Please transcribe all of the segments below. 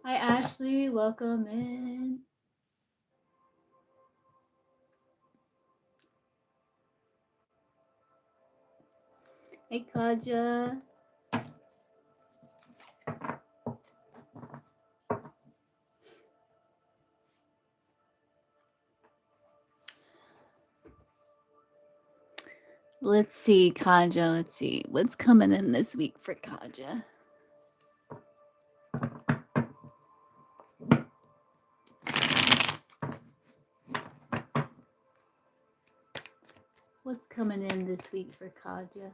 Hi, Ashley. Welcome in. Hey, Kaja. Let's see, Kaja. Let's see. What's coming in this week for Kaja? What's coming in this week for Kaja?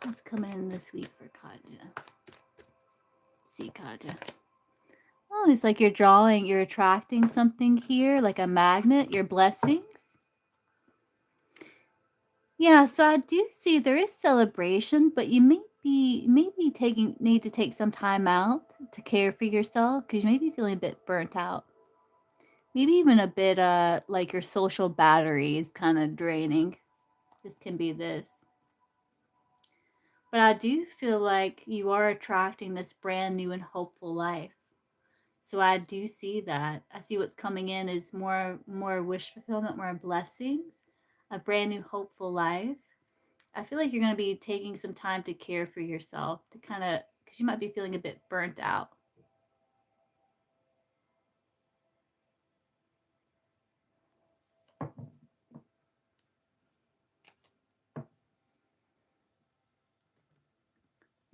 What's coming in this week for Kaja? See, Kaja. Oh, it's like you're attracting something here, like a magnet, your blessings. Yeah, so I do see there is celebration, but you may be need to take some time out to care for yourself because you may be feeling a bit burnt out. Maybe even a bit like your social battery is kind of draining. This can be this. But I do feel like you are attracting this brand new and hopeful life. So I do see that. I see what's coming in is more wish fulfillment, more blessings, a brand new hopeful life. I feel like you're going to be taking some time to care for yourself to kind of because you might be feeling a bit burnt out.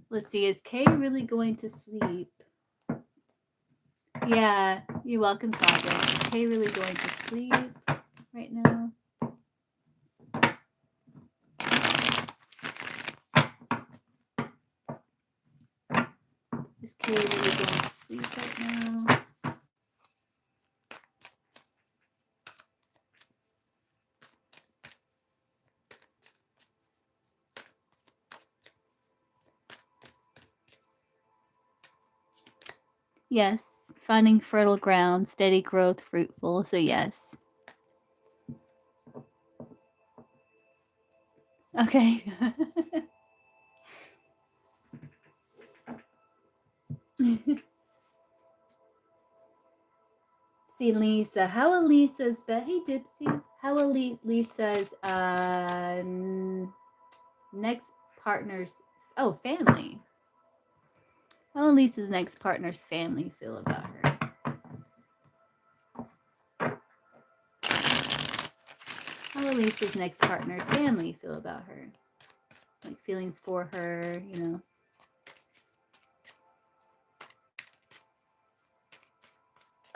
Let's see, is Kay really going to sleep? Yeah, you're welcome, Saga. Is Kay really going to sleep right now? Is Kay really going to sleep right now? Yes, finding fertile ground, steady growth, fruitful. So yes. Okay. See Lisa. How are Lisa's Hey Gypsy. How are Lisa's next partner's family? How will Lisa's next partner's family feel about her? How will Lisa's next partner's family feel about her? Like feelings for her, you know.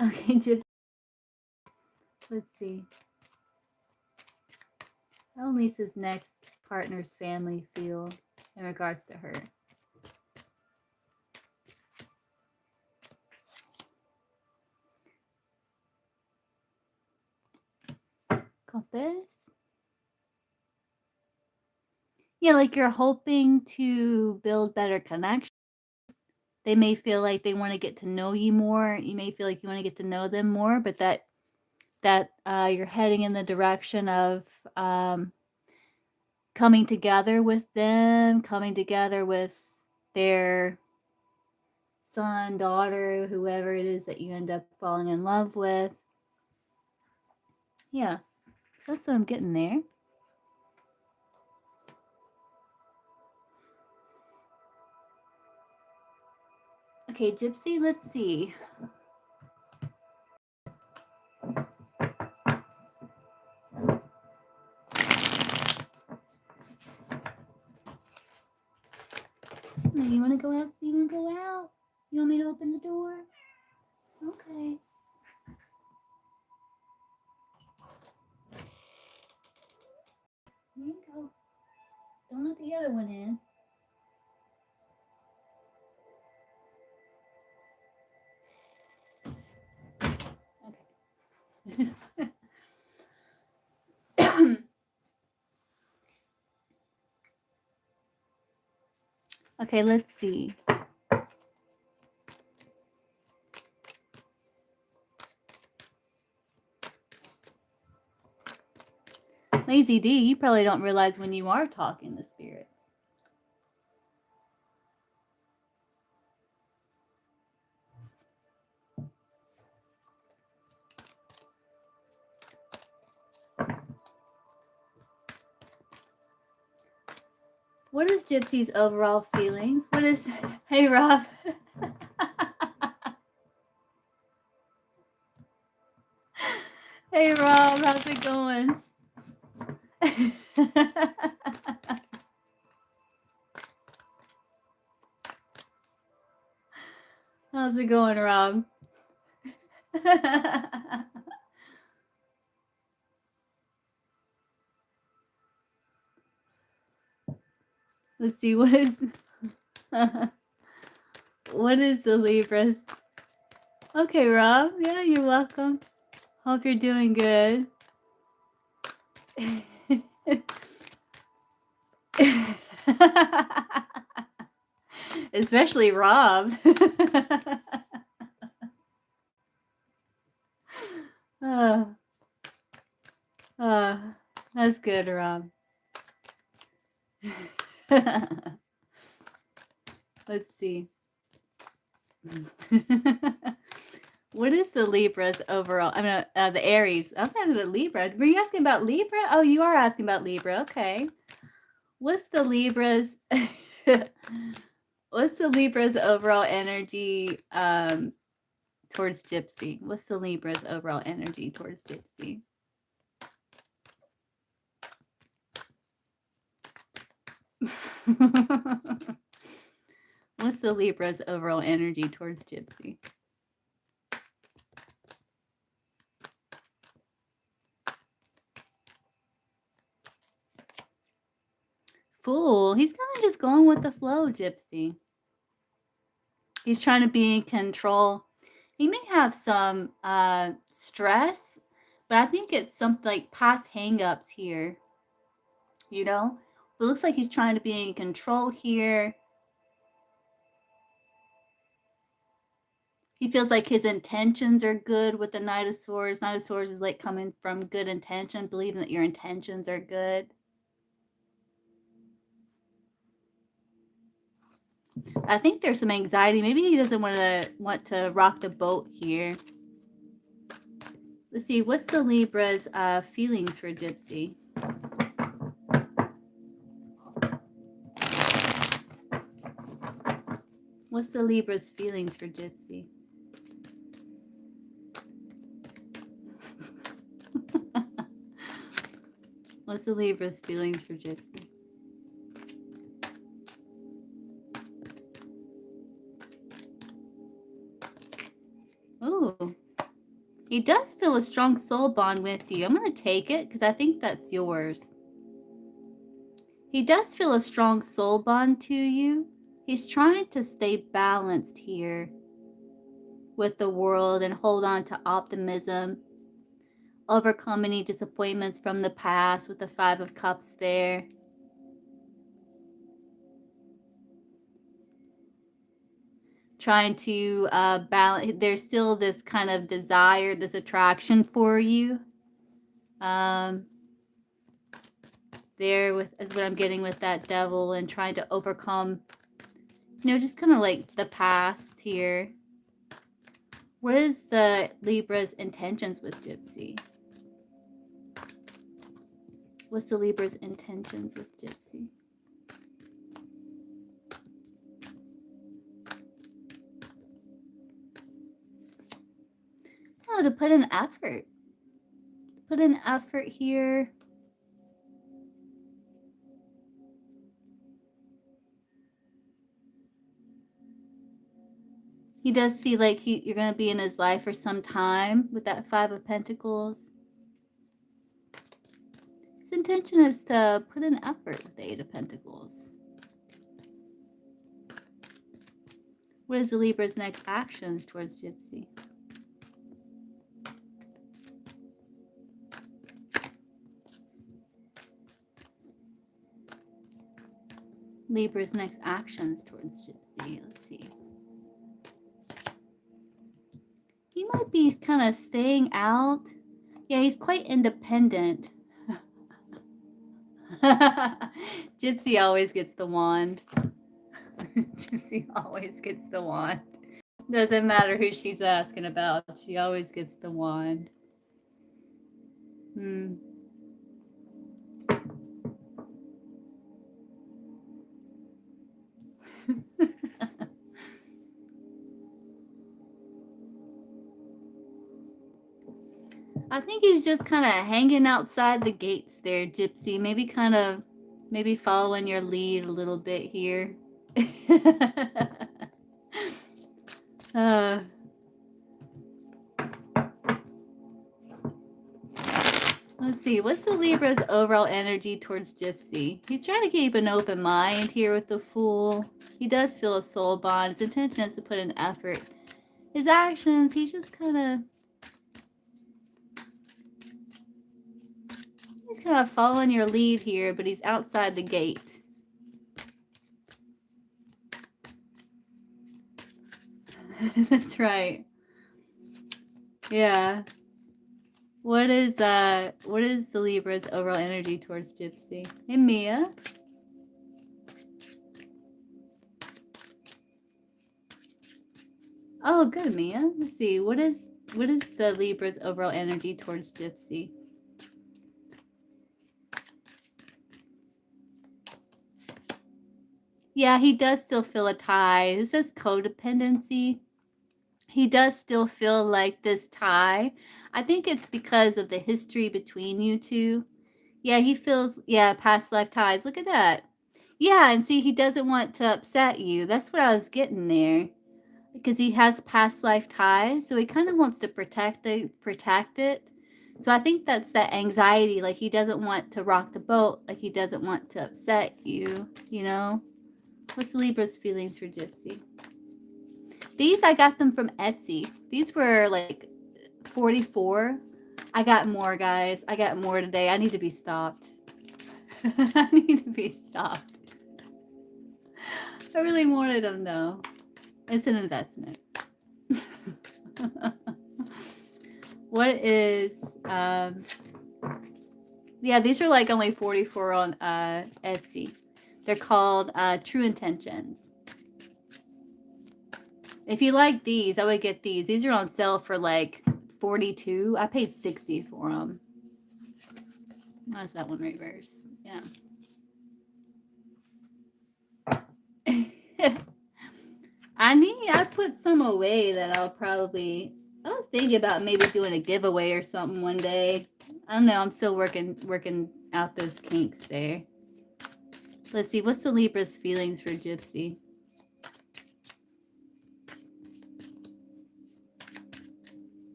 Okay, Gypsy. Let's see. How will Lisa's next partner's family feel in regards to her? Compass? Yeah, like you're hoping to build better connections. They may feel like they want to get to know you more. You may feel like you want to get to know them more, but that you're heading in the direction of coming together with them, coming together with their son, daughter, whoever it is that you end up falling in love with. Yeah, so that's what I'm getting there. Okay, Gypsy, let's see. You want to go out? You want to go out? You want me to open the door? Okay. Here you go. Don't let the other one in. Okay. Okay, let's see. Lazy D, you probably don't realize when you are talking this What is Gypsy's overall feelings? What is... Hey, Rob. Hey, Rob. How's it going? How's it going, Rob? Let's see, what is... What is the Libras? Okay, Rob. Yeah, you're welcome. Hope you're doing good. Especially Rob. That's good, Rob. Let's see. What is the Libra's overall? I mean, the Aries. I was asking about Libra. Were you asking about Libra? Oh, you are asking about Libra. Okay. What's the Libra's? What's the Libra's overall energy towards Gypsy? What's the Libra's overall energy towards Gypsy? What's the Libra's overall energy towards Gypsy? Fool. He's kind of just going with the flow, Gypsy. He's trying to be in control. He may have some stress, but I think it's something like past hang-ups here. You know? It looks like he's trying to be in control here. He feels like his intentions are good with the Knight of Swords. Knight of Swords is like coming from good intention, believing that your intentions are good. I think there's some anxiety. Maybe he doesn't want to rock the boat here. Let's see, what's the Libra's feelings for Gypsy? What's the Libra's feelings for Gypsy? What's the Libra's feelings for Gypsy? Ooh. He does feel a strong soul bond with you. I'm going to take it because I think that's yours. He does feel a strong soul bond to you. He's trying to stay balanced here with the world and hold on to optimism. Overcome any disappointments from the past with the Five of Cups there. Trying to balance. There's still this kind of desire, this attraction for you. There with is what I'm getting with that Devil, and trying to overcome, you know, just kind of like the past here. What is the Libra's intentions with Gypsy? What's the Libra's intentions with Gypsy? Oh, to put an effort. Put an effort here. He does see like you're going to be in his life for some time with that Five of Pentacles. His intention is to put an effort with the Eight of Pentacles. What is the Libra's next actions towards Gypsy? Libra's next actions towards Gypsy. Let's see. He might be kind of staying out. Yeah, he's quite independent. Gypsy always gets the wand. Gypsy always gets the wand. Doesn't matter who she's asking about. She always gets the wand. I think he's just kind of hanging outside the gates there, Gypsy. Maybe following your lead a little bit here. uh, let's see. What's the Libra's overall energy towards Gypsy? He's trying to keep an open mind here with the Fool. He does feel a soul bond. His intention is to put in effort. His actions, he's just kind of... He's kind of following your lead here, but he's outside the gate. That's right. Yeah. What is the Libra's overall energy towards Gypsy? Hey, Mia. Oh, good, Mia. Let's see. What is the Libra's overall energy towards Gypsy? Yeah, he does still feel a tie. This is codependency. He does still feel like this tie. I think it's because of the history between you two. Yeah, he feels, yeah, past life ties. Look at that. Yeah, and see, he doesn't want to upset you. That's what I was getting there. Because he has past life ties, so he kind of wants to protect it. So I think that's that anxiety. Like, he doesn't want to rock the boat. Like, he doesn't want to upset you, you know? What's Libra's feelings for Gypsy? These, I got them from Etsy. These were like 44. I got more, guys. I got more today. I need to be stopped. I need to be stopped. I really wanted them, though. It's an investment. What is... yeah, these are like only 44 on Etsy. They're called True Intentions. If you like these, I would get these. These are on sale for like 42. I paid 60 for them. That's that one reverse. Yeah. I put some away that I'll probably... I was thinking about maybe doing a giveaway or something one day. I don't know. I'm still working out those kinks there. Let's see. What's the Libra's feelings for Gypsy?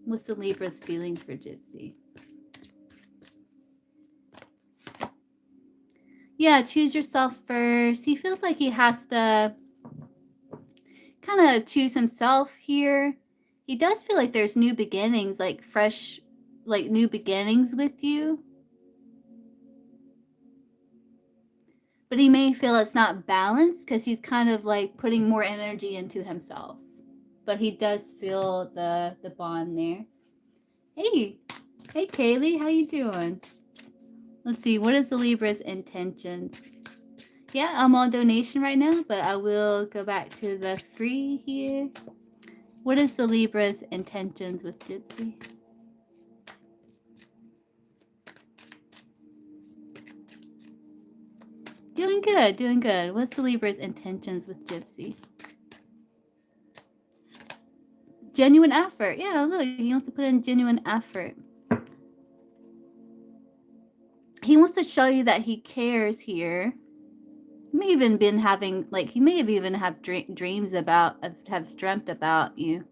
What's the Libra's feelings for Gypsy? Yeah, choose yourself first. He feels like he has to kind of choose himself here. He does feel like there's new beginnings, like fresh, like new beginnings with you. But he may feel it's not balanced because he's kind of like putting more energy into himself. But he does feel the bond there. Hey Kaylee, how you doing? Let's see, what is the Libra's intentions? Yeah, I'm on donation right now, but I will go back to the free here. What is the Libra's intentions with Gypsy? Doing good, doing good. What's the Libra's intentions with Gypsy? Genuine effort. Yeah, look, he wants to put in genuine effort. He wants to show you that he cares here. He may even been having, like, he may have even have dreams about, have dreamt about you.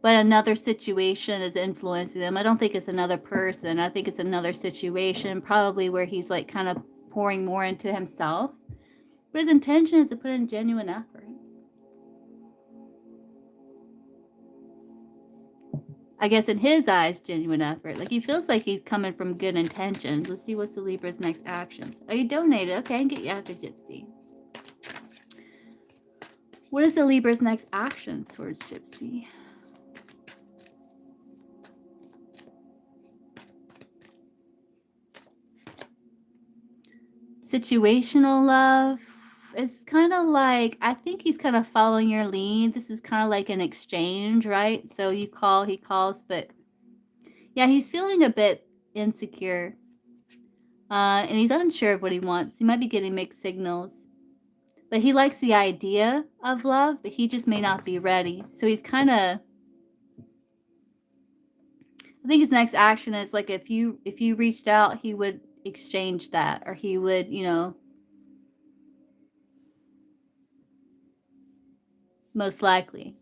But another situation is influencing them. I don't think it's another person. I think it's another situation, probably where he's like kind of pouring more into himself. But his intention is to put in genuine effort. I guess in his eyes, genuine effort. Like, he feels like he's coming from good intentions. Let's see what's the Libra's next actions. Oh, you donated. Okay, I can get you after Gypsy. What is the Libra's next actions towards Gypsy? Situational love. It's kind of like, I think he's kind of following your lead. This is kind of like an exchange, right? So you call, he calls, but yeah, he's feeling a bit insecure. And he's unsure of what he wants. He might be getting mixed signals. But he likes the idea of love, but he just may not be ready. So he's kind of... I think his next action is like if you reached out, he would exchange that, or he would, most likely.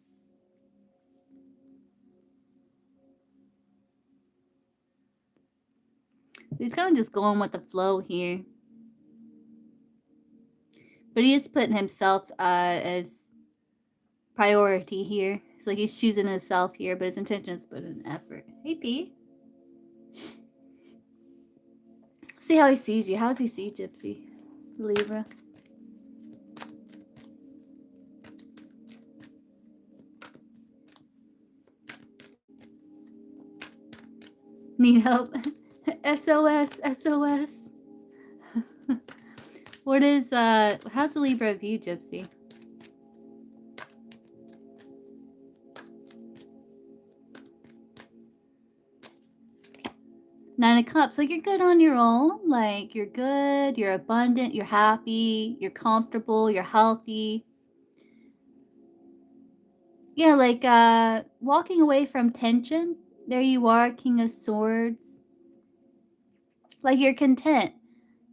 He's kind of just going with the flow here. But he is putting himself as priority here. It's like he's choosing himself here, but his intention is to put in effort. Hey, P. See how he sees you. How does he see Gypsy? Libra. Need help? SOS, SOS. What is, how's the Libra view, Gypsy? Nine of Cups, like you're good on your own. Like you're good, you're abundant, you're happy, you're comfortable, you're healthy. Yeah, like walking away from tension. There you are, King of Swords. Like you're content.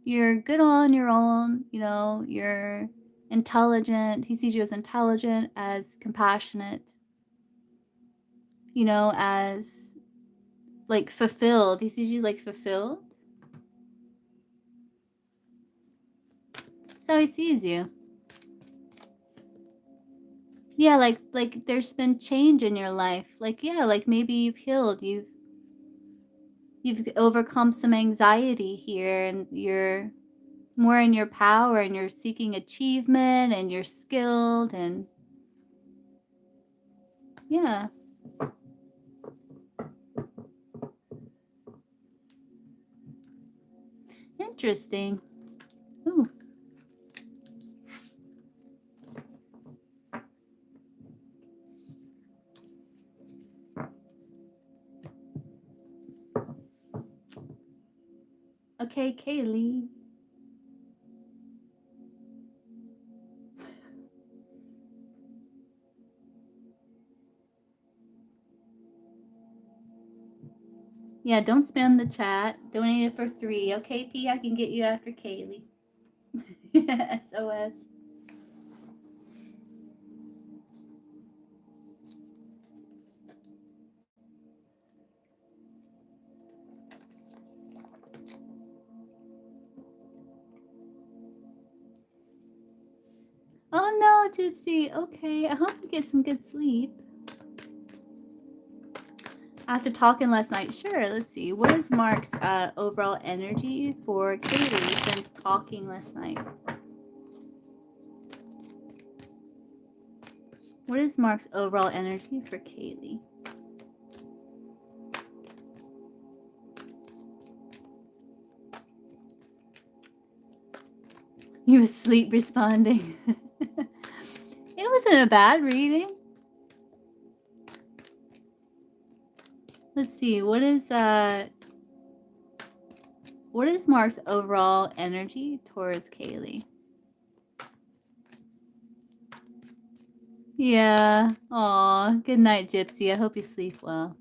You're good on your own, you're intelligent. He sees you as intelligent, as compassionate, as like fulfilled. He sees you like fulfilled. That's how he sees you. Yeah, like there's been change in your life. Like, yeah, like maybe you've healed. You've overcome some anxiety here, and you're more in your power, and you're seeking achievement, and you're skilled, and yeah. Interesting. Ooh. Okay, Kaylee. Yeah, don't spam the chat. Donate it for 3. Okay, P, I can get you after Kaylee. SOS. Oh no, Gypsy. Okay, I hope you get some good sleep. After talking last night, sure, let's see. What is Mark's overall energy for Kaylee since talking last night? What is Mark's overall energy for Kaylee? He was sleep responding. It wasn't a bad reading. Let's see, what is Mark's overall energy towards Kaylee? Yeah. Aw, good night, Gypsy. I hope you sleep well.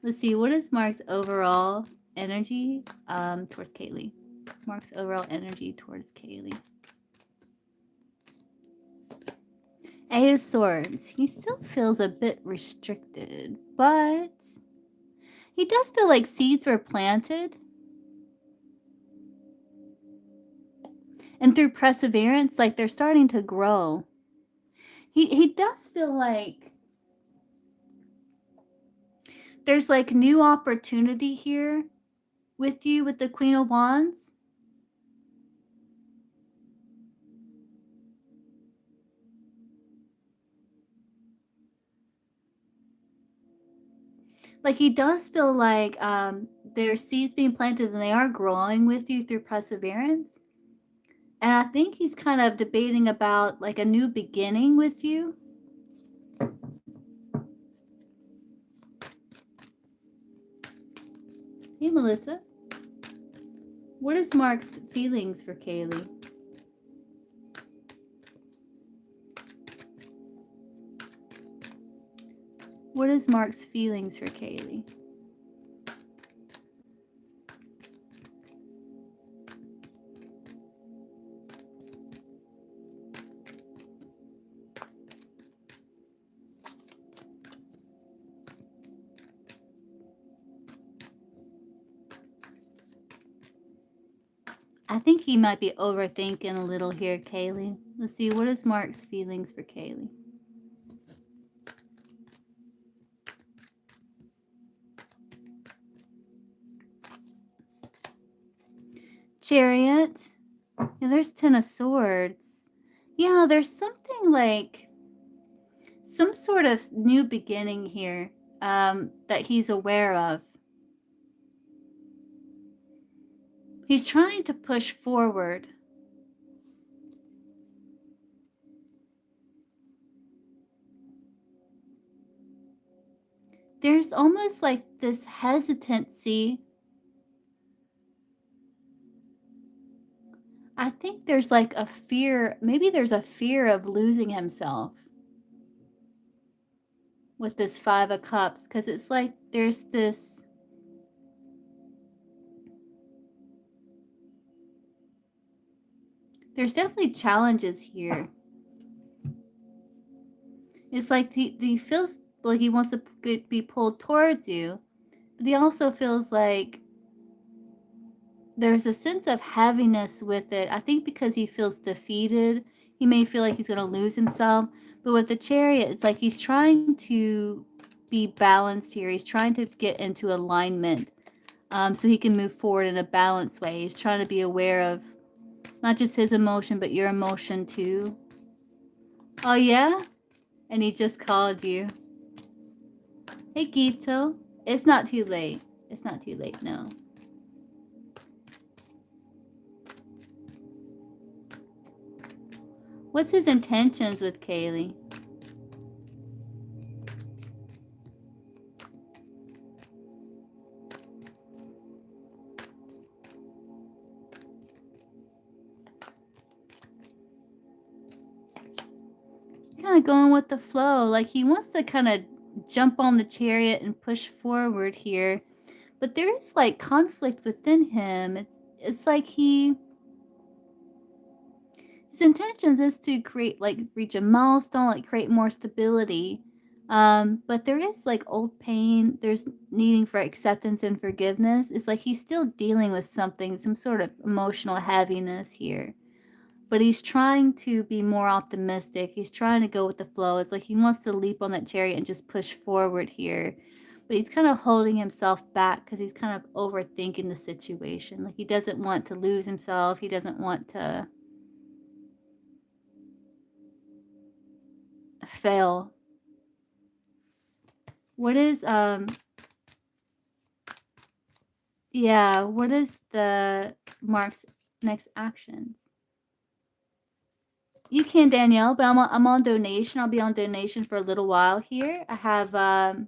Let's see, what is Mark's overall energy towards Kaylee? Mark's overall energy towards Kaylee. 8 of Swords. He still feels a bit restricted, but he does feel like seeds were planted. And through perseverance, like they're starting to grow. He does feel like there's like new opportunity here with you with the Queen of Wands. Like he does feel like there's seeds being planted and they are growing with you through perseverance. And I think he's kind of debating about like a new beginning with you. Hey, Melissa. What is Mark's feelings for Kaylee? What is Mark's feelings for Kaylee? I think he might be overthinking a little here, Kaylee. Let's see, what is Mark's feelings for Kaylee? Chariot. Yeah, there's Ten of Swords. Yeah, there's something like some sort of new beginning here that he's aware of. He's trying to push forward. There's almost like this hesitancy. I think there's like a fear, maybe there's a fear of losing himself with this Five of Cups, because it's like there's definitely challenges here. It's like he feels like he wants to be pulled towards you, but he also feels like there's a sense of heaviness with it. I think because he feels defeated, he may feel like he's going to lose himself. But with the Chariot, it's like he's trying to be balanced here. He's trying to get into alignment so he can move forward in a balanced way. He's trying to be aware of not just his emotion, but your emotion too. Oh, yeah? And he just called you. Hey, Gito. It's not too late. It's not too late, no. What's his intentions with Kaylee? Kind of going with the flow. Like he wants to kind of jump on the Chariot and push forward here. But there is like conflict within him. It's like his intentions is to create, like, reach a milestone, like create more stability. But there is like old pain. There's needing for acceptance and forgiveness. It's like he's still dealing with something, some sort of emotional heaviness here. But he's trying to be more optimistic. He's trying to go with the flow. It's like he wants to leap on that Chariot and just push forward here. But he's kind of holding himself back because he's kind of overthinking the situation. Like he doesn't want to lose himself. He doesn't want to fail. What is yeah, what is the Mark's next actions? You can, Danielle, but I'm on donation. I'll be on donation for a little while here. I have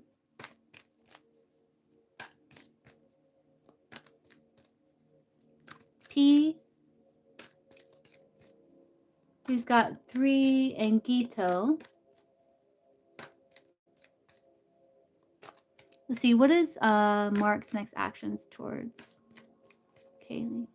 P, who's got 3, and Gito. Let's see, what is Mark's next actions towards Kaylee?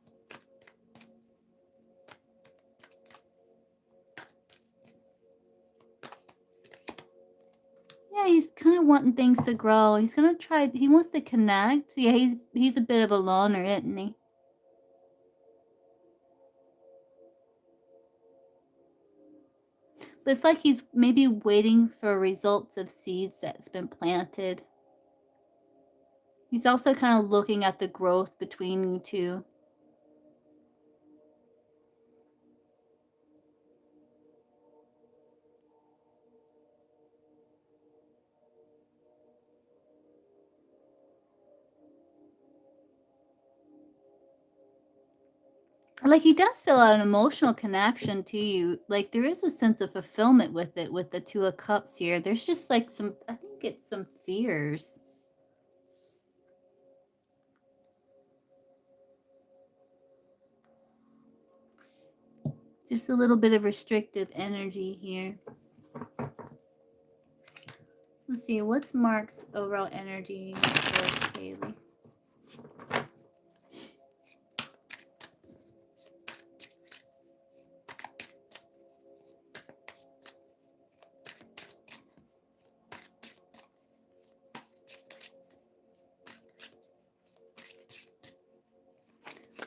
Yeah, he's kind of wanting things to grow. He's gonna try. He wants to connect. Yeah, he's a bit of a loner, isn't he? But it's like he's maybe waiting for results of seeds that's been planted. He's also kind of looking at the growth between you two. Like he does feel an emotional connection to you. Like there is a sense of fulfillment with it with the Two of Cups here. There's just like some, I think it's some fears. Just a little bit of restrictive energy here. Let's see, what's Mark's overall energy towards Kaylee?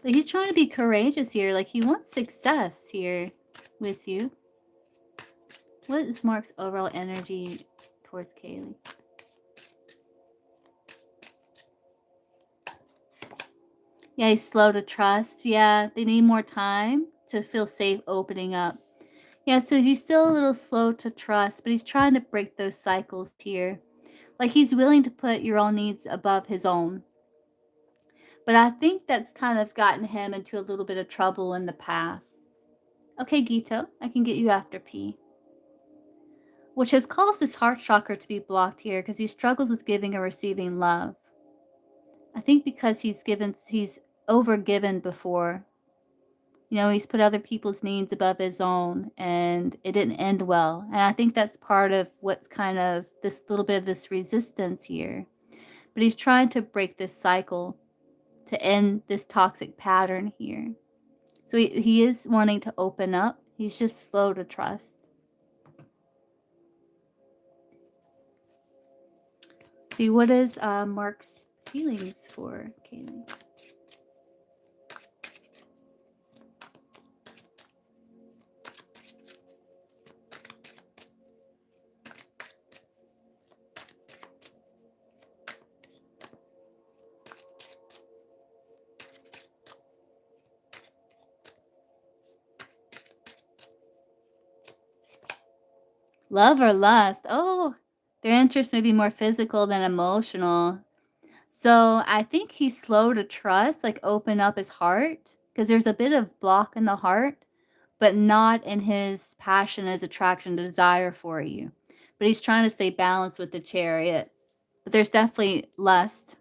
Like he's trying to be courageous here. Like he wants success here with you. What is Mark's overall energy towards Kaylee? Yeah, he's slow to trust. Yeah, they need more time to feel safe opening up. Yeah, so he's still a little slow to trust, but he's trying to break those cycles here. Like he's willing to put your own needs above his own. But I think that's kind of gotten him into a little bit of trouble in the past. Okay, Gito, I can get you after P. Which has caused his heart chakra to be blocked here because he struggles with giving or receiving love. I think because he's overgiven before. You know, he's put other people's needs above his own and it didn't end well. And I think that's part of what's kind of this little bit of this resistance here. But he's trying to break this cycle to end this toxic pattern here. So he is wanting to open up. He's just slow to trust. See, what is Mark's feelings for Kaylee? Love or lust? Oh, their interest may be more physical than emotional. So I think he's slow to trust, like open up his heart, because there's a bit of block in the heart, but not in his passion, his attraction, desire for you. But he's trying to stay balanced with the Chariot. But there's definitely lust.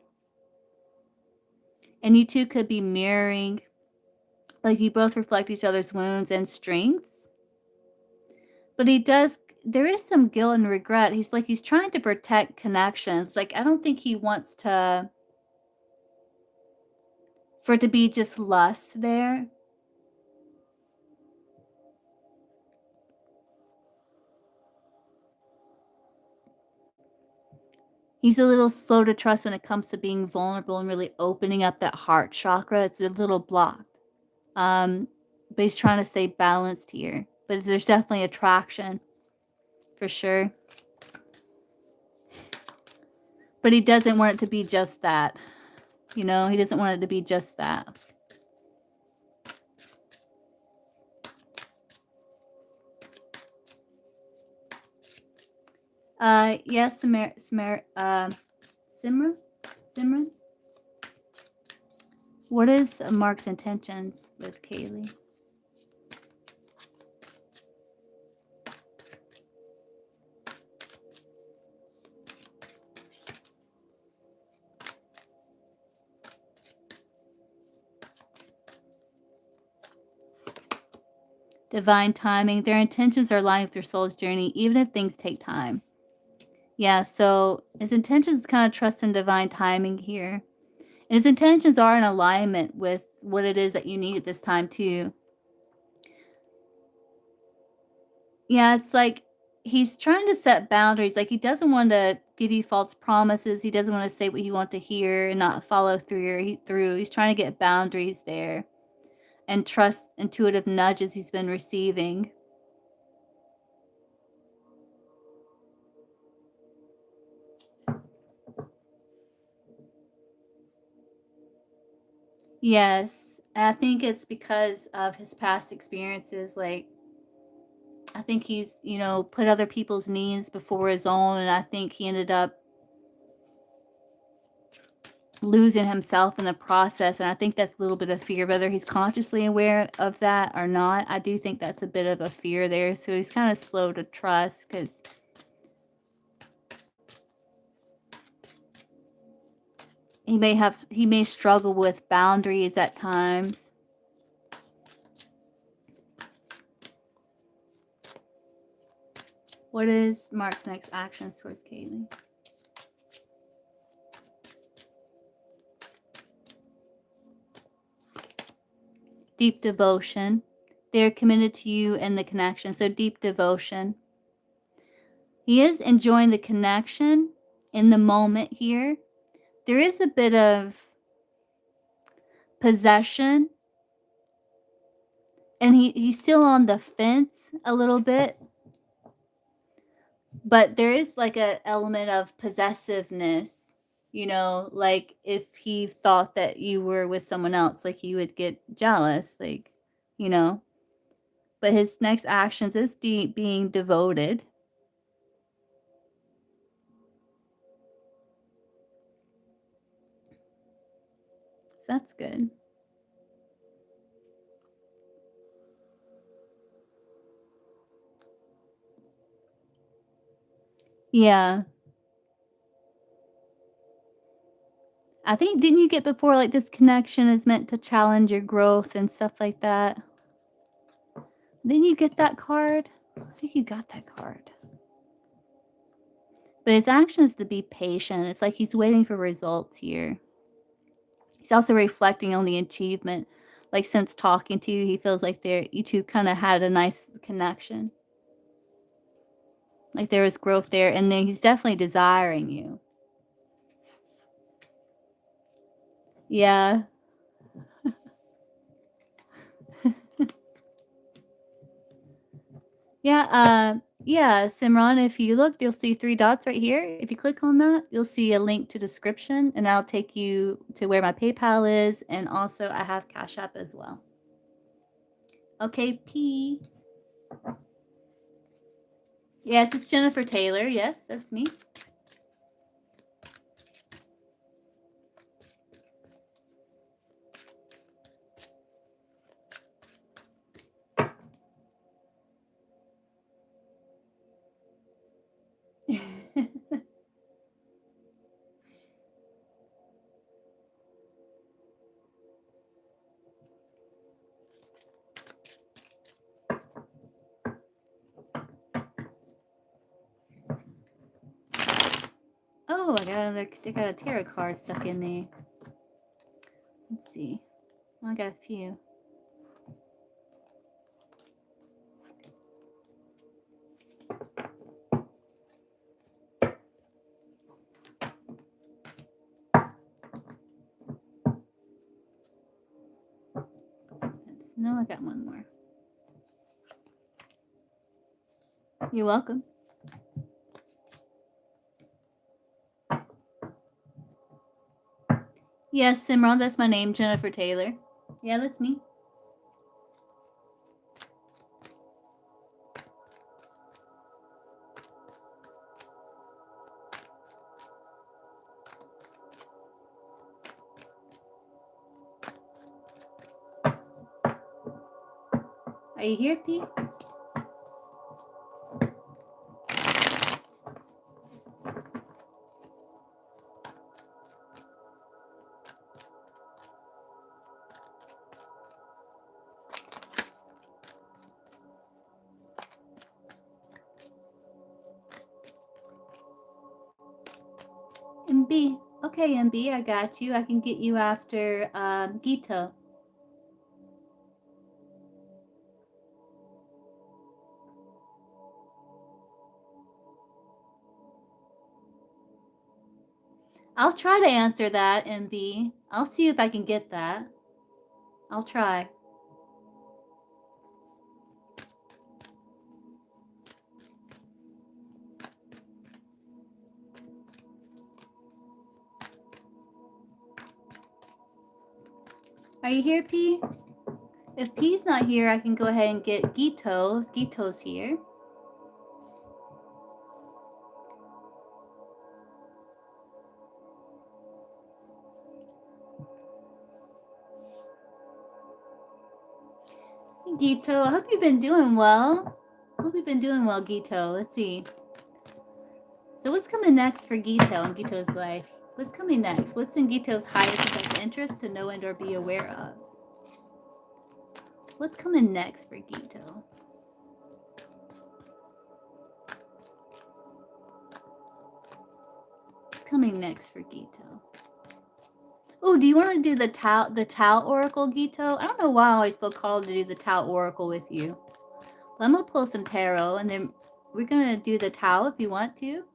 And you two could be mirroring, like you both reflect each other's wounds and strengths. But there is some guilt and regret. He's trying to protect connections. Like, I don't think he wants for it to be just lust there. He's a little slow to trust when it comes to being vulnerable and really opening up that heart chakra. It's a little blocked. But he's trying to stay balanced here. But there's definitely attraction, for sure. But he doesn't want it to be just that. You know, he doesn't want it to be just that. Yes, Simran? What is Mark's intentions with Kaylee? Divine timing. Their intentions are aligned with their soul's journey, even if things take time. Yeah, so his intentions kind of trust in divine timing here. And his intentions are in alignment with what it is that you need at this time, too. Yeah, it's like he's trying to set boundaries. Like he doesn't want to give you false promises. He doesn't want to say what you want to hear and not follow through. He's trying to get boundaries there and trust intuitive nudges he's been receiving. Yes, I think it's because of his past experiences. Like, I think he's, put other people's needs before his own, and I think he ended up losing himself in the process. And I think that's a little bit of fear, whether he's consciously aware of that or not. I do think that's a bit of a fear there. So he's kind of slow to trust because he may struggle with boundaries at times. What is Mark's next actions towards Kaylee? Deep devotion. They're committed to you and the connection. So deep devotion. He is enjoying the connection in the moment here. There is a bit of possession. And he's still on the fence a little bit. But there is like an element of possessiveness. You know, like if he thought that you were with someone else, like he would get jealous, like, you know. But his next actions is being devoted. So that's good. Yeah. I think, didn't you get before, like, this connection is meant to challenge your growth and stuff like that? Didn't you get that card? I think you got that card. But his action is to be patient. It's like he's waiting for results here. He's also reflecting on the achievement. Like, since talking to you, he feels like you two kind of had a nice connection. Like there was growth there, and then he's definitely desiring you. Yeah. Yeah, Simran, if you look, you'll see 3 dots right here. If you click on that, you'll see a link to description, and that'll take you to where my PayPal is, and also I have Cash App as well. Okay, P. Yes, it's Jennifer Taylor. Yes, that's me. Oh, I got a tarot card stuck in there. Let's see. Well, I got a few. No, I got one more. You're welcome. Yes, Simran, that's my name, Jennifer Taylor. Yeah, that's me. Are you here, P? MB. Okay, MB, I got you. I can get you after Gita. I'll try to answer that, MB. I'll see if I can get that. I'll try. Are you here, P? If P's not here, I can go ahead and get Gito. Gito's here. Gito, I hope you've been doing well. Hope you've been doing well, Gito. Let's see. So what's coming next for Gito in Gito's life? What's coming next? What's in Gito's highest and best interest to know and or be aware of? What's coming next for Gito? coming next for Gito? Oh, do you want to do the Tao Oracle, Gito? I don't know why I always feel called to do the Tao Oracle with you. But I'm going to pull some tarot, and then we're going to do the Tao if you want to.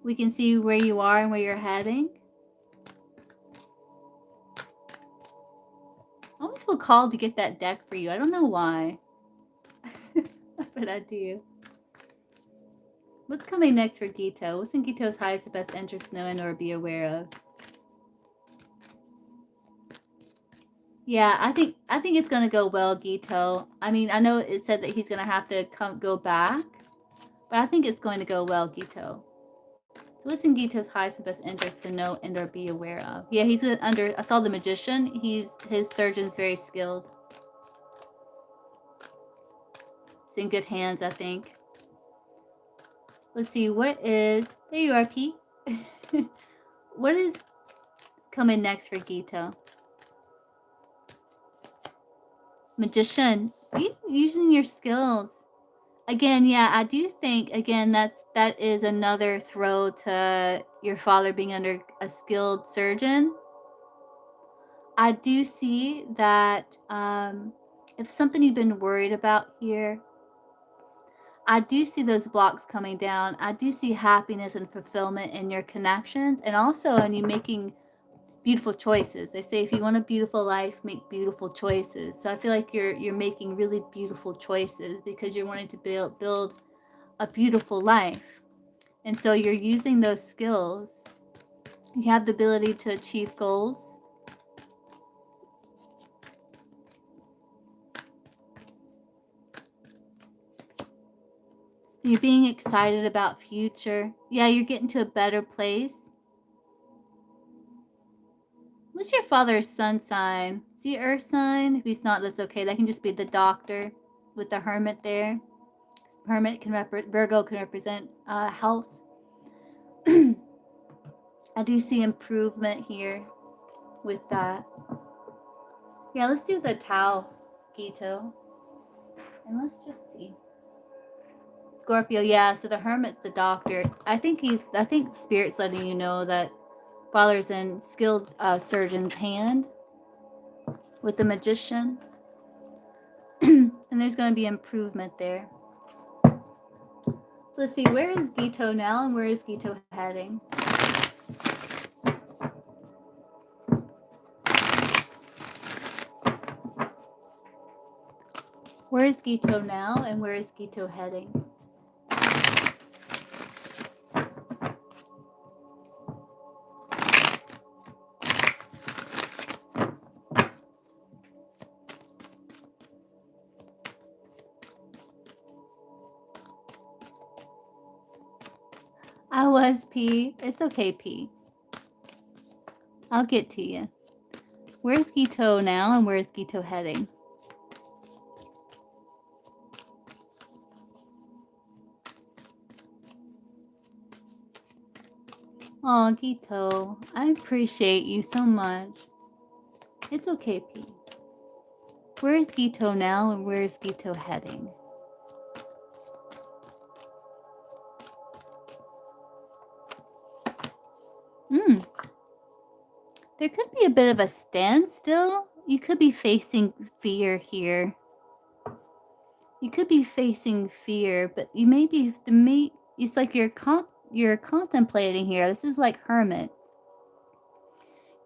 We can see where you are and where you're heading. I always feel called to get that deck for you. I don't know why. But I do. What's coming next for Gito? What's in Gito's highest and best interest to know and or be aware of? Yeah, I think it's gonna go well, Gito. I mean, I know it said that he's gonna have to go back, but I think it's going to go well, Gito. So what's in Gito's highest and best interest to know and or be aware of? Yeah, he's under. I saw the Magician. His surgeon's very skilled. It's in good hands, I think. Let's see. What is? There you are, P. What is coming next for Gito? Magician. You using your skills. Again, yeah, I do think again that is another throw to your father being under a skilled surgeon. I do see that if something you've been worried about here, I do see those blocks coming down. I do see happiness and fulfillment in your connections, and also in you making beautiful choices. They say if you want a beautiful life, make beautiful choices. So I feel like you're making really beautiful choices because you're wanting to build a beautiful life. And so you're using those skills. You have the ability to achieve goals. You're being excited about future. Yeah, you're getting to a better place. What's your father's sun sign? Is he earth sign? If he's not, that's okay. That can just be the doctor with the hermit there. Hermit can Virgo can represent health. I do see improvement here with that. Yeah, let's do the Tao, Gito. And let's just see. Scorpio, yeah, so the hermit's the doctor. I think Spirit's letting you know that father's in skilled surgeon's hand with the Magician. And there's going to be improvement there. Let's see, where is Gito now and where is Gito heading? Where is Gito now and where is Gito heading? I was P. It's okay, P. I'll get to you. Where's Gito now and where's Gito heading? Oh, Gito, I appreciate you so much. It's okay, P. Where is Gito now and where is Gito heading? There could be a bit of a standstill. You could be facing fear here. You could be facing fear, but you may be it's like you're contemplating here. This is like hermit.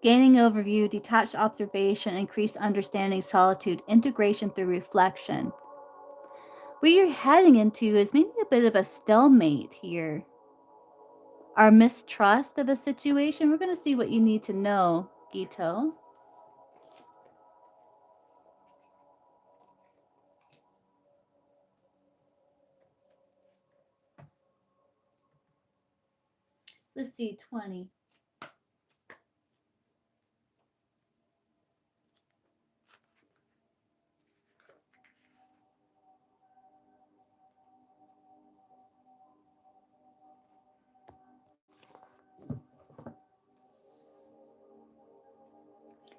Gaining overview, detached observation, increased understanding, solitude, integration through reflection. Where you're heading into is maybe a bit of a stalemate here. Our mistrust of a situation. We're going to see what you need to know, Gito. Let's see, 20.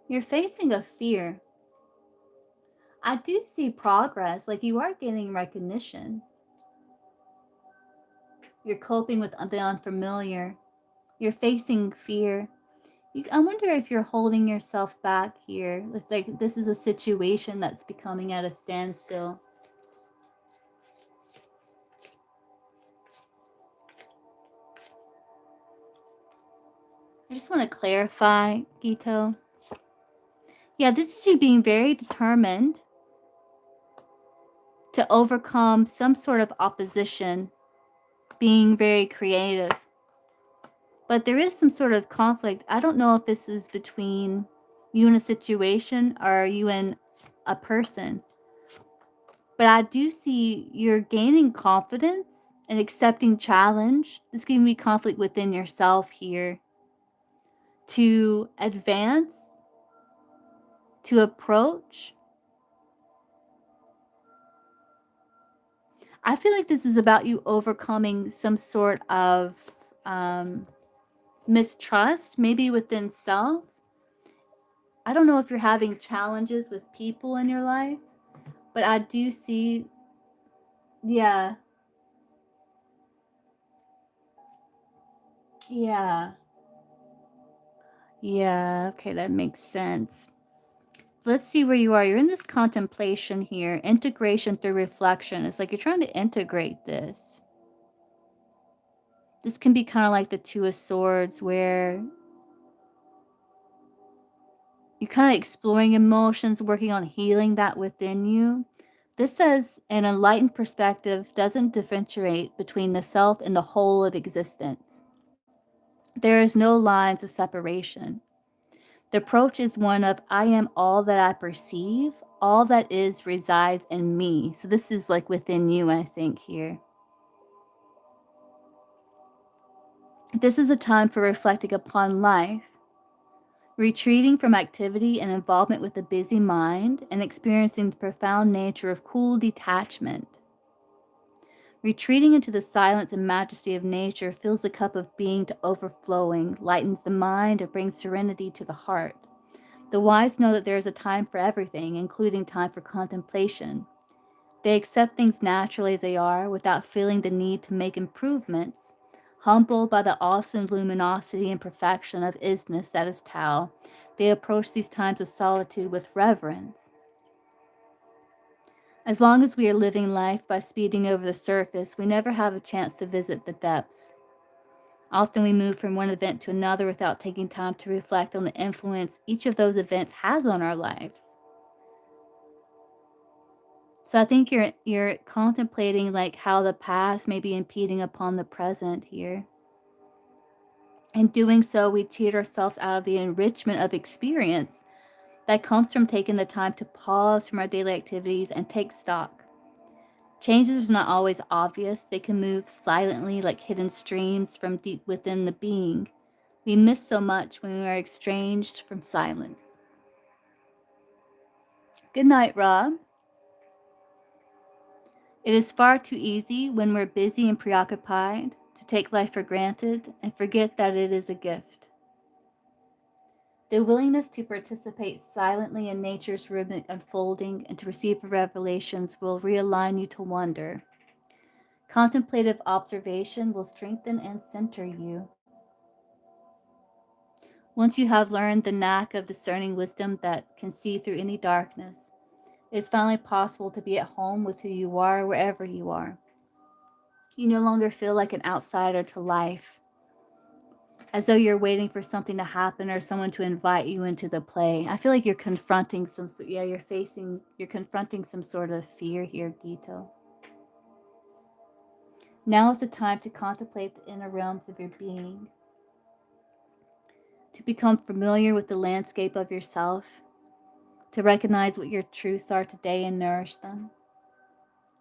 You're facing a fear. I do see progress, like you are getting recognition. You're coping with the unfamiliar. You're facing fear. I wonder if you're holding yourself back here. If like this is a situation that's becoming at a standstill. I just want to clarify, Gito. Yeah, this is you being very determined to overcome some sort of opposition, being very creative. But there is some sort of conflict. I don't know if this is between you and a situation or you and a person. But I do see you're gaining confidence and accepting challenge. This can be conflict within yourself here to advance, to approach. I feel like this is about you overcoming some sort of um, mistrust, maybe within self. I don't know if you're having challenges with people in your life, but I do see, yeah, yeah, yeah, okay, that makes sense. Let's see where you are. You're in this contemplation here, integration through reflection. It's like you're trying to integrate this. This can be kind of like the Two of Swords, where you're kind of exploring emotions, working on healing that within you. This says an enlightened perspective doesn't differentiate between the self and the whole of existence. There is no lines of separation. The approach is one of I am all that I perceive, all that is resides in me. So this is like within you, I think, here. This is a time for reflecting upon life, retreating from activity and involvement with a busy mind, and experiencing the profound nature of cool detachment. Retreating into the silence and majesty of nature fills the cup of being to overflowing, lightens the mind, and brings serenity to the heart. The wise know that there is a time for everything, including time for contemplation. They accept things naturally as they are without feeling the need to make improvements. Humbled by the awesome luminosity and perfection of isness that is Tao, they approach these times of solitude with reverence. As long as we are living life by speeding over the surface, we never have a chance to visit the depths. Often we move from one event to another without taking time to reflect on the influence each of those events has on our lives. So I think you're contemplating like how the past may be impeding upon the present here. In doing so, we cheat ourselves out of the enrichment of experience that comes from taking the time to pause from our daily activities and take stock. Changes are not always obvious. They can move silently like hidden streams from deep within the being. We miss so much when we are estranged from silence. Good night, Rob. It is far too easy when we're busy and preoccupied to take life for granted and forget that it is a gift. The willingness to participate silently in nature's rhythmic unfolding and to receive revelations will realign you to wonder. Contemplative observation will strengthen and center you. Once you have learned the knack of discerning wisdom that can see through any darkness, it is finally possible to be at home with who you are wherever you are. You no longer feel like an outsider to life, as though you're waiting for something to happen or someone to invite you into the play. I feel like you're confronting you're confronting some sort of fear here, Gito. Now is the time to contemplate the inner realms of your being, to become familiar with the landscape of yourself, to recognize what your truths are today and nourish them.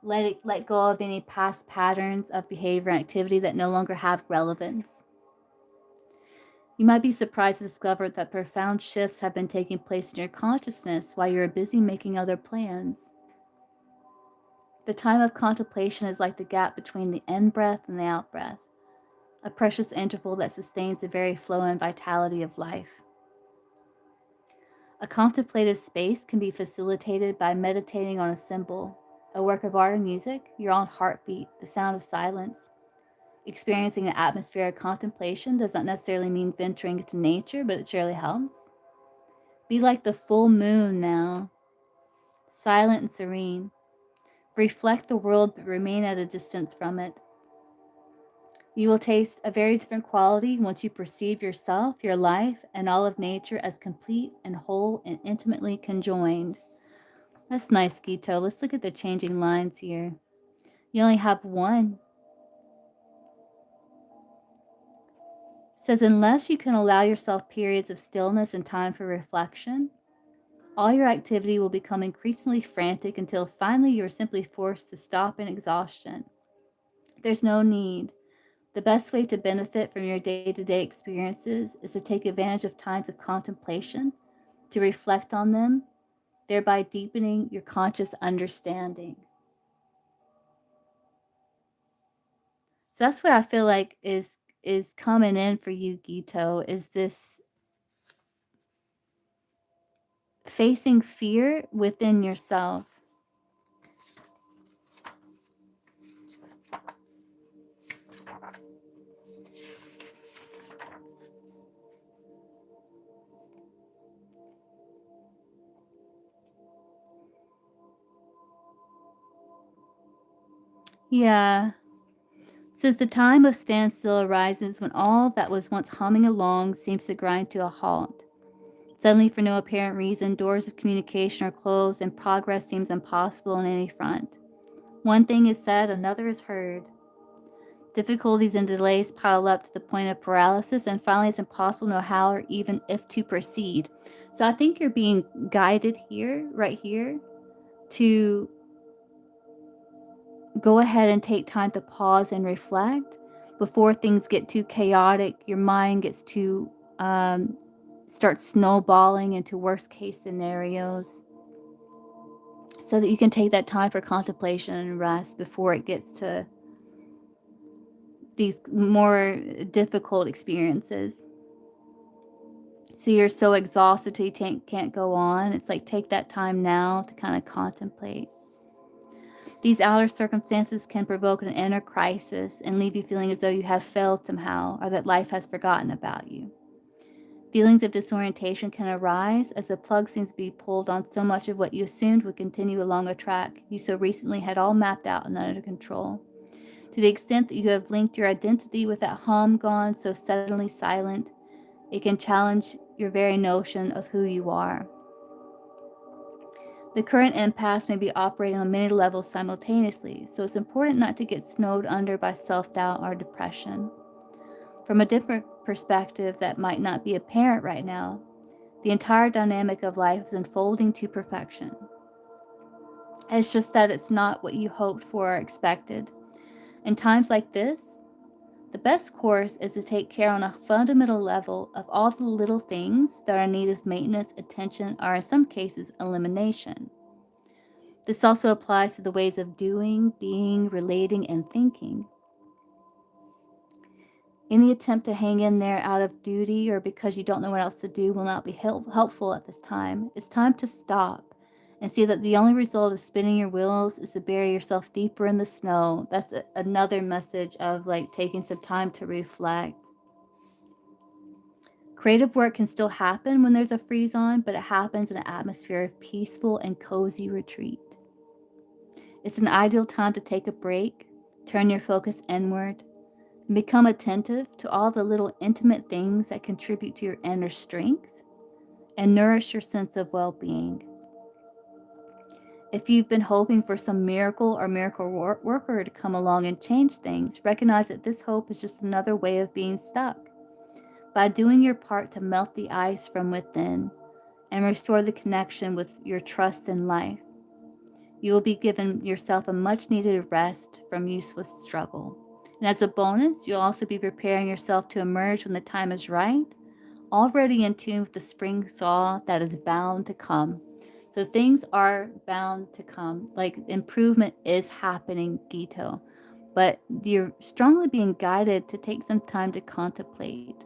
Let go of any past patterns of behavior and activity that no longer have relevance. You might be surprised to discover that profound shifts have been taking place in your consciousness while you're busy making other plans. The time of contemplation is like the gap between the in breath and the out breath, a precious interval that sustains the very flow and vitality of life. A contemplative space can be facilitated by meditating on a symbol, a work of art or music, your own heartbeat, the sound of silence. experiencing an atmosphere of contemplation does not necessarily mean venturing into nature, but it surely helps. Be like the full moon now, silent and serene. Reflect the world, but remain at a distance from it. You will taste a very different quality once you perceive yourself, your life, and all of nature as complete and whole and intimately conjoined. That's nice, Gito. Let's look at the changing lines here. You only have one. It says, unless you can allow yourself periods of stillness and time for reflection, all your activity will become increasingly frantic until finally you are simply forced to stop in exhaustion. There's no need. The best way to benefit from your day-to-day experiences is to take advantage of times of contemplation, to reflect on them, thereby deepening your conscious understanding. So that's what I feel like is coming in for you, Gito, is this facing fear within yourself. Yeah. It says the time of standstill arises when all that was once humming along seems to grind to a halt. Suddenly, for no apparent reason, doors of communication are closed and progress seems impossible on any front. One thing is said, another is heard. Difficulties and delays pile up to the point of paralysis, and finally it's impossible to know how or even if to proceed. So I think you're being guided here, right here, to go ahead and take time to pause and reflect before things get too chaotic, your mind gets too starts snowballing into worst case scenarios, so that you can take that time for contemplation and rest before it gets to these more difficult experiences. So you're so exhausted you can't go on. It's like take that time now to kind of contemplate. These outer circumstances can provoke an inner crisis and leave you feeling as though you have failed somehow or that life has forgotten about you. Feelings of disorientation can arise as the plug seems to be pulled on so much of what you assumed would continue along a track you so recently had all mapped out and under control. To the extent that you have linked your identity with that hum gone so suddenly silent, it can challenge your very notion of who you are. The current impasse may be operating on many levels simultaneously, so it's important not to get snowed under by self-doubt or depression. From a different perspective that might not be apparent right now, the entire dynamic of life is unfolding to perfection. It's just that it's not what you hoped for or expected. In times like this, the best course is to take care on a fundamental level of all the little things that are in need of maintenance, attention, or in some cases, elimination. This also applies to the ways of doing, being, relating, and thinking. Any attempt to hang in there out of duty or because you don't know what else to do will not be helpful at this time. It's time to stop and see that the only result of spinning your wheels is to bury yourself deeper in the snow. That's another message of like taking some time to reflect. Creative work can still happen when there's a freeze on, but it happens in an atmosphere of peaceful and cozy retreat. It's an ideal time to take a break, turn your focus inward, and become attentive to all the little intimate things that contribute to your inner strength and nourish your sense of well-being. If you've been hoping for some miracle or miracle worker to come along and change things, recognize that this hope is just another way of being stuck. By doing your part to melt the ice from within and restore the connection with your trust in life, you will be giving yourself a much needed rest from useless struggle. And as a bonus, you'll also be preparing yourself to emerge when the time is right, already in tune with the spring thaw that is bound to come. So things are bound to come. Like improvement is happening, Gito. But you're strongly being guided to take some time to contemplate,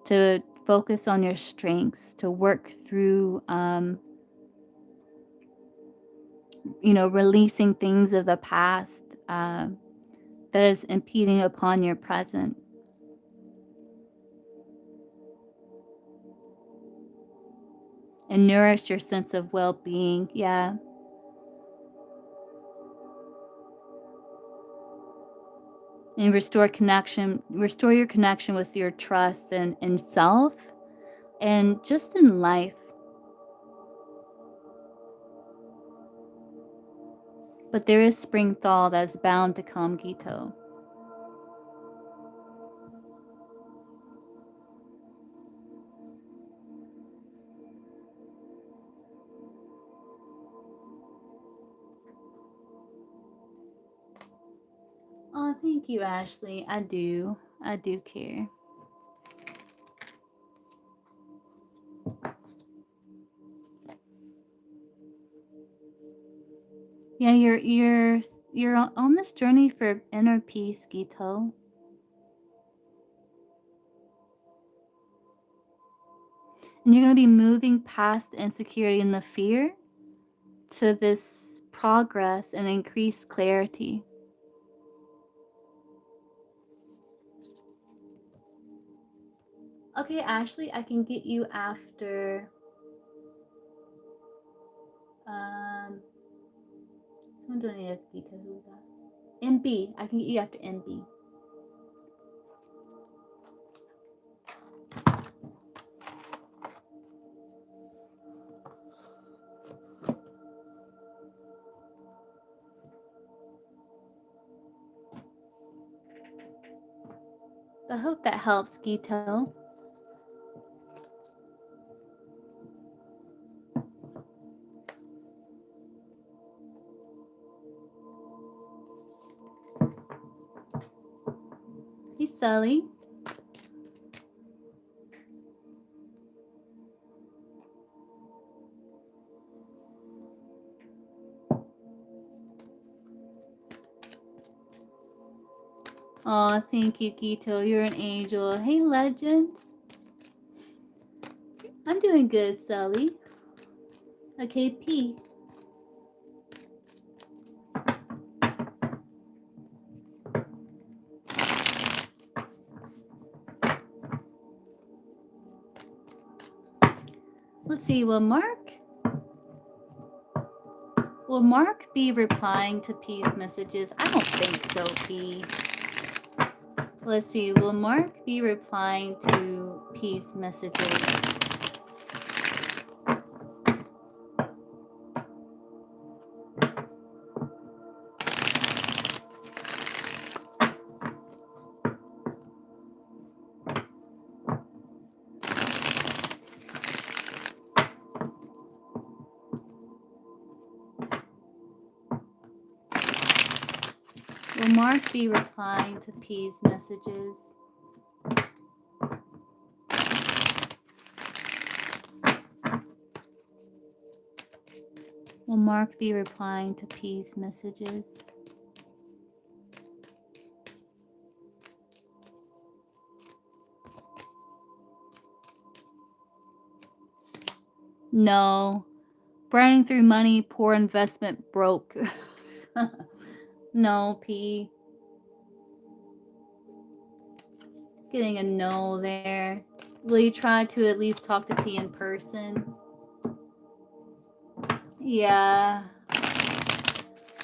to focus on your strengths, to work through, releasing things of the past that is impeding upon your present. And nourish your sense of well-being. Yeah. And restore your connection with your trust and in self and just in life. But there is spring thaw that's bound to come, Gito. Oh, thank you, Ashley. I do care. Yeah, you're on this journey for inner peace, Gito. And you're going to be moving past the insecurity and the fear to this progress and increased clarity. Okay, Ashley, I can get you after someone donated a Gito. Who was that? MB. I can get you after MB. I hope that helps, Gito. Hey, Sully. Oh, thank you, Gito. You're an angel. Hey, Legend. I'm doing good, Sully. Okay, P. Let's see, will Mark be replying to P's messages? I don't think so, P. Let's see, will Mark be replying to P's messages? Will Mark be replying to P's messages? Will Mark be replying to P's messages? No. Burning through money, poor investment, broke. No, P. Getting a no there. Will you try to at least talk to P in person? Yeah.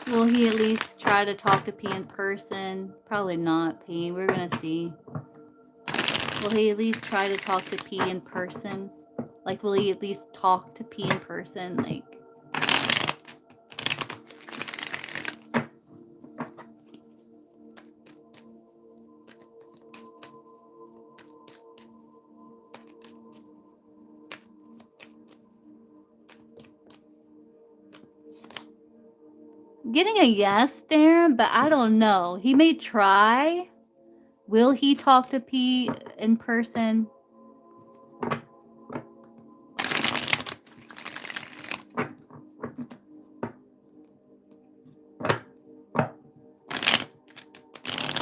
Will he at least try to talk to P in person? Probably not, P. We're gonna see. Will he at least try to talk to P in person? Like, will he at least talk to P in person? Like, getting a yes there, but I don't know. He may try. Will he talk to P in person?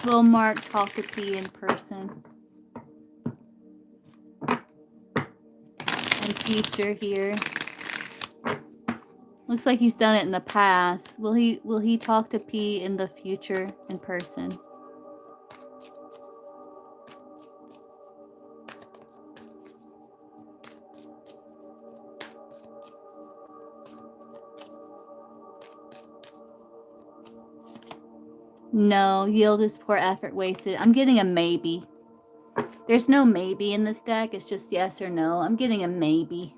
Will Mark talk to P in person? And future here. Looks like he's done it in the past. Will he talk to P in the future in person? No, yield is poor effort wasted. I'm getting a maybe. There's no maybe in this deck. It's just yes or no. I'm getting a maybe.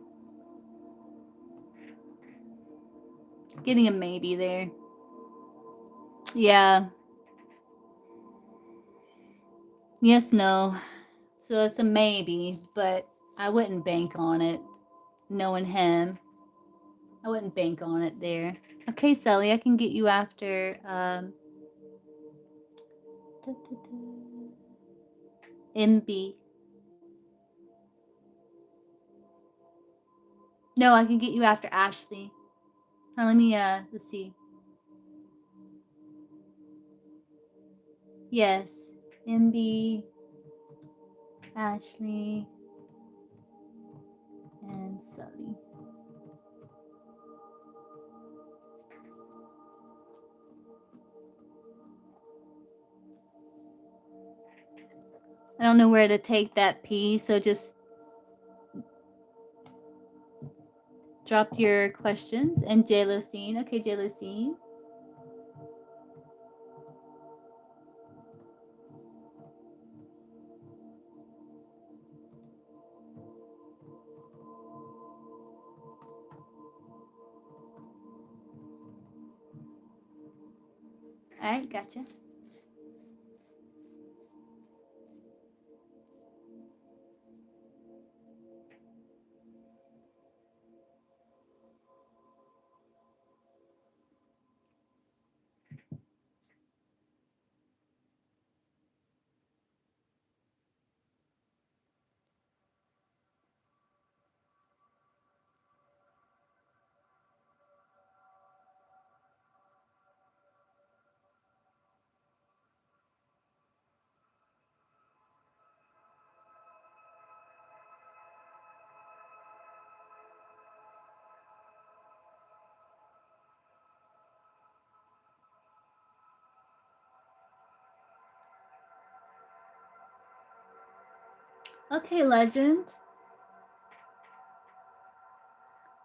Getting a maybe there. Yeah. Yes, no. So it's a maybe, but I wouldn't bank on it. Knowing him, I wouldn't bank on it there. Okay, Sully, I can get you after MB. No, I can get you after Ashley. Let me let's see. Yes. MB, Ashley, and Sully. I don't know where to take that P, so just drop your questions. And J-Lucine. Okay, J-Lucine. All right, gotcha. Okay, Legend.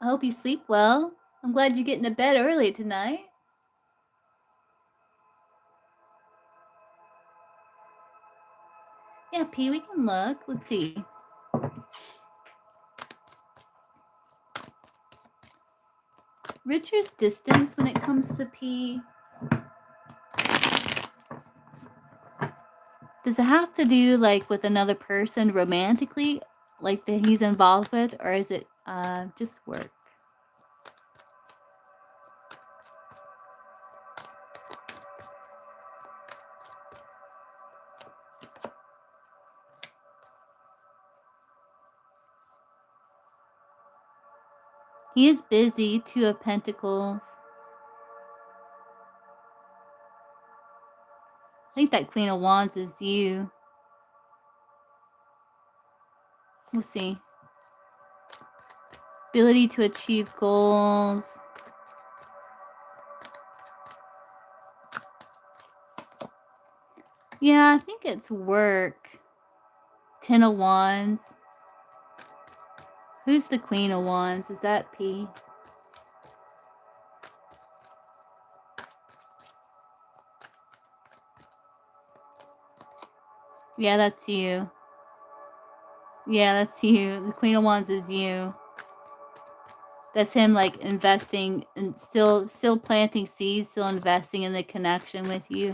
I hope you sleep well. I'm glad you're getting to bed early tonight. Yeah, P, we can look. Let's see. Richard's distance when it comes to P. Does it have to do like with another person romantically, like that he's involved with, or is it just work? He is busy. 2 of Pentacles. I think that Queen of Wands is you. We'll see. Ability to achieve goals. Yeah, I think it's work. 10 of Wands. Who's the Queen of Wands? Is that P? Yeah, that's you. Yeah, that's you. The Queen of Wands is you. That's him like investing and still planting seeds, still investing in the connection with you.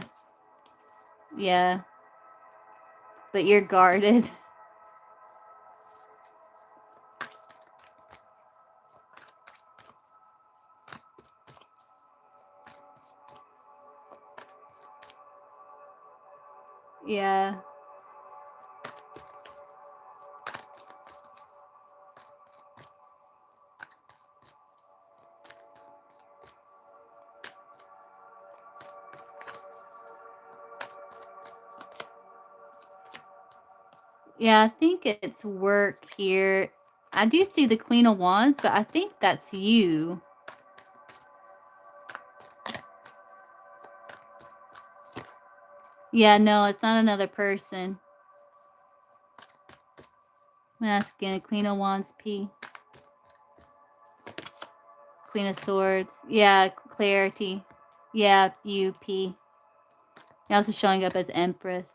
Yeah. But you're guarded. Yeah. Yeah, I think it's work here. I do see the Queen of Wands, but I think that's you. Yeah, no, it's not another person. I'm asking Queen of Wands P. Queen of Swords. Yeah, clarity. Yeah, you P. You're also showing up as Empress.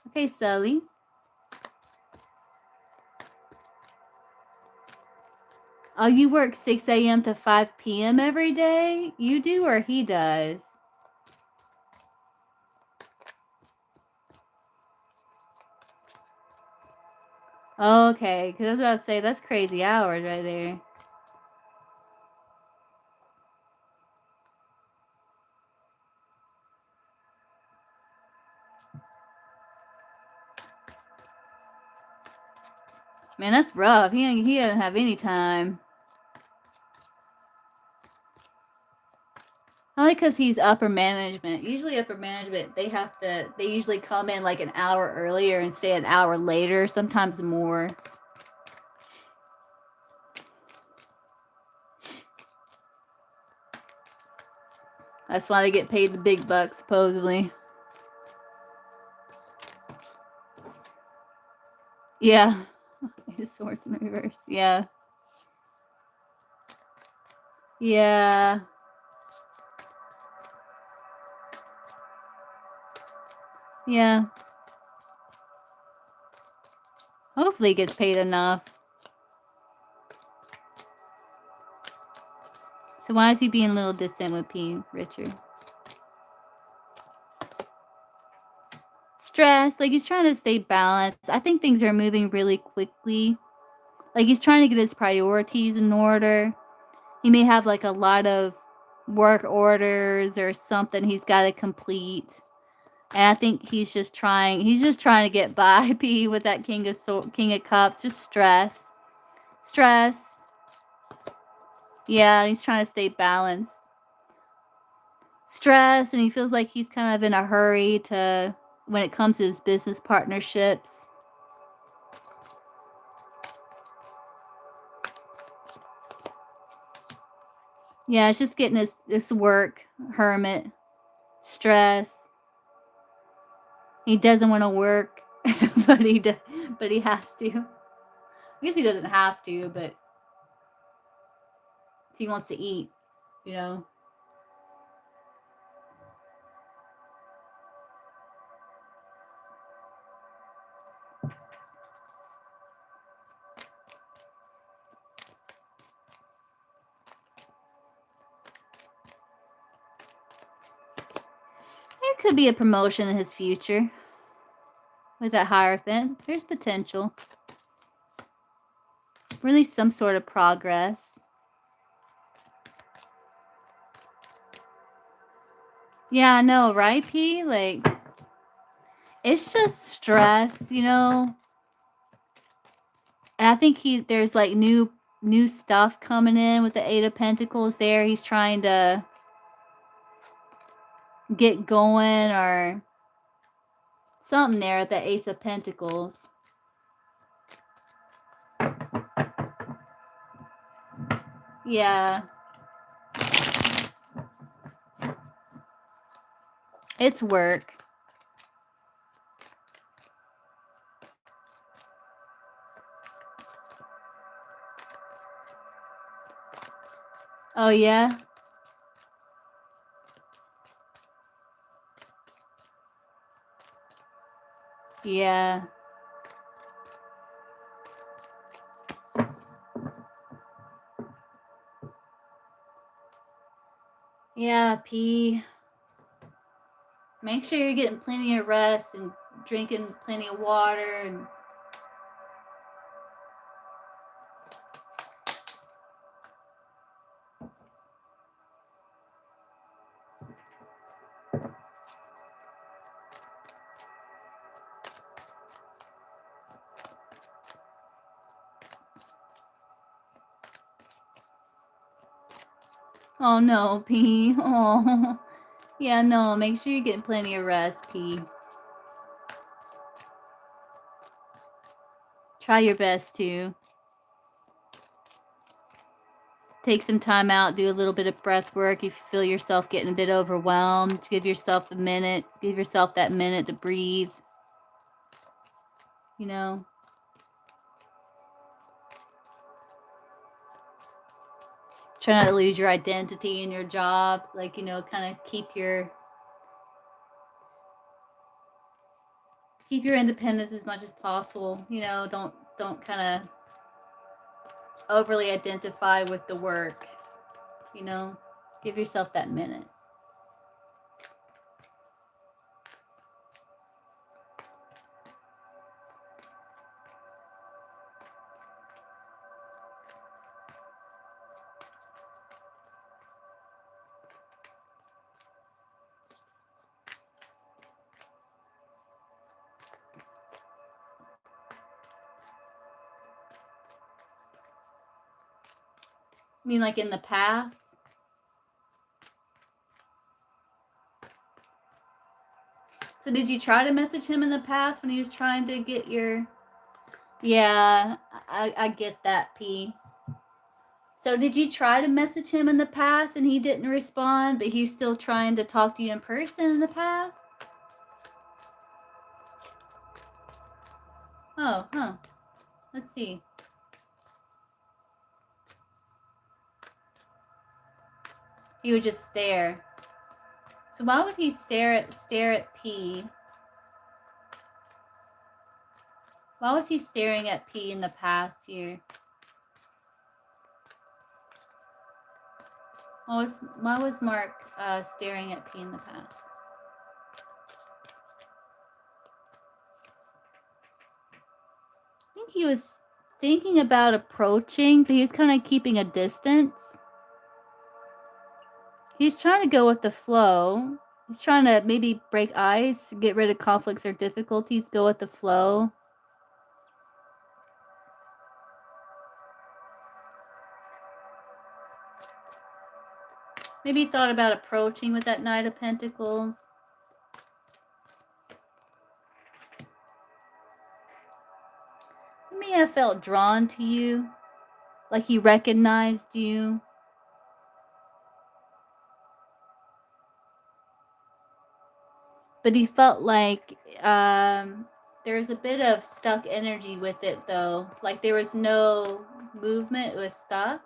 Okay, Sully. Oh, you work 6 a.m. to 5 p.m. every day? You do or he does? Okay, because I was about to say, that's crazy hours right there. Man, that's rough. He doesn't have any time. Only because he's upper management. Usually upper management, they usually come in like an hour earlier and stay an hour later, sometimes more. That's why they get paid the big bucks, supposedly. Yeah. His source in reverse. Yeah. Yeah. Yeah. Hopefully he gets paid enough. So why is he being a little distant with P, Richard? Stress. Like, he's trying to stay balanced. I think things are moving really quickly. Like, he's trying to get his priorities in order. He may have, like, a lot of work orders or something he's got to complete. And I think he's just trying to get by, P, with that King of Cups. Just stress. Stress. Yeah, he's trying to stay balanced. Stress, and he feels like he's kind of in a hurry to, when it comes to his business partnerships. Yeah, it's just getting this work, hermit, stress. He doesn't want to work, but he has to. I guess he doesn't have to, but if he wants to eat, you know. There could be a promotion in his future with that Hierophant. There's potential. Really some sort of progress. Yeah, I know, right, P? Like, it's just stress, you know? And I think there's like new stuff coming in with the Eight of Pentacles there. He's trying to get going or something there at the Ace of Pentacles. Yeah. It's work. Oh, yeah? Yeah. Yeah, P. Make sure you're getting plenty of rest and drinking plenty of water and oh no, P. Oh. Yeah, no, make sure you're getting plenty of rest, P. Try your best to. Take some time out, do a little bit of breath work. If you feel yourself getting a bit overwhelmed, give yourself a minute. Give yourself that minute to breathe. You know? Try not to lose your identity in your job. Like, you know, kind of keep your keep your independence as much as possible. You know, don't kind of overly identify with the work. You know, give yourself that minute. I mean, like in the past? So did you try to message him in the past when he was trying to get your... Yeah, I get that, P. So did you try to message him in the past and he didn't respond, but he's still trying to talk to you in person in the past? Oh, huh. Let's see. He would just stare. So why would he stare at P? Why was he staring at P in the past here? Why was Mark staring at P in the past? I think he was thinking about approaching, but he was kind of keeping a distance. He's trying to go with the flow. He's trying to maybe break ice, get rid of conflicts or difficulties, go with the flow. Maybe he thought about approaching with that Knight of Pentacles. He may have felt drawn to you, like he recognized you. But he felt like there was a bit of stuck energy with it, though. Like there was no movement, it was stuck.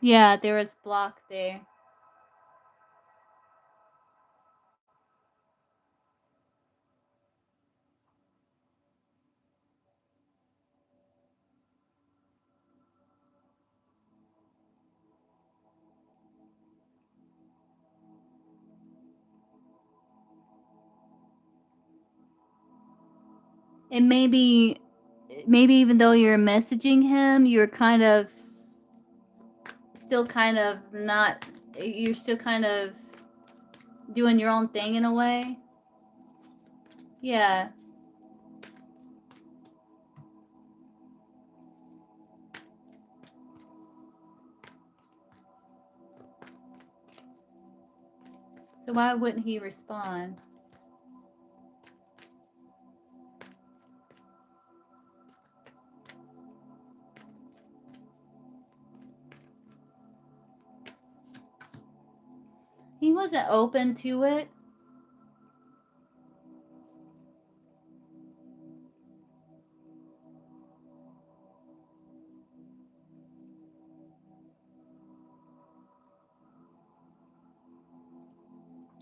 Yeah, there was block there. And maybe even though you're messaging him, you're kind of still kind of not, you're still kind of doing your own thing in a way. Yeah. So why wouldn't he respond? He wasn't open to it.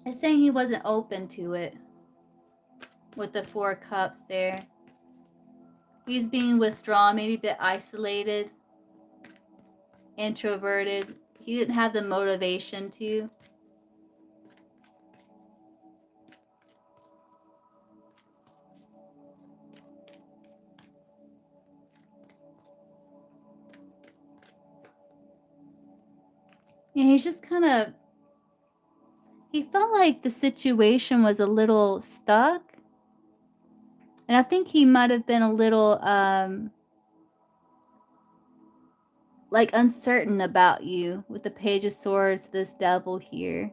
It's saying he wasn't open to it with the 4 cups there. He's being withdrawn, maybe a bit isolated, introverted. He didn't have the motivation to. Yeah, he's just kind of, he felt like the situation was a little stuck. And I think he might have been a little, like uncertain about you with the Page of Swords, this devil here.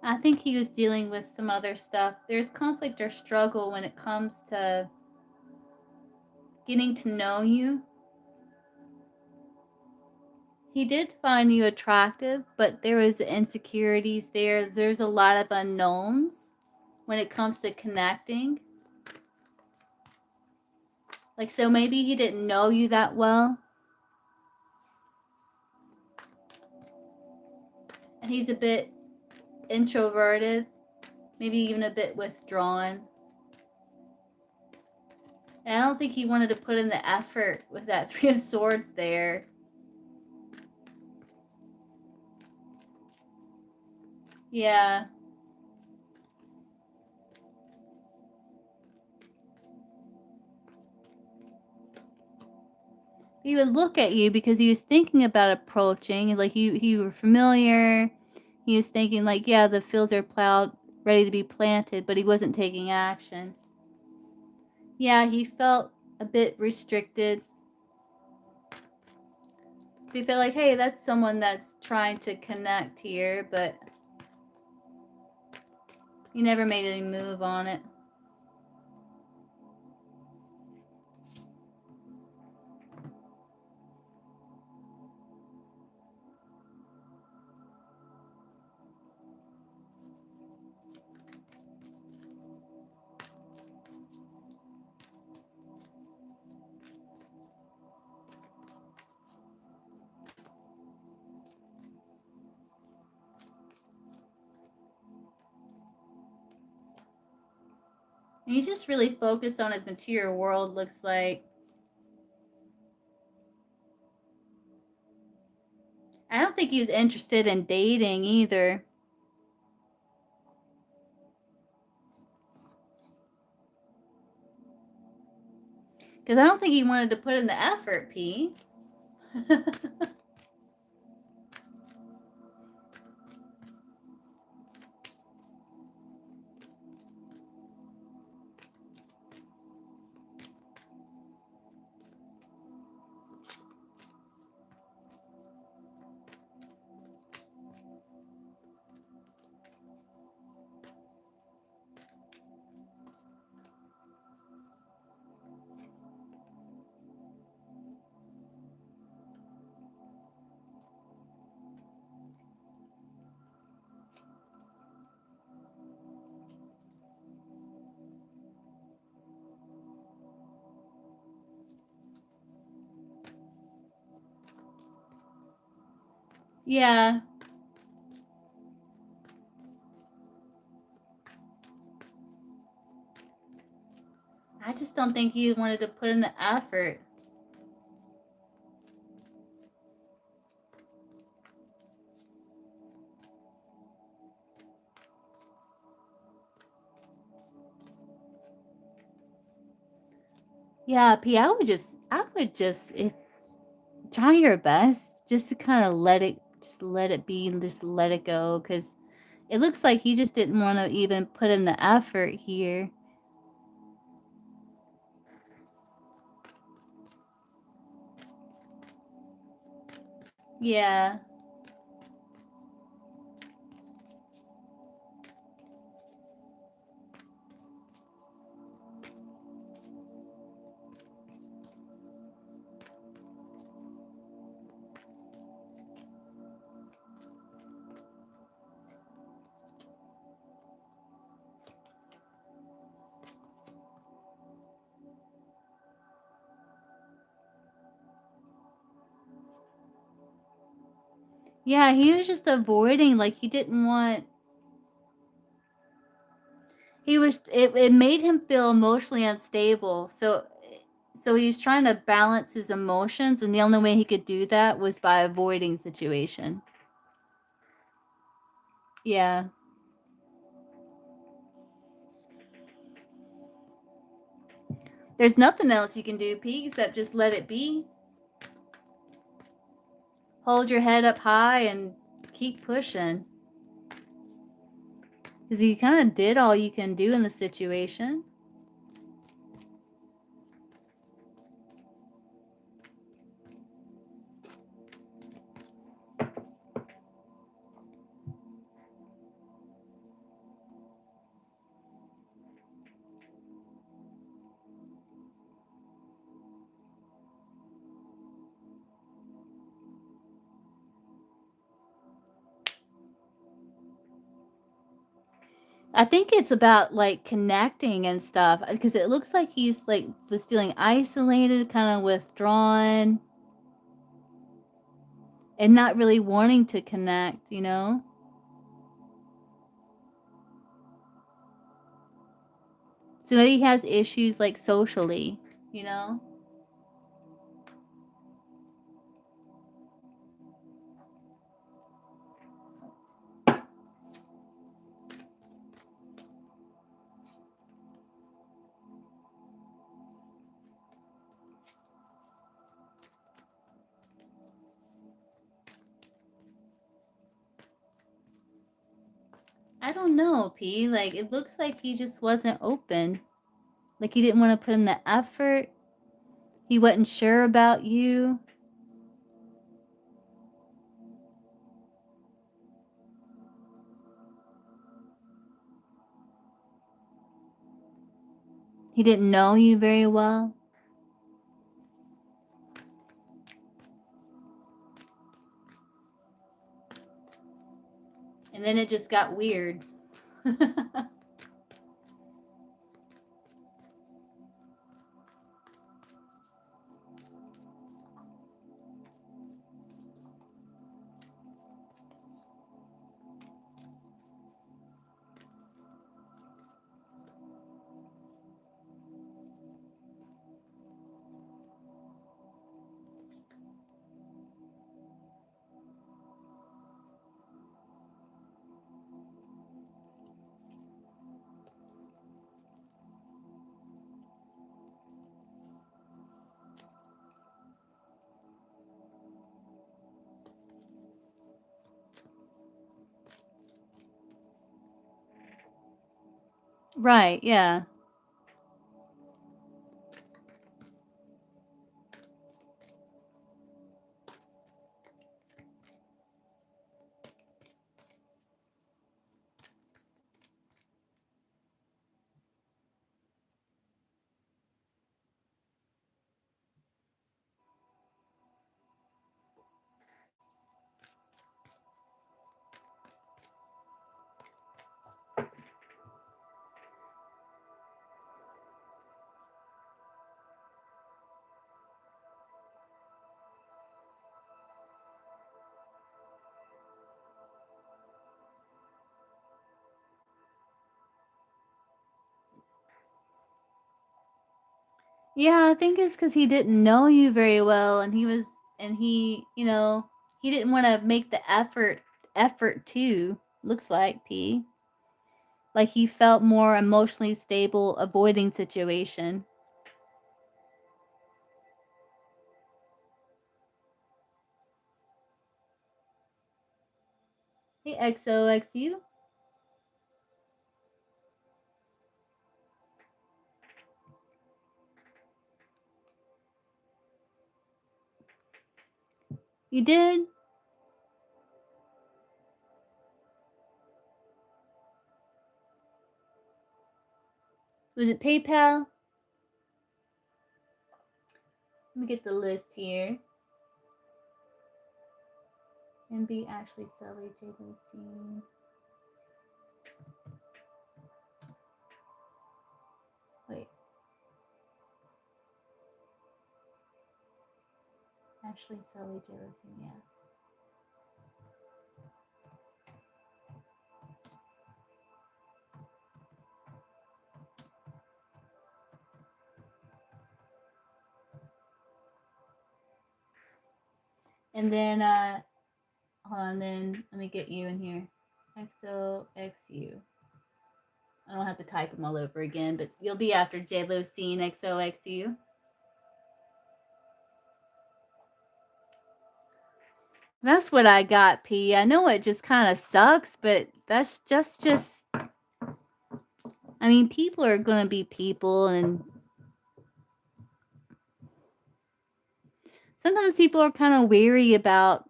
I think he was dealing with some other stuff. There's conflict or struggle when it comes to getting to know you. He did find you attractive, but there was insecurities there. There's a lot of unknowns when it comes to connecting. Like, so maybe he didn't know you that well. And he's a bit introverted, maybe even a bit withdrawn. And I don't think he wanted to put in the effort with that Three of Swords there. Yeah. He would look at you because he was thinking about approaching. Like, you were familiar. He was thinking, like, yeah, the fields are plowed, ready to be planted, but he wasn't taking action. Yeah, he felt a bit restricted. He felt like, hey, that's someone that's trying to connect here, but he never made any move on it. And he's just really focused on his material world, looks like. I don't think he was interested in dating either. Because I don't think he wanted to put in the effort, P. Yeah. I just don't think he wanted to put in the effort. Yeah, P, I would just try your best just to kind of let it be and just let it go, because it looks like he just didn't want to even put in the effort here. Yeah. Yeah, he was just avoiding, like, he didn't want. It made him feel emotionally unstable. So he was trying to balance his emotions, and the only way he could do that was by avoiding situation. Yeah. There's nothing else you can do, P, except just let it be. Hold your head up high and keep pushing. Because you kind of did all you can do in the situation. I think it's about, like, connecting and stuff, because it looks like he's, like, was feeling isolated, kinda withdrawn, and not really wanting to connect, you know? So maybe he has issues, like, socially, you know? I don't know, P, like, it looks like he just wasn't open. Like, he didn't wanna put in the effort, he wasn't sure about you. He didn't know you very well, and then it just got weird. Right, yeah. Yeah, I think it's because he didn't know you very well, and he, he didn't wanna make the effort too, looks like, P. Like, he felt more emotionally stable avoiding situation. Hey, XOXU. You did? Was it PayPal? Let me get the list here. MB, Ashley, Sully, J. Lucy. Wait, Ashley, Sully, J. Lucy, yeah. And then, hold on, then let me get you in here. XOXU. I don't have to type them all over again, but you'll be after J. Lucy and XOXU. That's what I got, P. I know it just kind of sucks, but that's just I mean, people are going to be people, and sometimes people are kind of weary about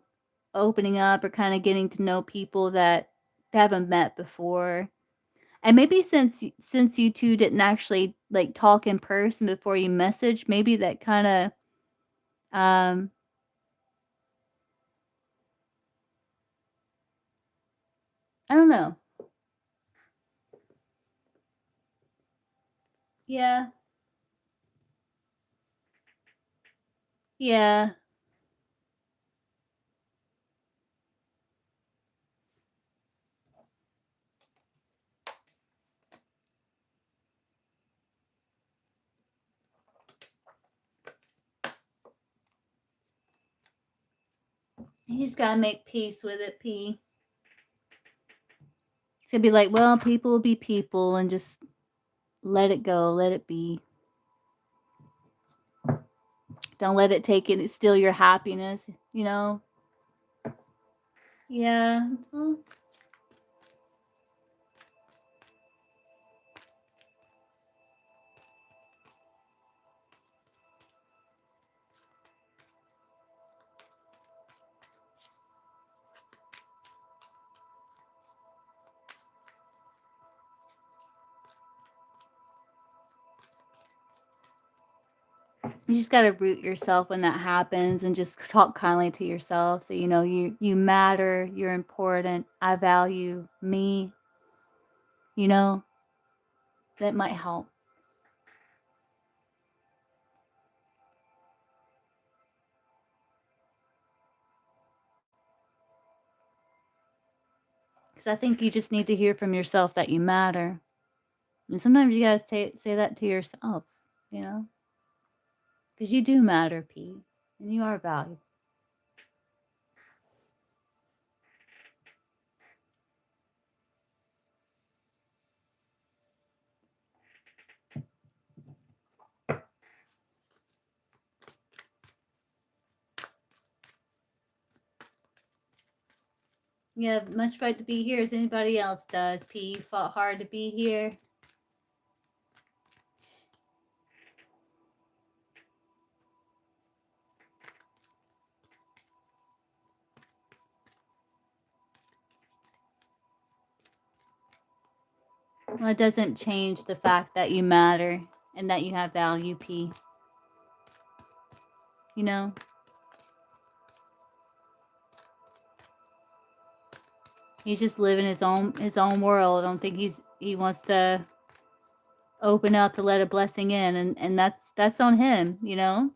opening up or kind of getting to know people that they haven't met before. And maybe since you two didn't actually like talk in person before you message, maybe that kind of um I don't know. Yeah. Yeah. You just gotta make peace with it, P. It's gonna be like, well, people will be people and just let it go, let it be. Don't let it take it, steal your happiness, you know? Yeah. Well, you just gotta root yourself when that happens and just talk kindly to yourself. So you know you matter, you're important, I value me, you know, that might help. Because I think you just need to hear from yourself that you matter. And sometimes you gotta say that to yourself, you know? Because you do matter, P. And you are valuable. You have much right to be here as anybody else does, P. You fought hard to be here. Well, it doesn't change the fact that you matter and that you have value, P. You know? He's just living his own world. I don't think he wants to open up to let a blessing in, and that's on him, you know?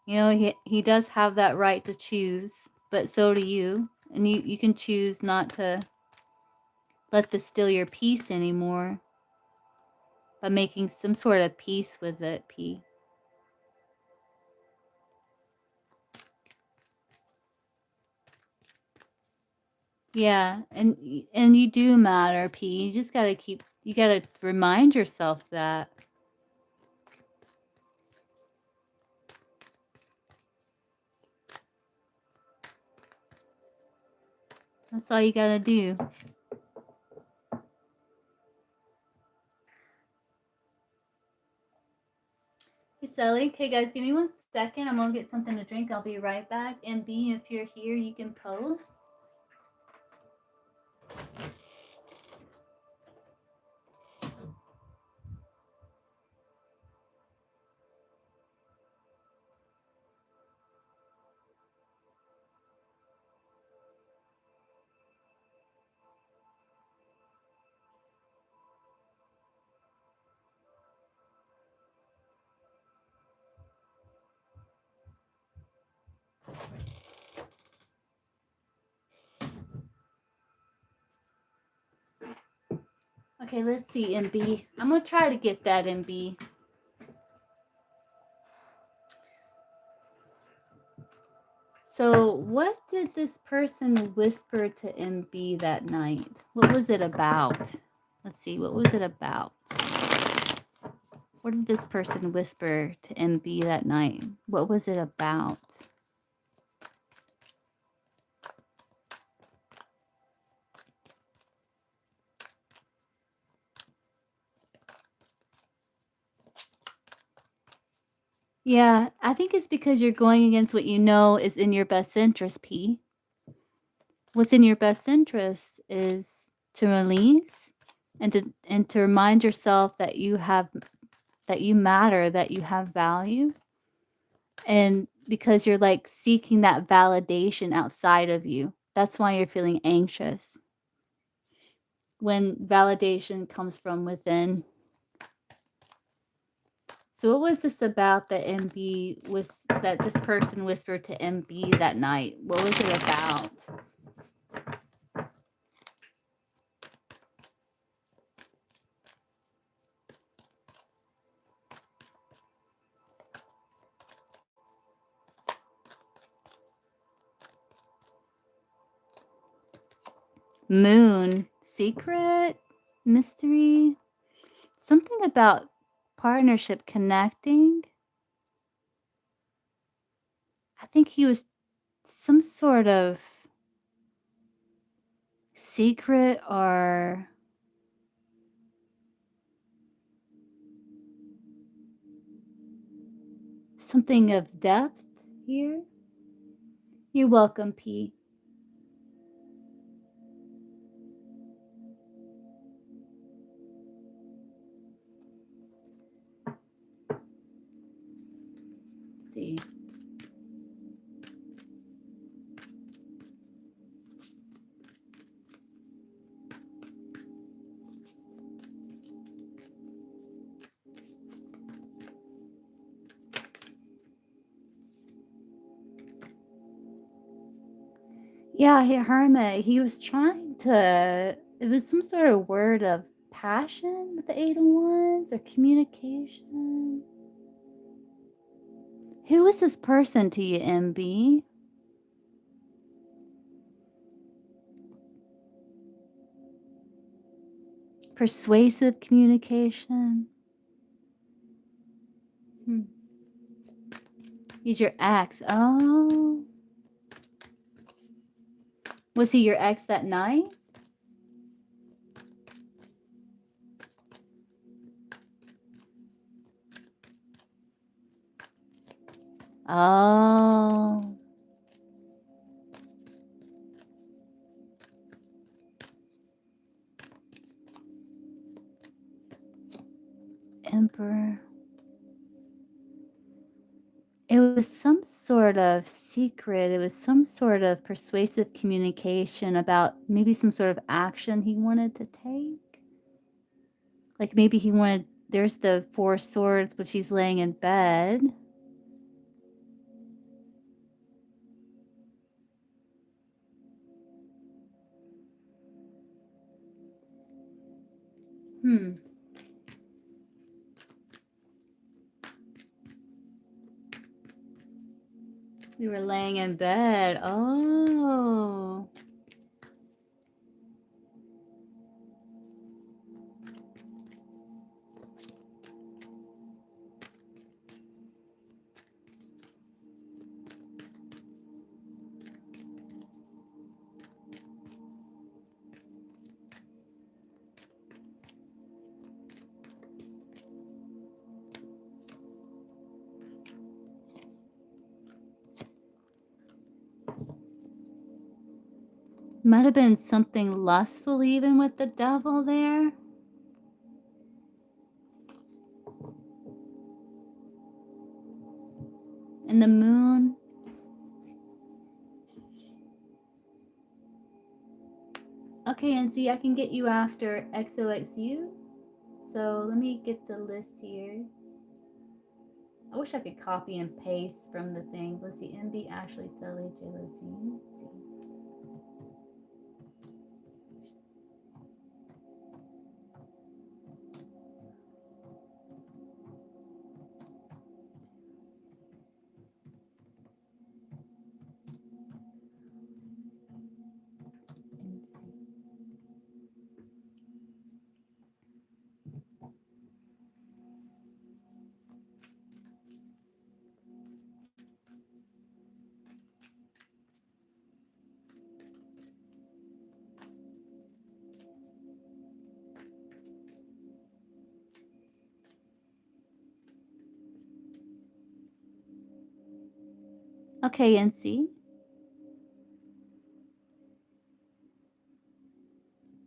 You know, he does have that right to choose, but so do you. And you can choose not to let this steal your peace anymore by making some sort of peace with it, P. Yeah, and you do matter, P. You just you gotta remind yourself that. That's all you gotta do. Hey, Sally. Okay, guys, give me 1 second. I'm gonna get something to drink. I'll be right back. And B, if you're here, you can post. Okay, let's see, MB. I'm gonna try to get that, MB. So, what did this person whisper to MB that night? What was it about? Let's see, what was it about? What did this person whisper to MB that night? What was it about? Yeah, I think it's because you're going against what you know is in your best interest, P. What's in your best interest is to release and to remind yourself that you matter, that you have value. And because you're like seeking that validation outside of you. That's why you're feeling anxious. when validation comes from within. So what was this about that MB was that this person whispered to MB that night? What was it about? Moon, secret, mystery, something about partnership connecting. I think he was some sort of secret or something of depth here. You're welcome, P. Let's see. Yeah, Hermit, he was trying to, it was some sort of word of passion with the 8 of Wands or communication. Who is this person to you, MB? Persuasive communication. He's your ex. Oh. Was he your ex that night? Oh. Emperor. It was some sort of secret. It was some sort of persuasive communication about maybe some sort of action he wanted to take. Like maybe he wanted, there's the 4 swords, which he's laying in bed. We were laying in bed. Oh. Might have been something lustful even with the devil there. And the moon. Okay, NC, I can get you after XOXU. So let me get the list here. I wish I could copy and paste from the thing. Let's see, MB, Ashley, Sully, JLo, Z. Let's see. Okay, NC.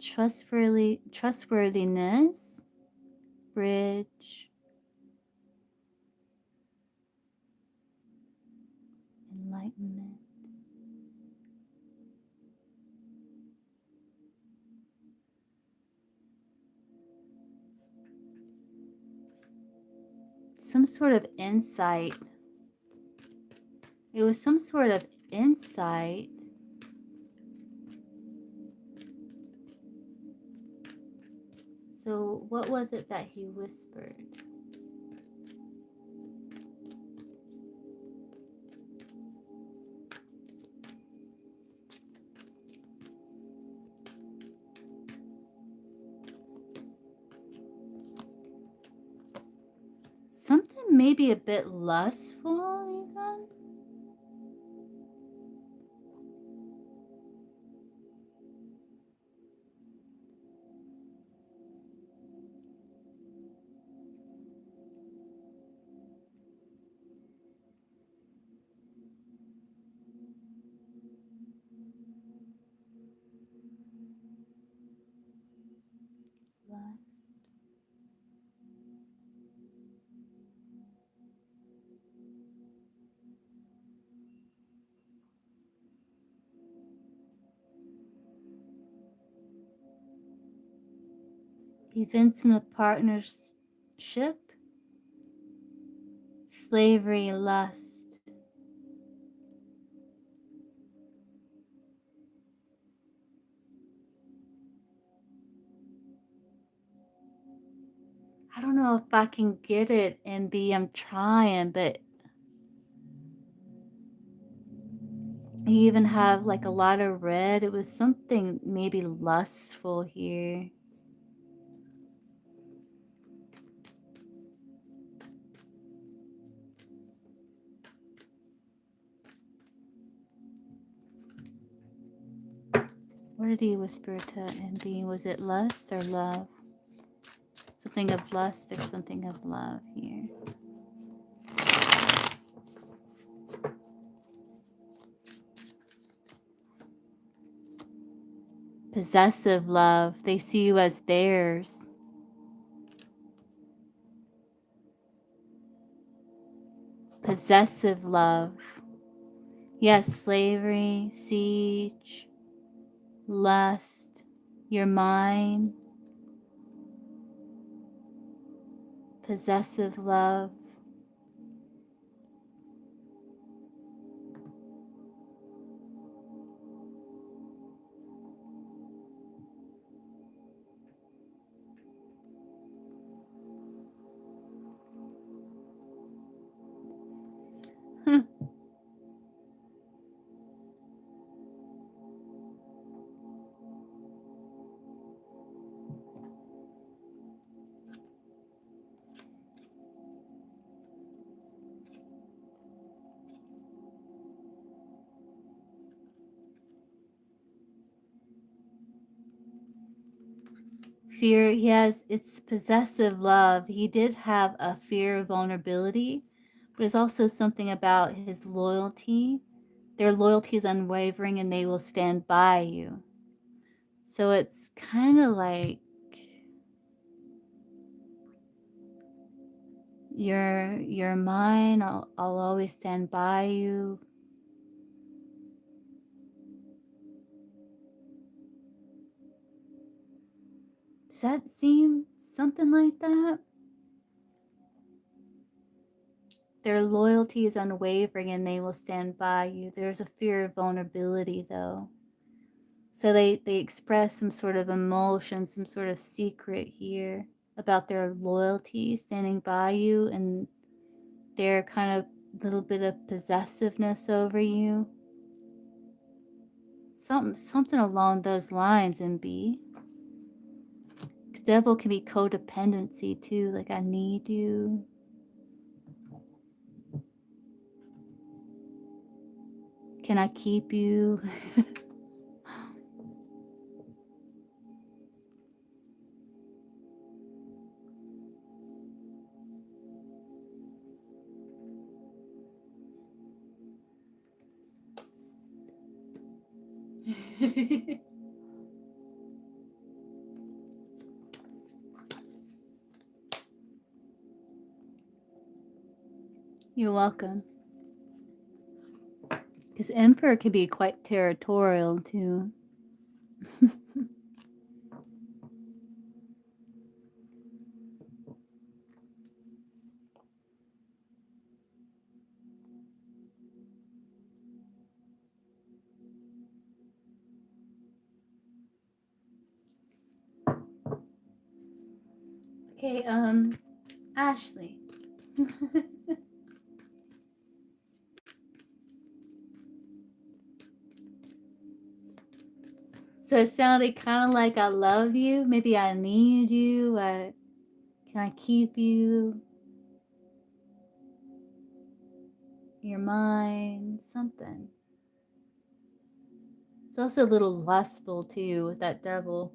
Trustworthiness, bridge, enlightenment. some sort of insight. It was some sort of insight. So what was it that he whispered? Something maybe a bit lustful, even? Lust. Events in a partnership, slavery, lust. I don't know if I can get it, MB. I'm trying, but you even have like a lot of red. It was something maybe lustful here. What did he whisper to MB? Was it lust or love? Something of lust or something of love here. Possessive love. They see you as theirs. Possessive love. Yes, slavery, siege, lust, your mind. Possessive love. Fear, it's possessive love. He did have a fear of vulnerability, but it's also something about his loyalty. Their loyalty is unwavering and they will stand by you. So it's kind of like you're mine. I'll always stand by you. Does that seem something like that? Their loyalty is unwavering and they will stand by you. There's a fear of vulnerability though. So they express some sort of emotion, some sort of secret here about their loyalty standing by you and their kind of little bit of possessiveness over you. Something along those lines, MB. Devil can be codependency too, like I need you. Can I keep you? You're welcome. Because Emperor can be quite territorial too. Okay, Ashley. So it sounded kind of like I love you. Maybe I need you. Can I keep you? You're mine. Something. It's also a little lustful too with that devil.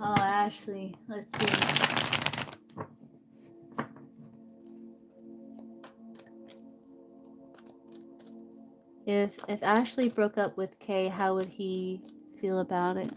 Oh, Ashley. Let's see. If Ashley broke up with Kay, how would he feel about it?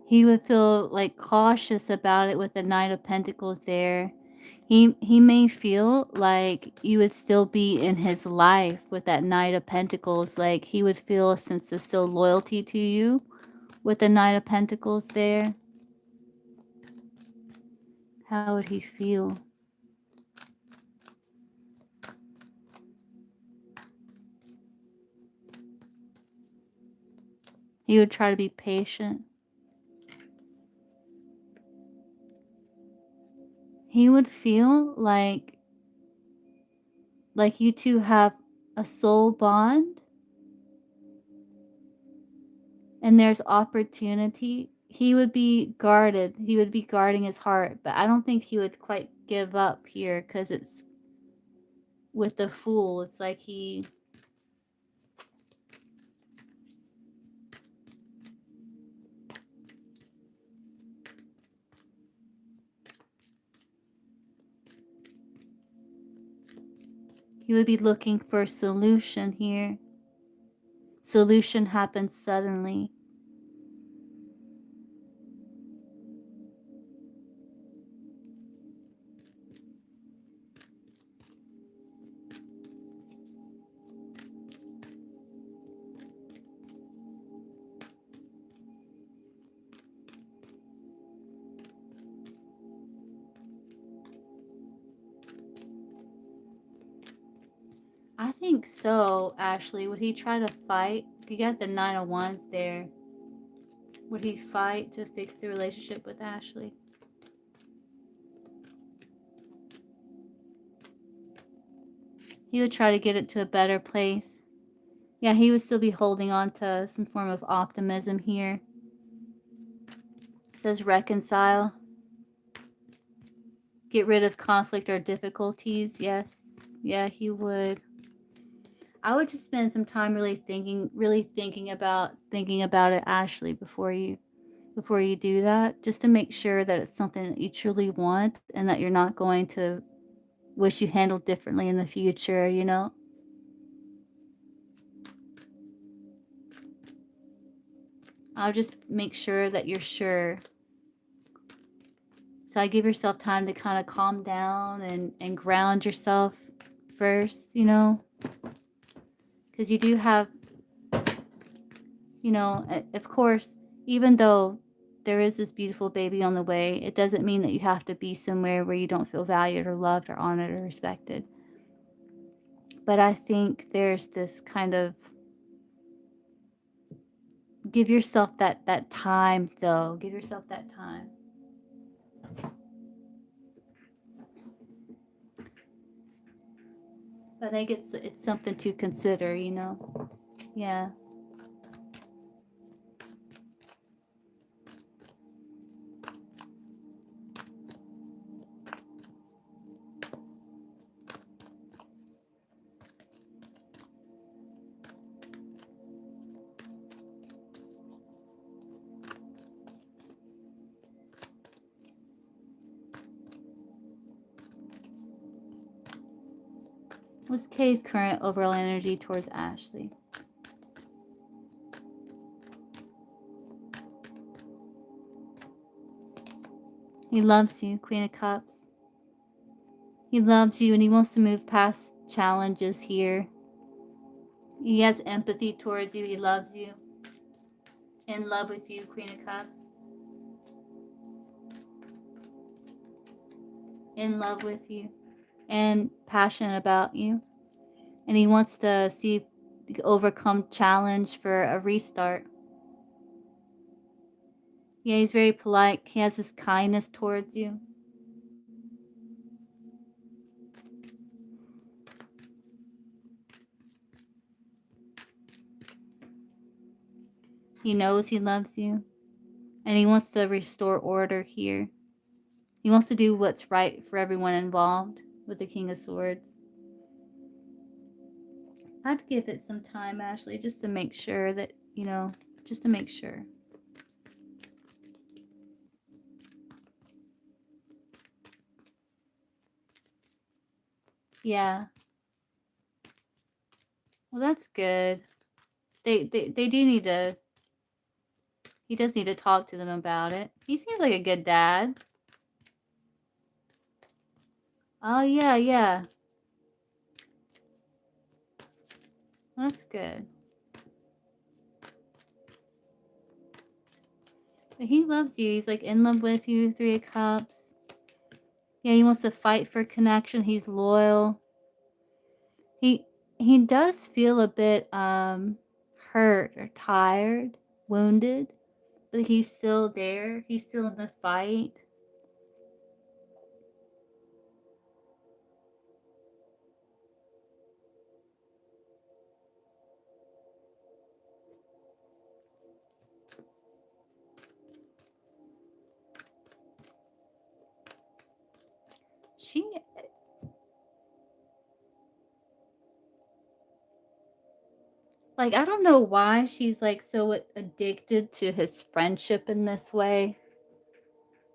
He would feel like cautious about it with the Knight of Pentacles there. He may feel like you would still be in his life with that Knight of Pentacles. Like he would feel a sense of still loyalty to you with the Knight of Pentacles there. How would he feel? He would try to be patient. He would feel like you two have a soul bond and there's opportunity. He would be guarded. He would be guarding his heart, but I don't think he would quite give up here because it's with the Fool. It's like he would be looking for a solution here. Solution happens suddenly. I think so, Ashley. Would he try to fight? You got the Nine of Wands there. Would he fight to fix the relationship with Ashley? He would try to get it to a better place. Yeah, he would still be holding on to some form of optimism here. It says reconcile. Get rid of conflict or difficulties. Yes. Yeah, he would. I would just spend some time really thinking about it, Ashley, before you do that, just to make sure that it's something that you truly want and that you're not going to wish you handled differently in the future, you know? I'll just make sure that you're sure. So I give yourself time to kind of calm down and ground yourself first, you know? Because you do have, you know, of course, even though there is this beautiful baby on the way, it doesn't mean that you have to be somewhere where you don't feel valued or loved or honored or respected. But I think there's this kind of, give yourself that time, though. Give yourself that time. I think it's something to consider, you know? Yeah. What's Kay's current overall energy towards Ashley? He loves you, Queen of Cups. He loves you and he wants to move past challenges here. He has empathy towards you. He loves you. In love with you, Queen of Cups. In love with you. And passionate about you. And he wants to see if you can overcome challenge for a restart. Yeah, he's very polite. He has this kindness towards you. He knows he loves you. And he wants to restore order here. He wants to do what's right for everyone involved with the King of Swords. I'd give it some time, Ashley, just to make sure that, just to make sure. Yeah. Well, that's good. They do need to, he does need to talk to them about it. He seems like a good dad. Oh, yeah, yeah. That's good. But he loves you. He's like in love with you, 3 of Cups. Yeah, he wants to fight for connection. He's loyal. He does feel a bit hurt or tired, wounded, but he's still there. He's still in the fight. She like, I don't know why she's like so addicted to his friendship in this way,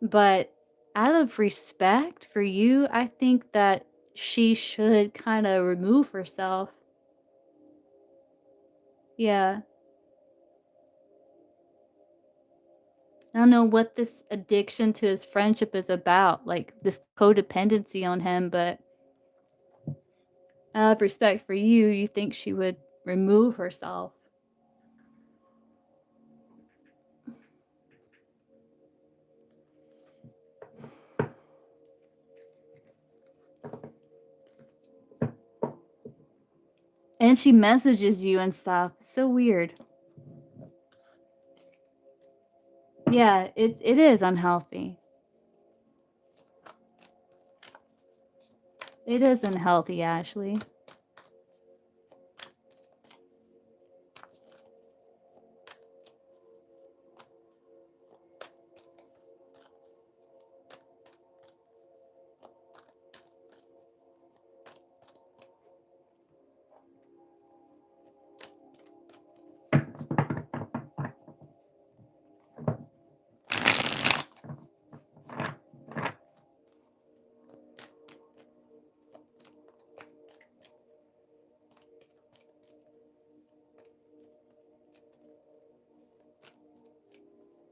but out of respect for you, I think that she should kind of remove herself. Yeah. I don't know what this addiction to his friendship is about, like this codependency on him, but out of respect for you, you think she would remove herself. And she messages you and stuff. It's so weird. Yeah, it is unhealthy. It is unhealthy, Ashley.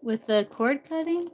With the cord cutting?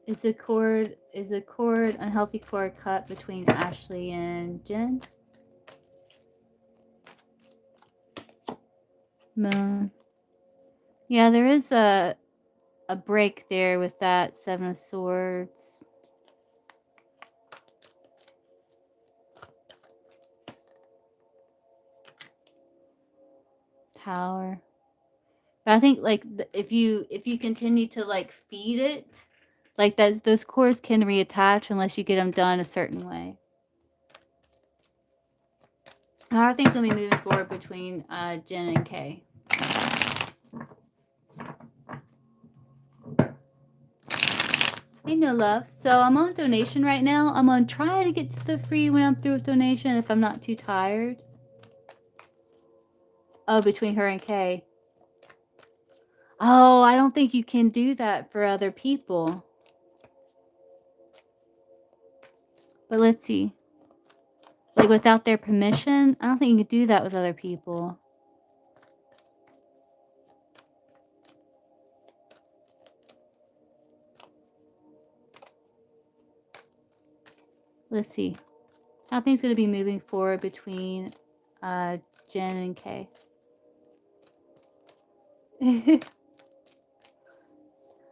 Is the cord unhealthy cord cut between Ashley and Jen? Moon. Yeah, there is a break there with that 7 of Swords. Tower. But I think like if you continue to like feed it, like those cords can reattach unless you get them done a certain way. How are things gonna be moving forward between Jen and Kay? Hey, no love. So I'm on donation right now. I'm gonna try to get to the free when I'm through with donation if I'm not too tired. Oh, between her and Kay. Oh, I don't think you can do that for other people. But let's see. Like without their permission, I don't think you can do that with other people. Let's see. How things gonna be moving forward between Jen and Kay.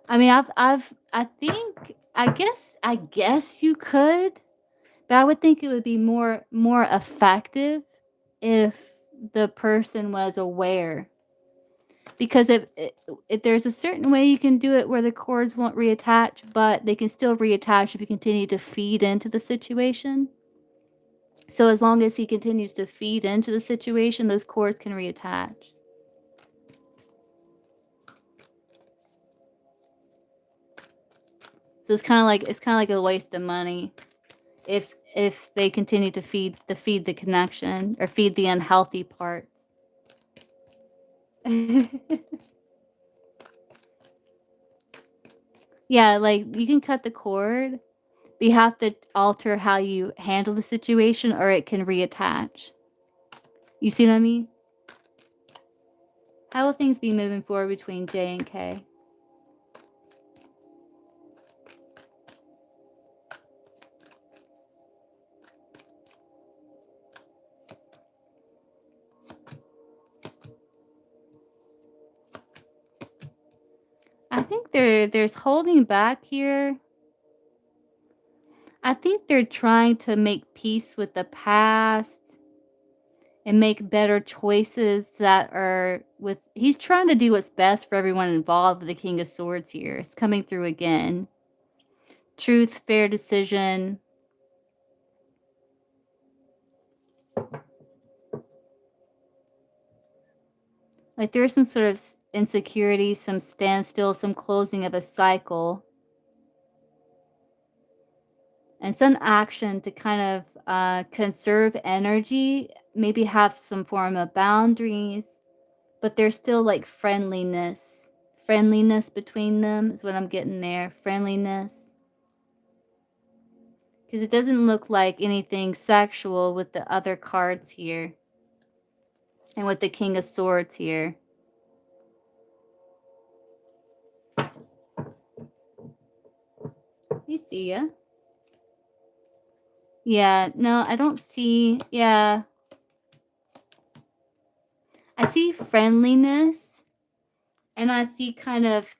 I mean, I guess you could, but I would think it would be more effective if the person was aware. Because if there's a certain way you can do it where the cords won't reattach, but they can still reattach if you continue to feed into the situation. So as long as he continues to feed into the situation, those cords can reattach. So it's kind of like a waste of money if they continue to feed the connection or feed the unhealthy parts. Yeah, like you can cut the cord, but you have to alter how you handle the situation or it can reattach. You see what I mean? How will things be moving forward between J and K? I think there's holding back here. I think they're trying to make peace with the past and make better choices that are with he's trying to do what's best for everyone involved with the King of Swords here. It's coming through again. Truth, fair decision. Like there's some sort of insecurity, some standstill, some closing of a cycle. And some action to kind of conserve energy, maybe have some form of boundaries, but there's still like friendliness. Friendliness between them is what I'm getting there. Friendliness. Because it doesn't look like anything sexual with the other cards here. And with the King of Swords here. You see ya. Yeah, no, I don't see, yeah. I see friendliness. And I see kind of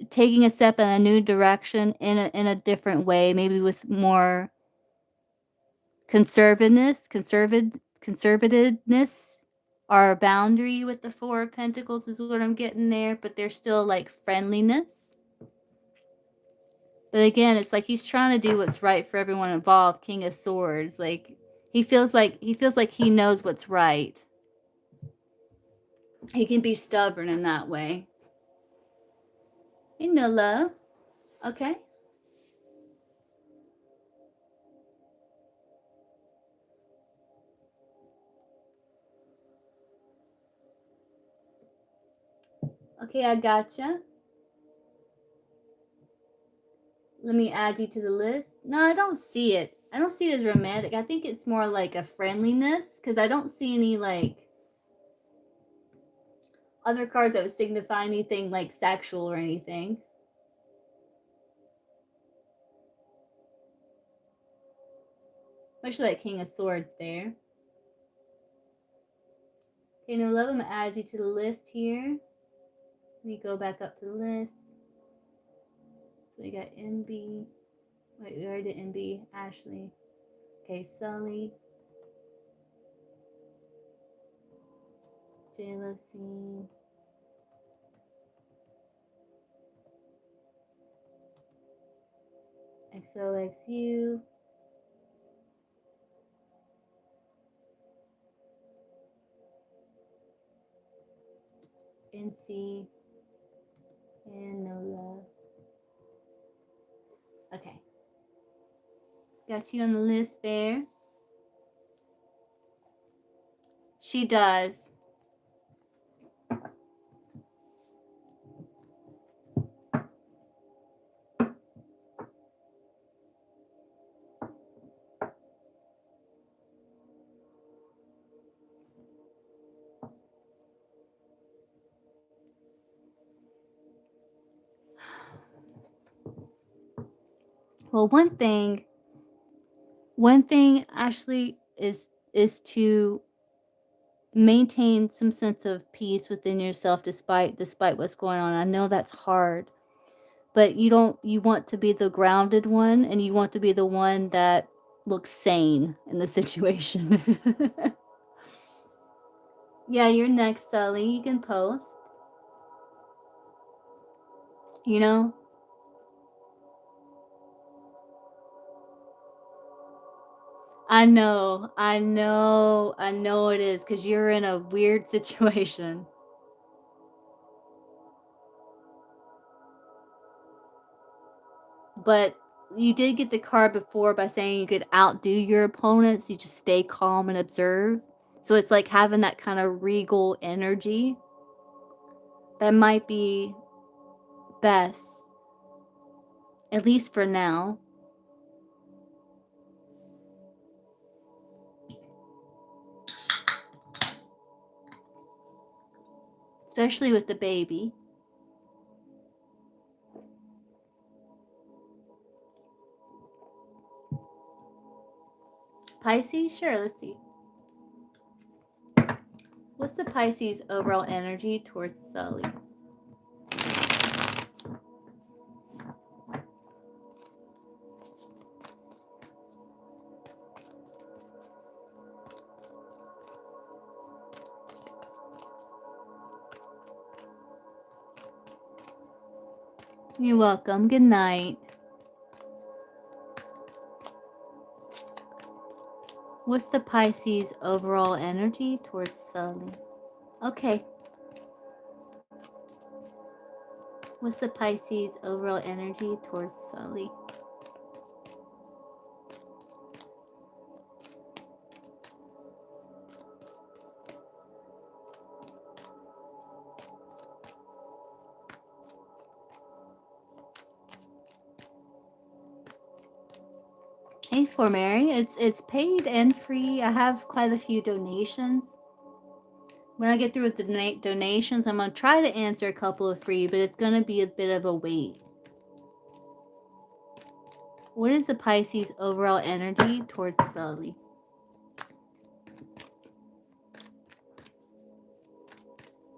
taking a step in a new direction in a different way, maybe with more conservativeness, or boundary with the Four of Pentacles is what I'm getting there, but there's still like friendliness. But again, it's like he's trying to do what's right for everyone involved. King of Swords, like he feels like he knows what's right. He can be stubborn in that way. Hey, no love. Okay. Okay, I gotcha. Let me add you to the list. No, I don't see it. I don't see it as romantic. I think it's more like a friendliness because I don't see any like other cards that would signify anything like sexual or anything. Especially that King of Swords there. Okay, no love, I'm going to add you to the list here. Let me go back up to the list. So we got MB. Wait, we already did MB. Ashley. Okay, Sully. Jealousy. XOXU. NC. And no love. Okay. Got you on the list there. She does. Well, one thing actually is to maintain some sense of peace within yourself despite what's going on. I know that's hard, but you want to be the grounded one, and you want to be the one that looks sane in the situation. Yeah, you're next, Sully. You can post. You know, I know it is, because you're in a weird situation. But you did get the card before by saying you could outdo your opponents. You just stay calm and observe. So it's like having that kind of regal energy. That might be best, at least for now. Especially with the baby. Pisces? Sure, let's see. What's the Pisces overall energy towards Sully? You're welcome. Good night. What's the Pisces overall energy towards Sully? Okay. What's the Pisces overall energy towards Sully? Hey, for Mary, it's paid and free. I have quite a few donations. When I get through with the donations, I'm gonna try to answer a couple of free, but it's gonna be a bit of a wait. What is the Pisces overall energy towards Sully?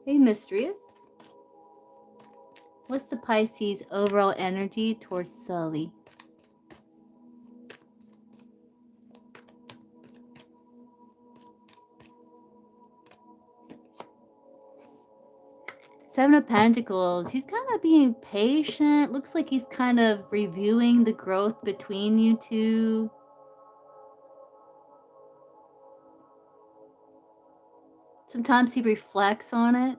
Hey, Mistress. What's the Pisces overall energy towards Sully? Seven of Pentacles. He's kind of being patient. Looks like he's kind of reviewing the growth between you two. Sometimes he reflects on it.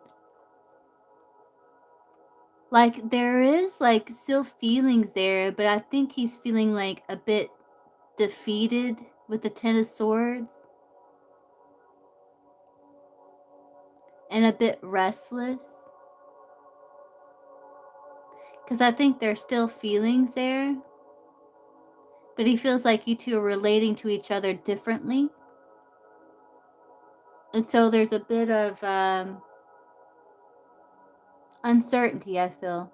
Like, there is, like, still feelings there, but I think he's feeling, like, a bit defeated with the Ten of Swords. And a bit restless. Because I think there's still feelings there. But he feels like you two are relating to each other differently. And so there's a bit of uncertainty, I feel.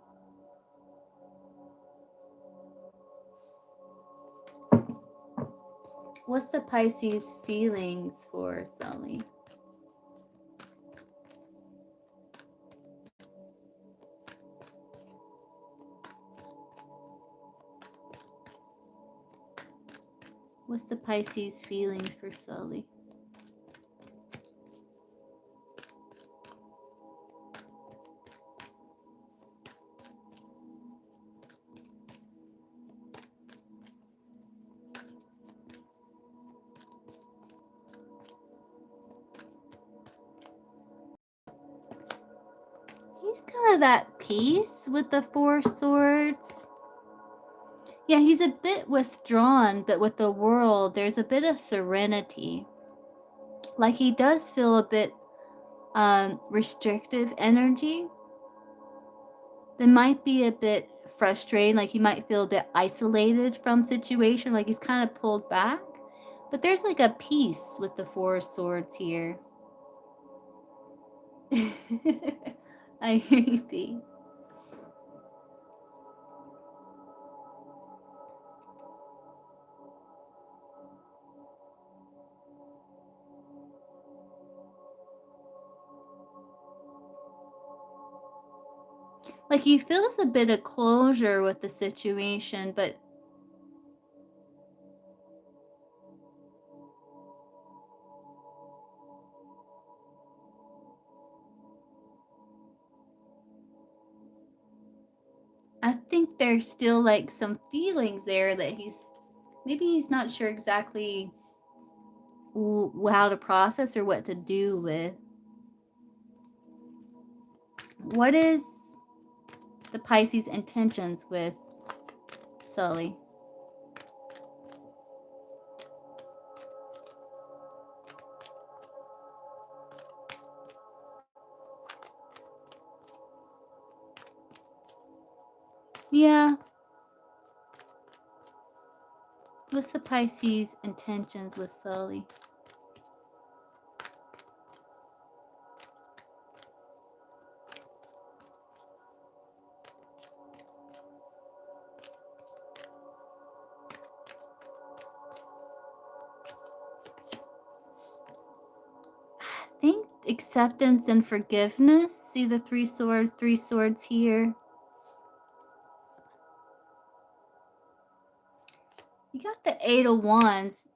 What's the Pisces feelings for Sully? What's the Pisces feelings for Sully? he's kind of at peace with the Four Swords. Yeah, he's a bit withdrawn, but with the world, there's a bit of serenity. Like he does feel a bit restrictive energy. That might be a bit frustrating, like he might feel a bit isolated from situation, like he's kind of pulled back. But there's like a peace with the Four Swords here. I hear you, B. Like he feels a bit of closure with the situation, but I think there's still like some feelings there that maybe he's not sure exactly how to process or what to do with. What is the Pisces intentions with Sully? Yeah. What's the Pisces intentions with Sully? I think acceptance and forgiveness. See the three swords here. You got the Eight of Wands,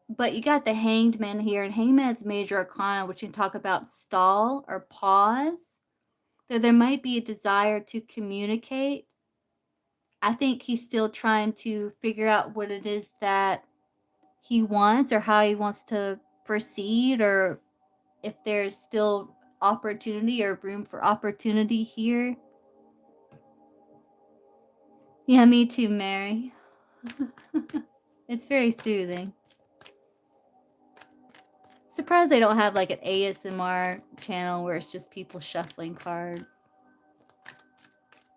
but you got the Hanged Man here, and Hanged Man's major arcana, which can talk about stall or pause. So there might be a desire to communicate. I think he's still trying to figure out what it is that he wants or how he wants to proceed, or if there's still opportunity or room for opportunity here. Yeah, me too, Mary. It's very soothing. Surprised they don't have like an ASMR channel where it's just people shuffling cards.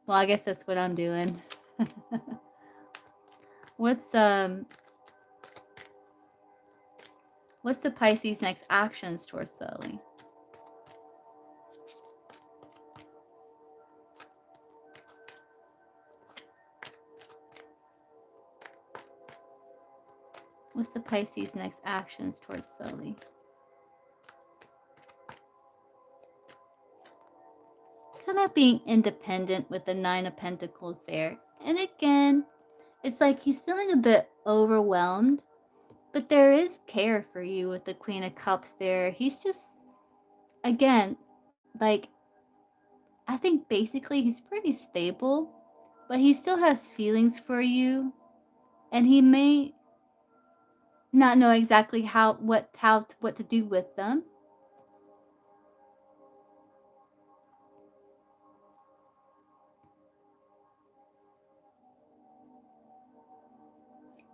Well, I guess that's what I'm doing. What's the Pisces' next actions towards Sully? What's the Pisces' next actions towards Sully? Kind of being independent with the Nine of Pentacles there. And again, it's like he's feeling a bit overwhelmed, but there is care for you with the Queen of Cups there. He's just, again, like, I think basically he's pretty stable, but he still has feelings for you, and he may not know exactly what to do with them.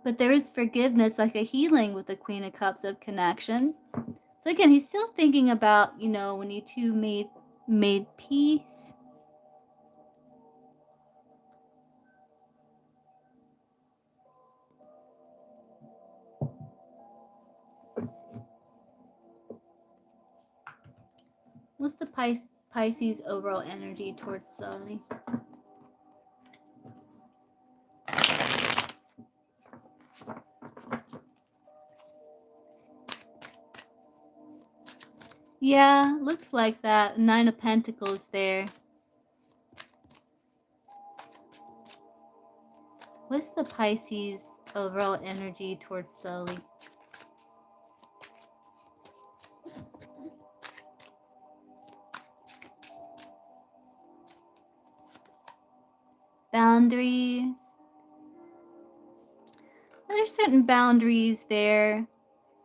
But there is forgiveness, like a healing with the Queen of Cups of connection. So again, he's still thinking about, when you two made peace. What's the Pisces overall energy towards Sully? Yeah, looks like that. Nine of Pentacles there. What's the Pisces overall energy towards Sully? Boundaries. There's certain boundaries there.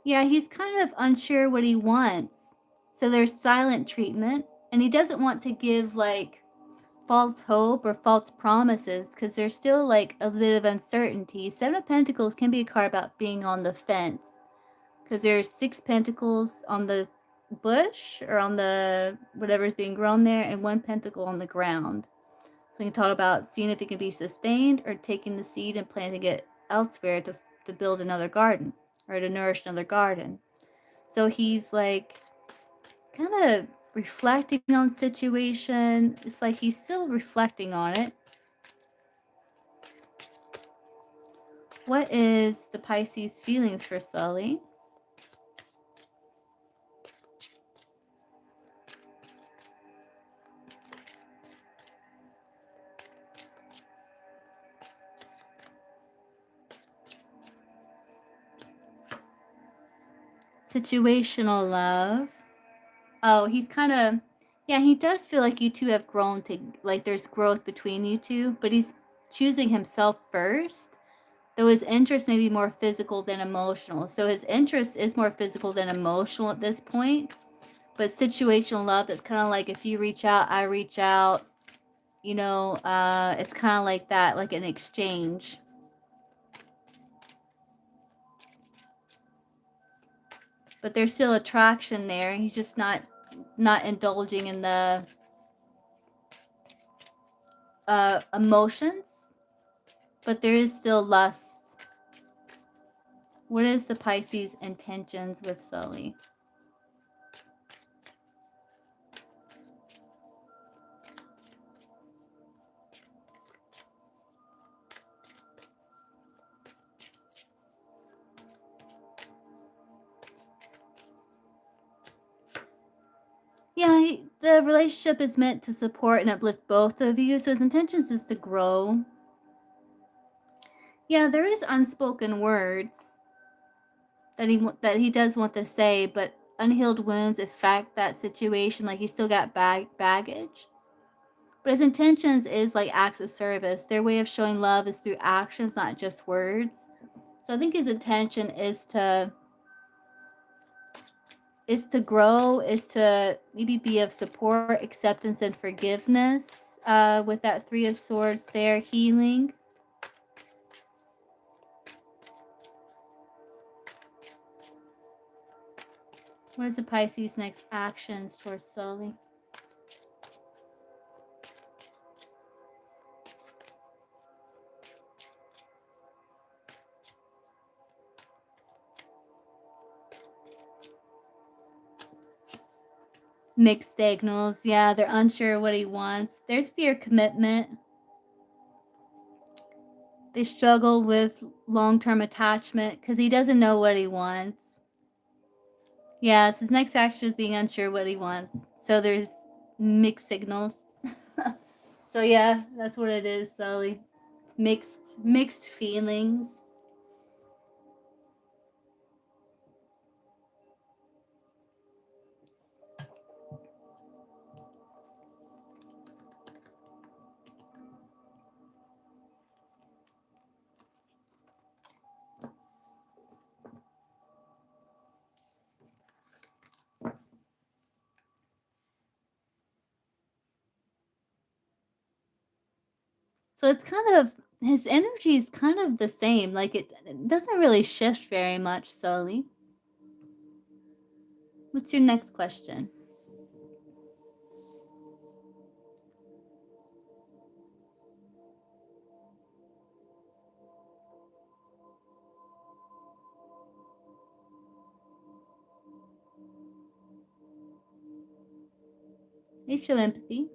Yeah, he's kind of unsure what he wants. So there's silent treatment, and he doesn't want to give like false hope or false promises, because there's still like a bit of uncertainty. Seven of Pentacles can be a card about being on the fence, because there's 6 pentacles on the bush or on the whatever's being grown there, and 1 pentacle on the ground. So we can talk about seeing if it can be sustained, or taking the seed and planting it elsewhere to build another garden or to nourish another garden. So he's like kind of reflecting on situation. It's like he's still reflecting on it. What is the Pisces feelings for Sully? Situational love. Oh, he's kind of, yeah, he does feel like you two have grown to, like there's growth between you two, but he's choosing himself first. Though his interest may be more physical than emotional. So his interest is more physical than emotional at this point. But situational love, that's kind of like if you reach out, I reach out. You know, it's kind of like that, like an exchange. But there's still attraction there. He's just not indulging in the emotions. But there is still lust. What is the Pisces intentions with Sully? Yeah, the relationship is meant to support and uplift both of you. So his intentions is to grow. Yeah, there is unspoken words that he does want to say, but unhealed wounds affect that situation. Like he's still got baggage. But his intentions is like acts of service. Their way of showing love is through actions, not just words. So I think his intention is to grow, is to maybe be of support, acceptance, and forgiveness. With that 3 of Swords there, healing. What is the Pisces' next actions towards Sully? Mixed signals. Yeah, they're unsure what he wants. There's fear of commitment. They struggle with long-term attachment because he doesn't know what he wants. Yeah, so his next action is being unsure what he wants. So there's mixed signals. So yeah, that's what it is, Sully. Mixed feelings. So it's kind of, his energy is kind of the same. Like it doesn't really shift very much, Sully. What's your next question? They show empathy.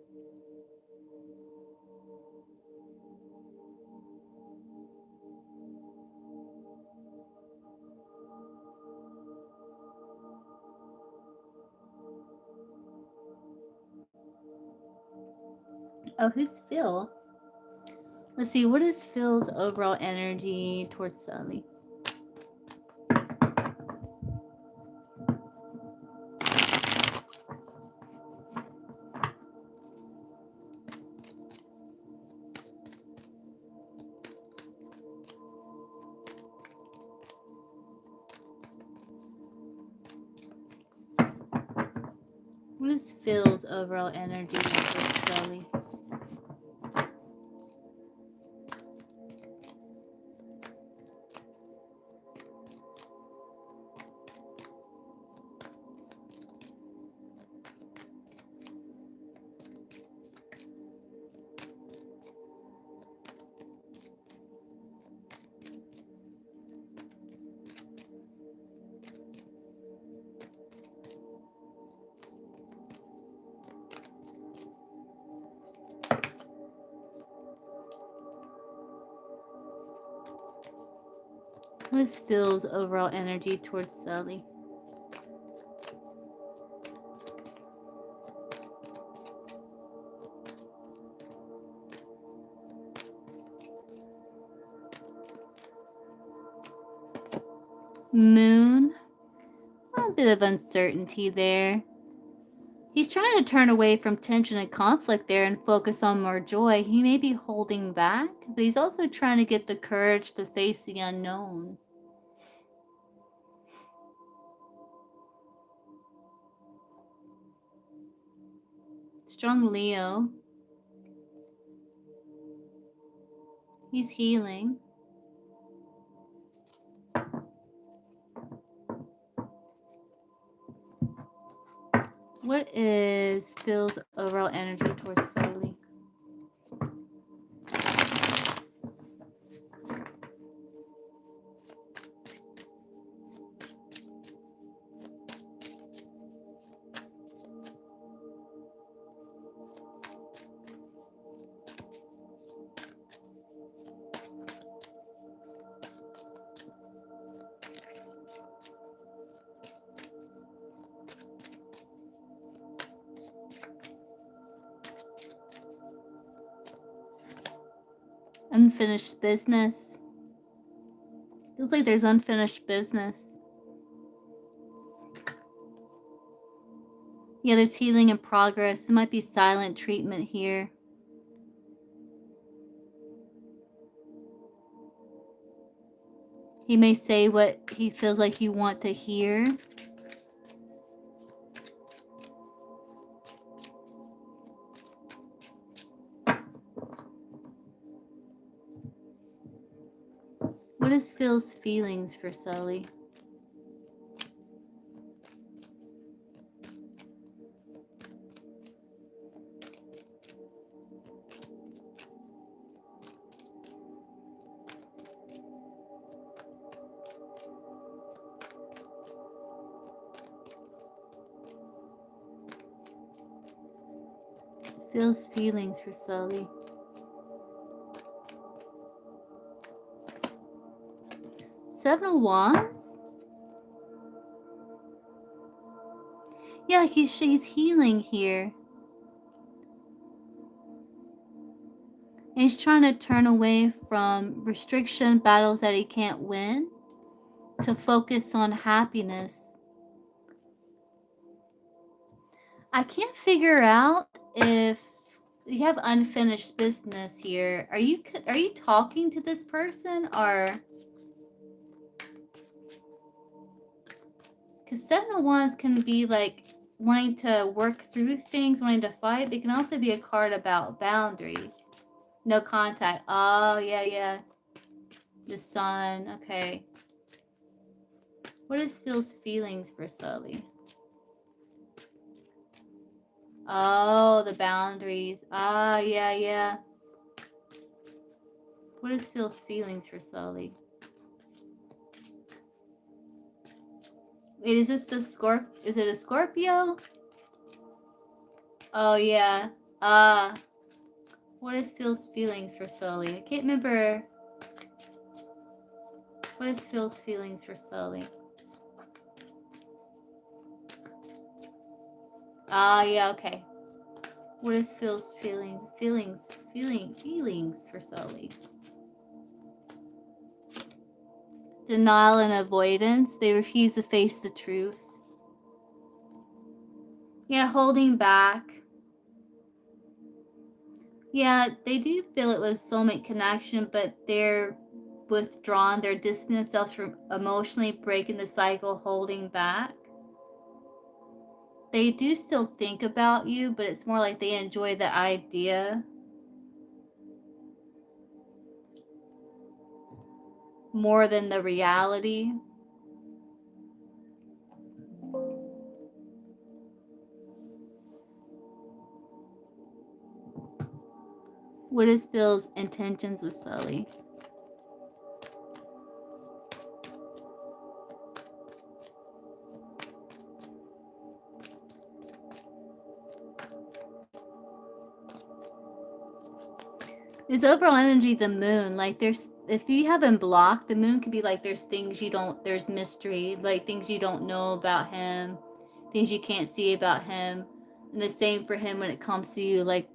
Oh, who's Phil? Let's see, what is Phil's overall energy towards Sully? What is Phil's overall energy towards Sully? What is Phil's overall energy towards Sully? Moon. A bit of uncertainty there. He's trying to turn away from tension and conflict there and focus on more joy. He may be holding back, but he's also trying to get the courage to face the unknown. Strong Leo. He's healing. What is Phil's overall energy towards Sully? Unfinished business. Feels like there's unfinished business. Yeah, there's healing in progress. There might be silent treatment here. He may say what he feels like you want to hear. What is Phil's feelings for Sully? Phil's feelings for Sully. Seven of Wands? Yeah, he's healing here. And he's trying to turn away from restriction, battles that he can't win, to focus on happiness. I can't figure out if you have unfinished business here. Are you talking to this person, or? Because Seven of Wands can be like wanting to work through things, wanting to fight, but it can also be a card about boundaries. No contact. Oh, yeah. The Sun. Okay. What is Phil's feelings for Sully? Oh, the boundaries. Ah, yeah. What is Phil's feelings for Sully? Wait, is this the Is it a Scorpio? Oh, yeah. What is Phil's feelings for Sully? I can't remember. What is Phil's feelings for Sully? Yeah, okay. What is Phil's feelings for Sully? Denial and avoidance. They refuse to face the truth. Yeah, holding back. Yeah, they do feel it was soulmate connection, but they're withdrawn. They're distancing themselves from emotionally breaking the cycle, holding back. They do still think about you, but it's more like they enjoy the idea more than the reality. What is Phil's intentions with Sully? His overall energy, the Moon, like if you have him blocked, the moon could be like there's things you don't, there's mystery, like things you don't know about him, things you can't see about him. And the same for him when it comes to you, like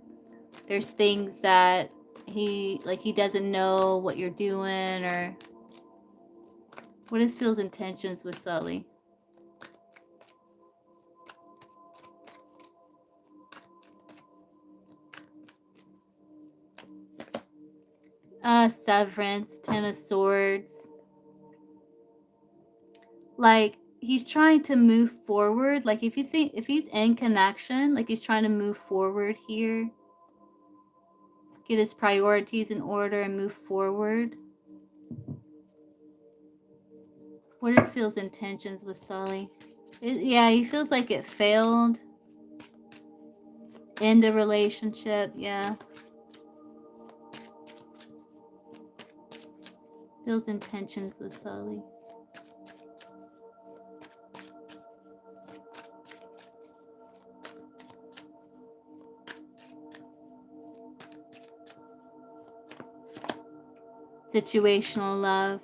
there's things that he doesn't know what you're doing, or what is Phil's intentions with Sully? Severance, Ten of Swords. Like he's trying to move forward. Like if he's in connection, like he's trying to move forward here, get his priorities in order and move forward. What is Phil's intentions with Sully? Yeah, he feels like it failed. End a relationship, yeah. Phil's intentions with Sully. Situational love.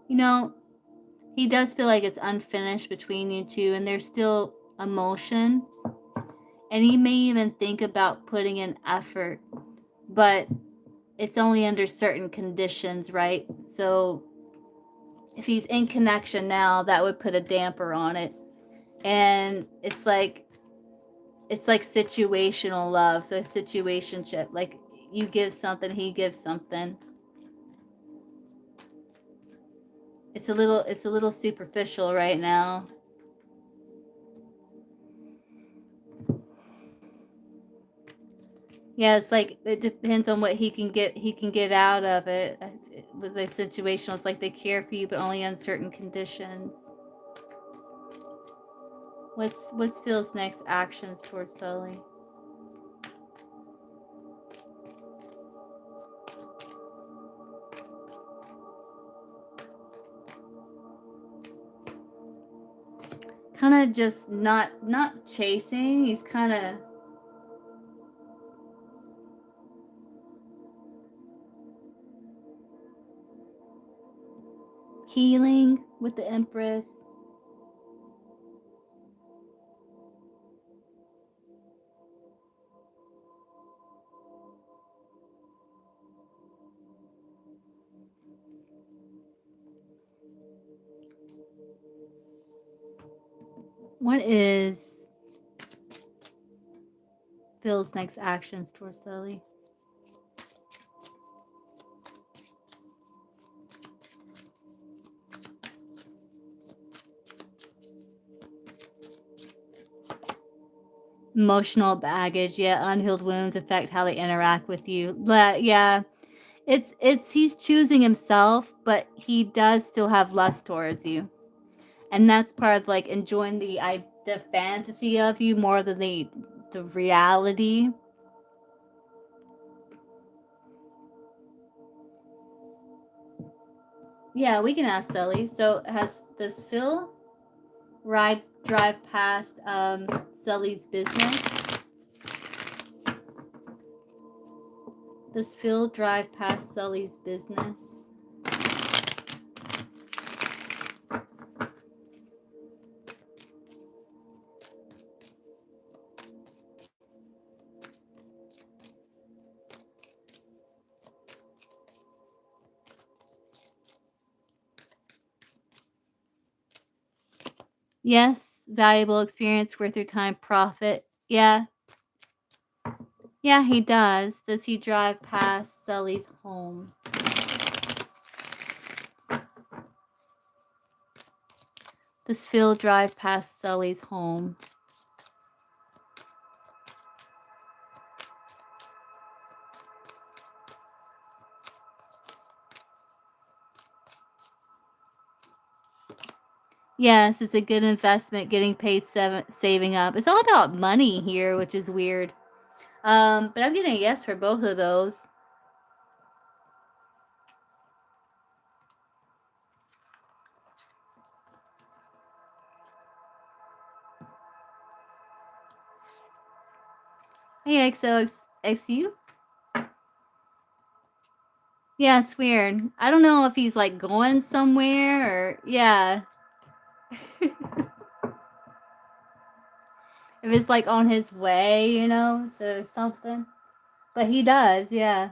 You know, he does feel like it's unfinished between you two, and there's still emotion. And he may even think about putting in effort, but it's only under certain conditions, right? So if he's in connection now, that would put a damper on it. And it's like situational love. So a situationship, like you give something, he gives something. It's a little superficial right now. Yeah, it's like it depends on what he can get out of it. With the situational, it's like they care for you, but only on certain conditions. What's Phil's next actions towards Sully? Kind of just not chasing. He's kind of healing with the Empress. What is Phil's next actions towards Sully? Emotional baggage. Yeah, unhealed wounds affect how they interact with you. Yeah, it's he's choosing himself, but he does still have lust towards you, and that's part of like enjoying the fantasy of you more than the reality. Yeah, we can ask Sully. So does Phil drive past Sully's business? Does Phil drive past Sully's business? Yes, valuable experience, worth your time, profit. Yeah. Yeah, he does. Does he drive past Sully's home? Does Phil drive past Sully's home? Yes, it's a good investment, getting paid, saving up. It's all about money here, which is weird. But I'm getting a yes for both of those. Hey, XOXU. Yeah, it's weird. I don't know if he's like going somewhere or yeah. If it's like on his way, you know, to something. But he does, yeah.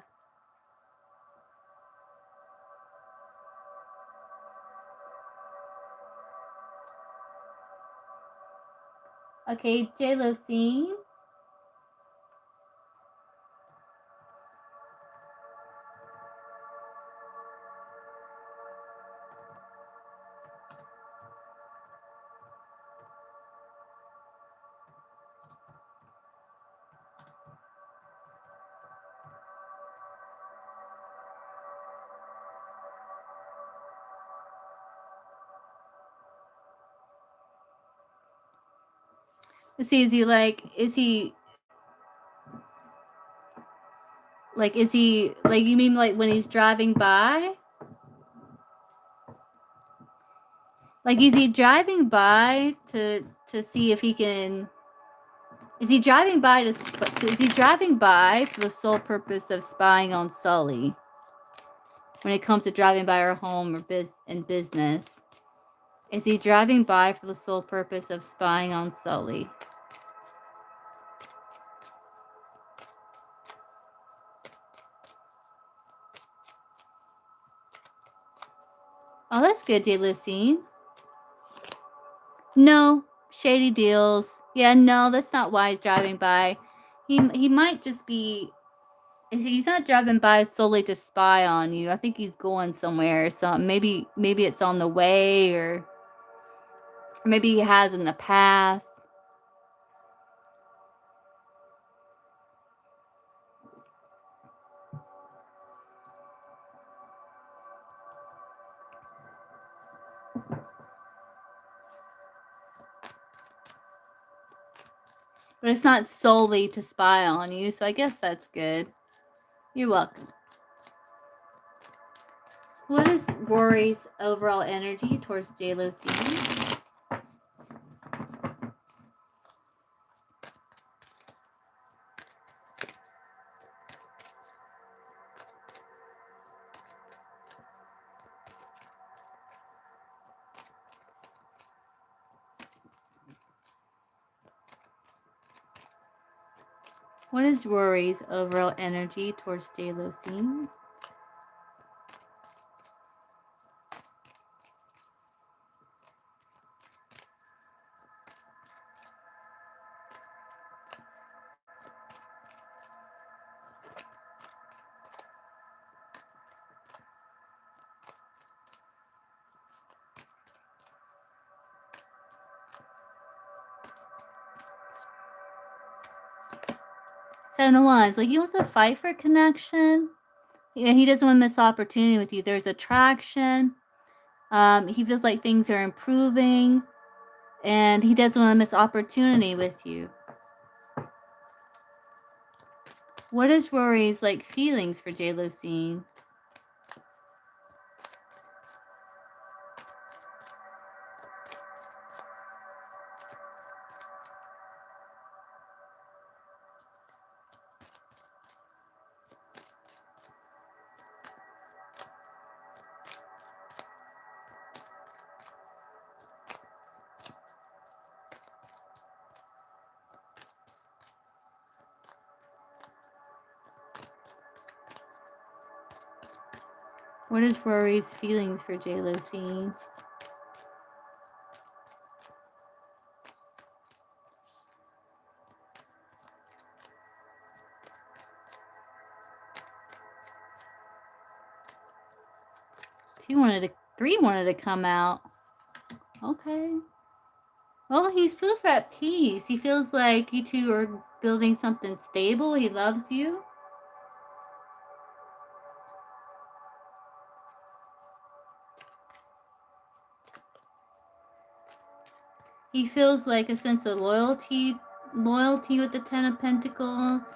Okay, J-Lo scene. Is he like, is he like, is he like, you mean like when he's driving by? Like, is he driving by to see if he can? Is he driving by to? Is he driving by for the sole purpose of spying on Sully? When it comes to driving by her home or business, is he driving by for the sole purpose of spying on Sully? Oh, that's good, J. Lucine. No, shady deals. Yeah, no, that's not why he's driving by. He might just be. He's not driving by solely to spy on you. I think he's going somewhere or something. Maybe it's on the way, or maybe he has in the past. But it's not solely to spy on you, so I guess that's good. You're welcome. What is Rory's overall energy towards J-Lo season? What is Rory's overall energy towards J-Lo season? Seven of Wands. Like, he wants to fight for connection. Yeah, he doesn't want to miss opportunity with you. There's attraction. He feels like things are improving. And he doesn't want to miss opportunity with you. What is Rory's, like, feelings for J-Lo seeing? What is Rory's feelings for J-Lo seeing? Three wanted to come out. Okay. Well, he feels at peace. He feels like you two are building something stable. He loves you. He feels like a sense of loyalty with the Ten of Pentacles.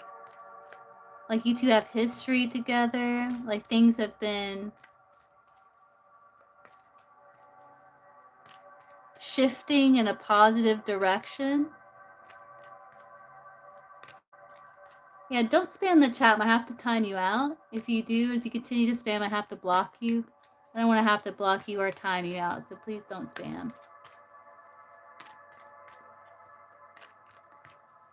Like you two have history together. Like things have been shifting in a positive direction. Yeah, don't spam the chat. I have to time you out. If you continue to spam, I have to block you. I don't want to have to block you or time you out, so please don't spam.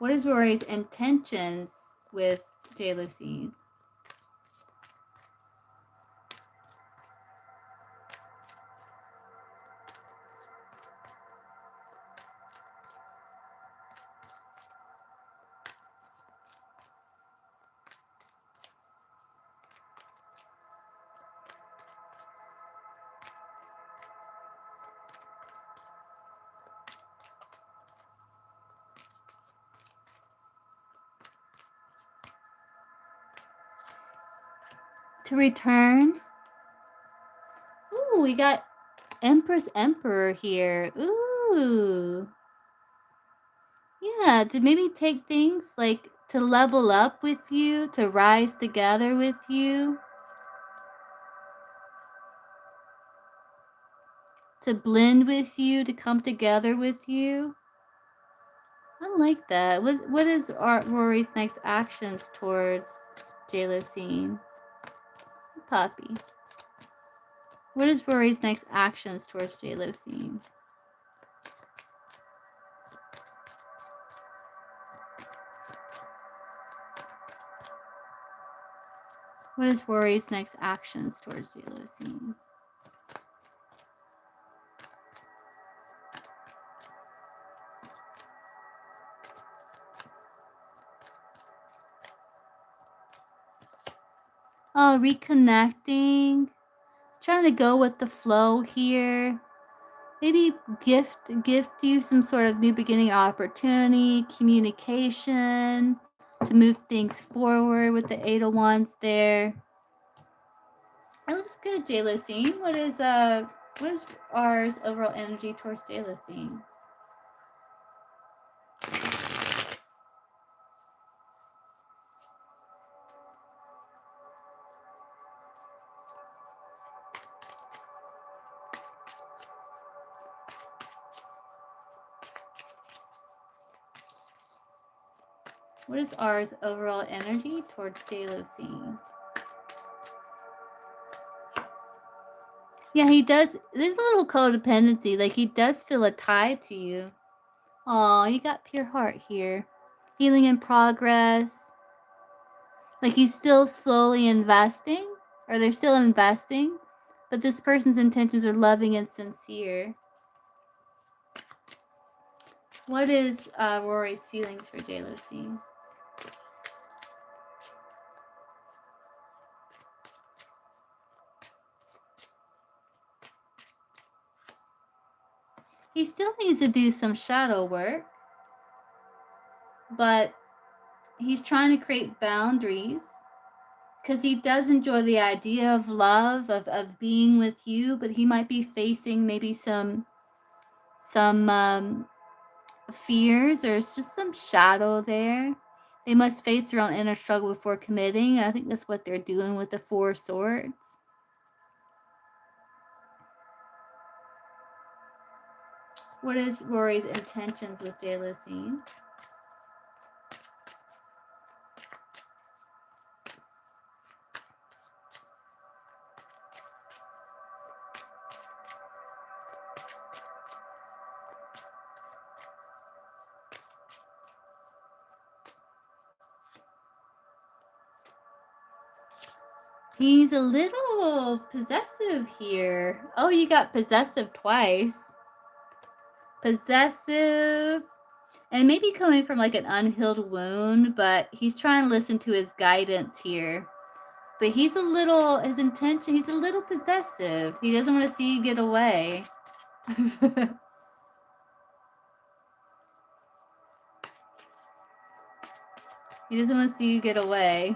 What is Rory's intentions with Lucine? To return. Ooh, we got Empress Emperor here. Ooh. Yeah, to maybe take things like to level up with you, to rise together with you, to blend with you, to come together with you. I like that. What is Rory's next actions towards Lucine? Puppy. What is Rory's next actions towards Lucine? What is Rory's next actions towards Lucine? Oh, reconnecting. Trying to go with the flow here. Maybe gift you some sort of new beginning opportunity, communication, to move things forward with the Eight of Wands there. It looks good, Lucine. What is ours overall energy towards Lucine? What is ours overall energy towards Lucine? Yeah, he does. There's a little codependency. Like, he does feel a tie to you. Oh, you got pure heart here. Healing in progress. Like, he's still slowly investing, or they're still investing, but this person's intentions are loving and sincere. What is Rory's feelings for Lucine? He still needs to do some shadow work, but he's trying to create boundaries because he does enjoy the idea of love, of being with you, but he might be facing maybe some fears. There's just some shadow there. They must face their own inner struggle before committing, and I think that's what they're doing with the Four of Swords. What is Rory's intentions with Lucine? He's a little possessive here. Oh, you got possessive twice. Possessive. And maybe coming from like an unhealed wound, but he's trying to listen to his guidance here. But he's a little, his intention, he's a little possessive. He doesn't want to see you get away. He doesn't want to see you get away.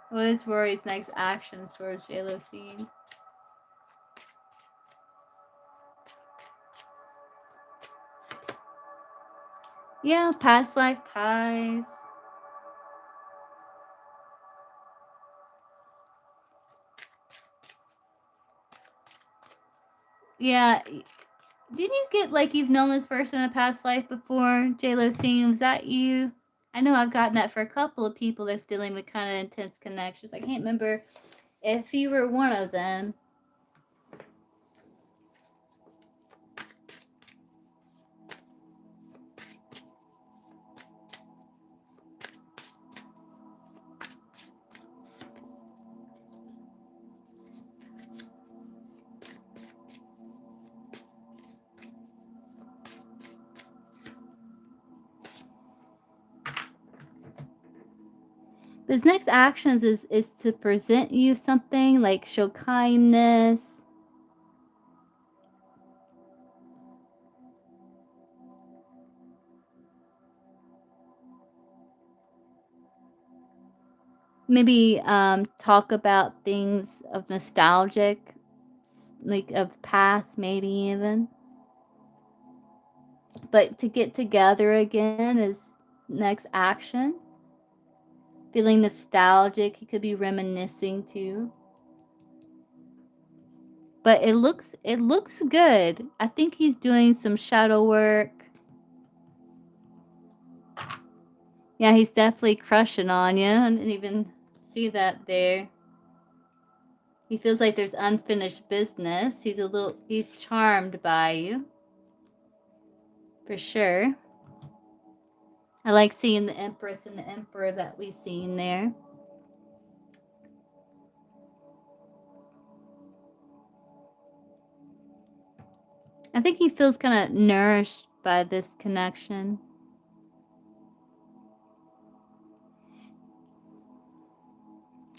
What is Rory's next actions towards Lucine? Yeah, past life ties. Yeah, Didn't you get like you've known this person in a past life before? J-Lo scene, was that you? I know I've gotten that for a couple of people that's dealing with kind of intense connections. I can't remember if you were one of them. His next actions is to present you something, like show kindness. Maybe talk about things of nostalgic, like of past, maybe even. But to get together again is next action. Feeling nostalgic, he could be reminiscing too. But it looks good. I think he's doing some shadow work. Yeah, he's definitely crushing on you. I didn't even see that there. He feels like there's unfinished business. He's charmed by you. For sure. I like seeing the Empress and the Emperor that we've seen there. I think he feels kind of nourished by this connection.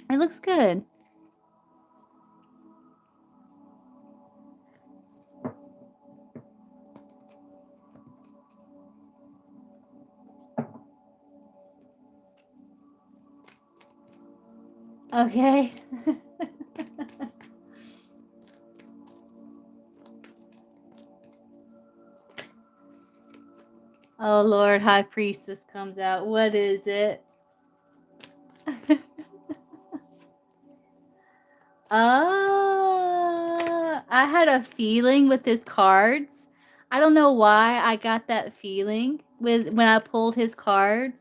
It looks good. Okay. Oh Lord, High Priestess comes out. What is it? I had a feeling with his cards. I don't know why I got that feeling with when I pulled his cards.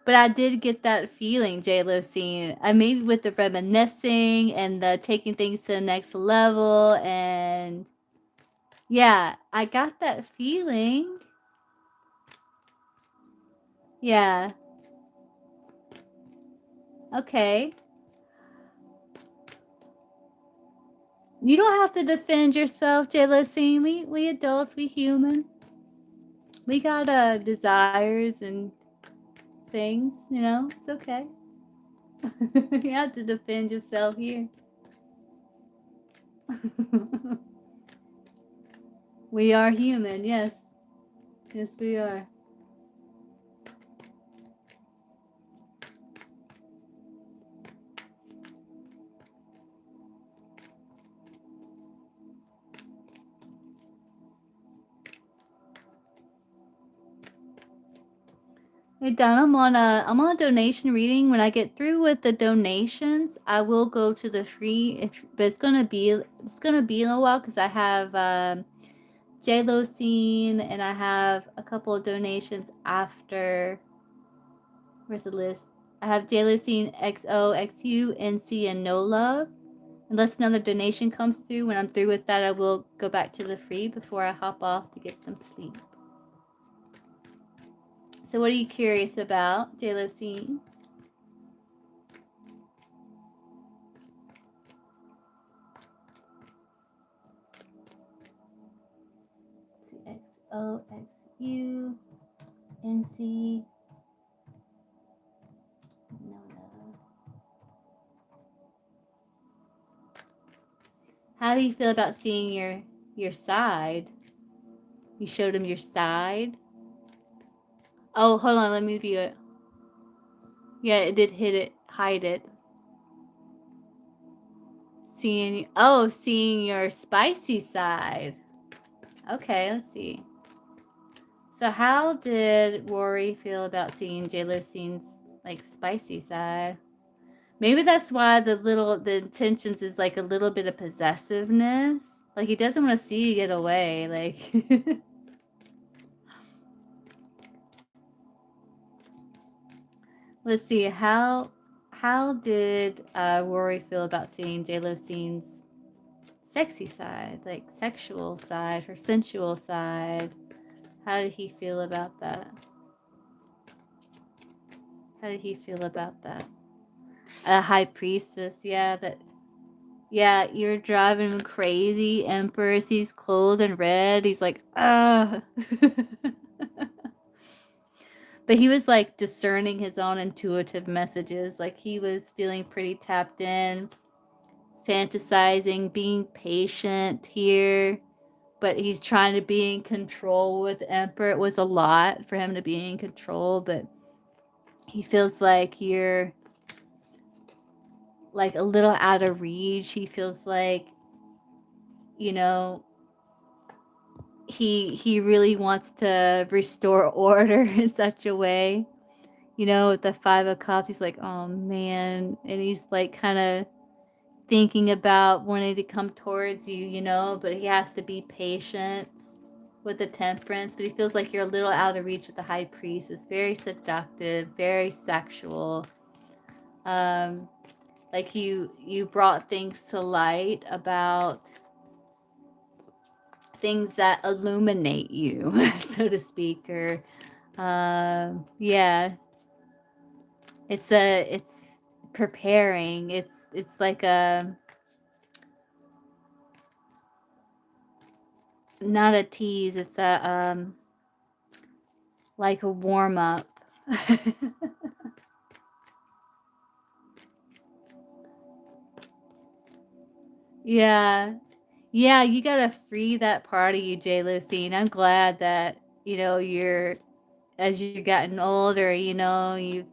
But I did get that feeling, J-Lo scene. I maybe with the reminiscing and the taking things to the next level, and yeah, I got that feeling. Yeah. Okay. You don't have to defend yourself, J-Lo scene. We adults, we human. We got desires and things, you know? It's okay. You have to defend yourself here. We are human, yes. Yes, we are. Hey Don, I'm on a donation reading. When I get through with the donations, I will go to the free. But it's gonna be in a while because I have J-Lo scene and I have a couple of donations after. Where's the list? I have J-Lo scene XO, XU, NC, and No Love. Unless another donation comes through, when I'm through with that, I will go back to the free before I hop off to get some sleep. So what are you curious about, J-Lo scene? XO, XU, NC, no love. How do you feel about seeing your side? You showed him your side? Oh, hold on, let me view it. Yeah, it did hide it. Seeing your spicy side. Okay, let's see. So how did Rory feel about seeing J-Lo scene's like spicy side? Maybe that's why the intentions is like a little bit of possessiveness. Like he doesn't want to see you get away. Like let's see how did Rory feel about seeing J-Lo scene's sexy side, like sexual side, her sensual side? How did he feel about that? How did he feel about that? A high priestess, yeah, that yeah, you're driving him crazy. Emperor sees clothes in red. He's like, ah. But he was like discerning his own intuitive messages. Like he was feeling pretty tapped in, fantasizing, being patient here. But he's trying to be in control with Emperor. It was a lot for him to be in control, but he feels like you're like a little out of reach. He feels like, you know, he really wants to restore order in such a way. You know, with the 5 of Cups, he's like, oh man. And he's like kind of thinking about wanting to come towards you, you know, but he has to be patient with the Temperance. But he feels like you're a little out of reach with the High Priest. It's very seductive, very sexual. Like you brought things to light about things that illuminate you, so to speak, or yeah, it's preparing. It's like a not a tease. It's a like a warm up. Yeah, yeah. You gotta free that part of you, J. Lucine. I'm glad that you're as you've gotten older. You've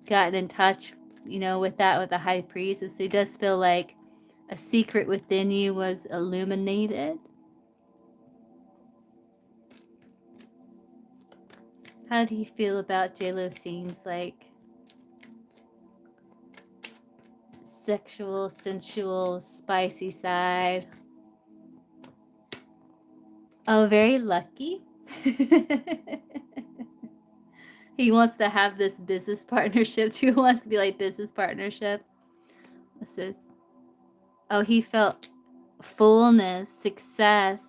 gotten in touch, with that with the high priest. So it does feel like a secret within you was illuminated. How do you feel about J-Lo scenes like sexual, sensual, spicy side? Oh, very lucky. He wants to have this business partnership too. He wants to be like business partnership. What's this? Oh, he felt fullness, success,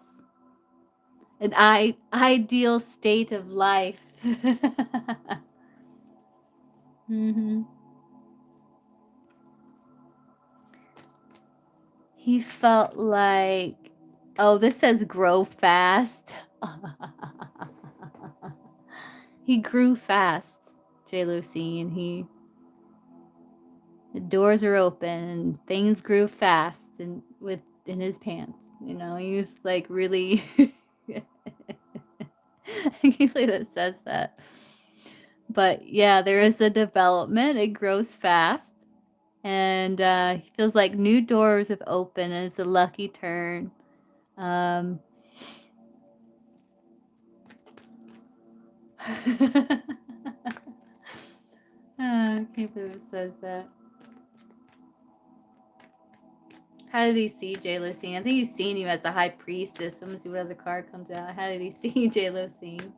an ideal state of life. Mm-hmm. He felt like, oh, this says grow fast. He grew fast, J. Lucine. The doors are open and things grew fast and in his pants. He was like really. I can't believe that says that. But yeah, there is a development. It grows fast. And he feels like new doors have opened and it's a lucky turn. I can't believe it says that. How did he see J. Lucine? I think he's seen you as the high priestess. I'm gonna see what other card comes out. How did he see J. Lucine?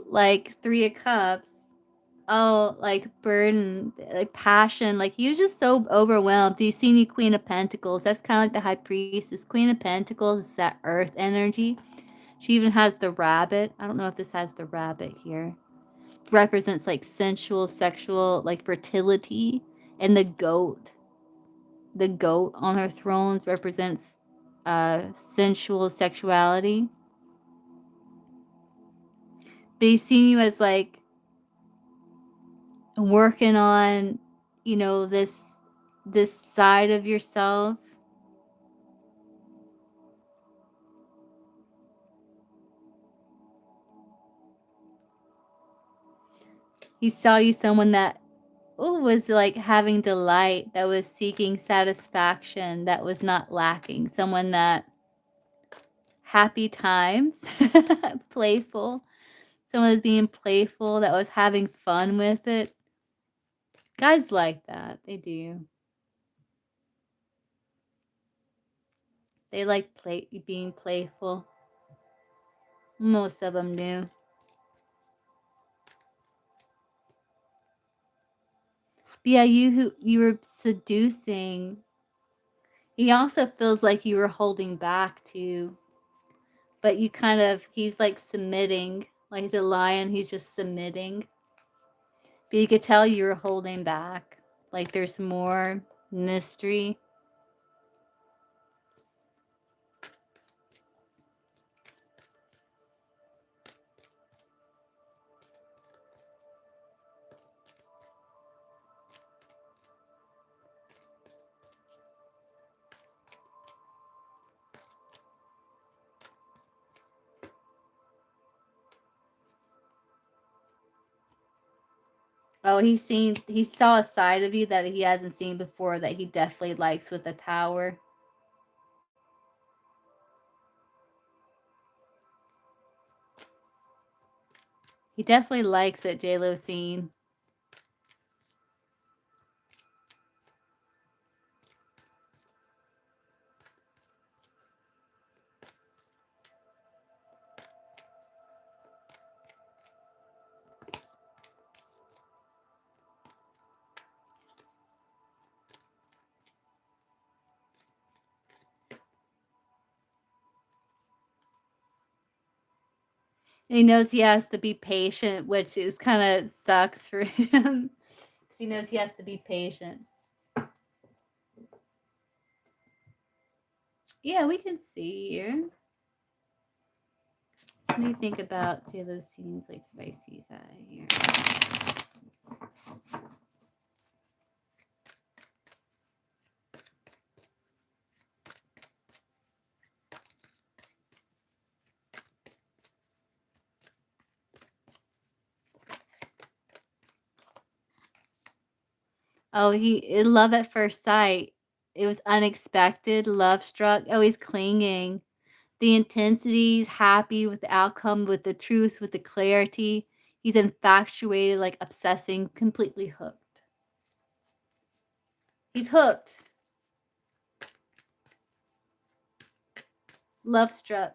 Like 3 of Cups. Oh, like burden, like passion. Like he was just so overwhelmed. Do you see any Queen of Pentacles? That's kind of like the High Priestess. Queen of Pentacles is that earth energy. She even has the rabbit. I don't know if this has the rabbit here. It represents like sensual, sexual, like fertility. And the goat. The goat on her thrones represents sensual sexuality. But he's seen you as like working on, this side of yourself. He saw you someone that was like having delight, that was seeking satisfaction, that was not lacking. Someone that happy times, playful. Someone was being playful, that was having fun with it. Guys like that. They do. They like being playful. Most of them do. But yeah, you were seducing. He also feels like you were holding back too. But you kind of, he's like submitting, like the lion, he's just submitting. But you could tell you were holding back. Like there's more mystery. Oh, he saw a side of you that he hasn't seen before that he definitely likes with the tower. He definitely likes it, J-Lo scene. He knows he has to be patient, which is kind of sucks for him. He knows he has to be patient. Yeah, we can see here. What do you think about J-Lo scenes like spicy side here? Oh, love at first sight. It was unexpected, love struck. Oh, he's clinging. The intensity, he's happy with the outcome, with the truth, with the clarity. He's infatuated, like obsessing, completely hooked. He's hooked. Love struck.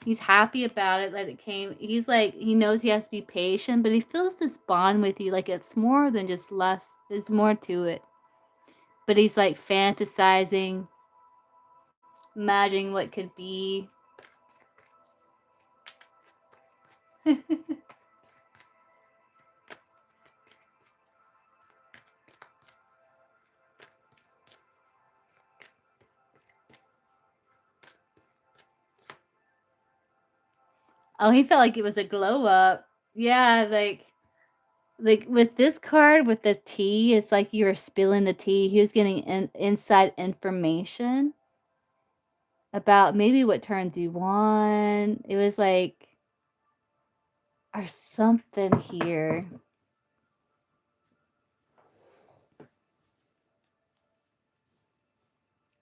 He's happy about it that it came. He's like, he knows he has to be patient, but he feels this bond with you. Like it's more than just lust, there's more to it. But he's like fantasizing, imagining what could be. Oh, he felt like it was a glow up. Yeah, like with this card with the tea, it's like you were spilling the tea. He was getting inside information about maybe what turns you on. It was like, or something here.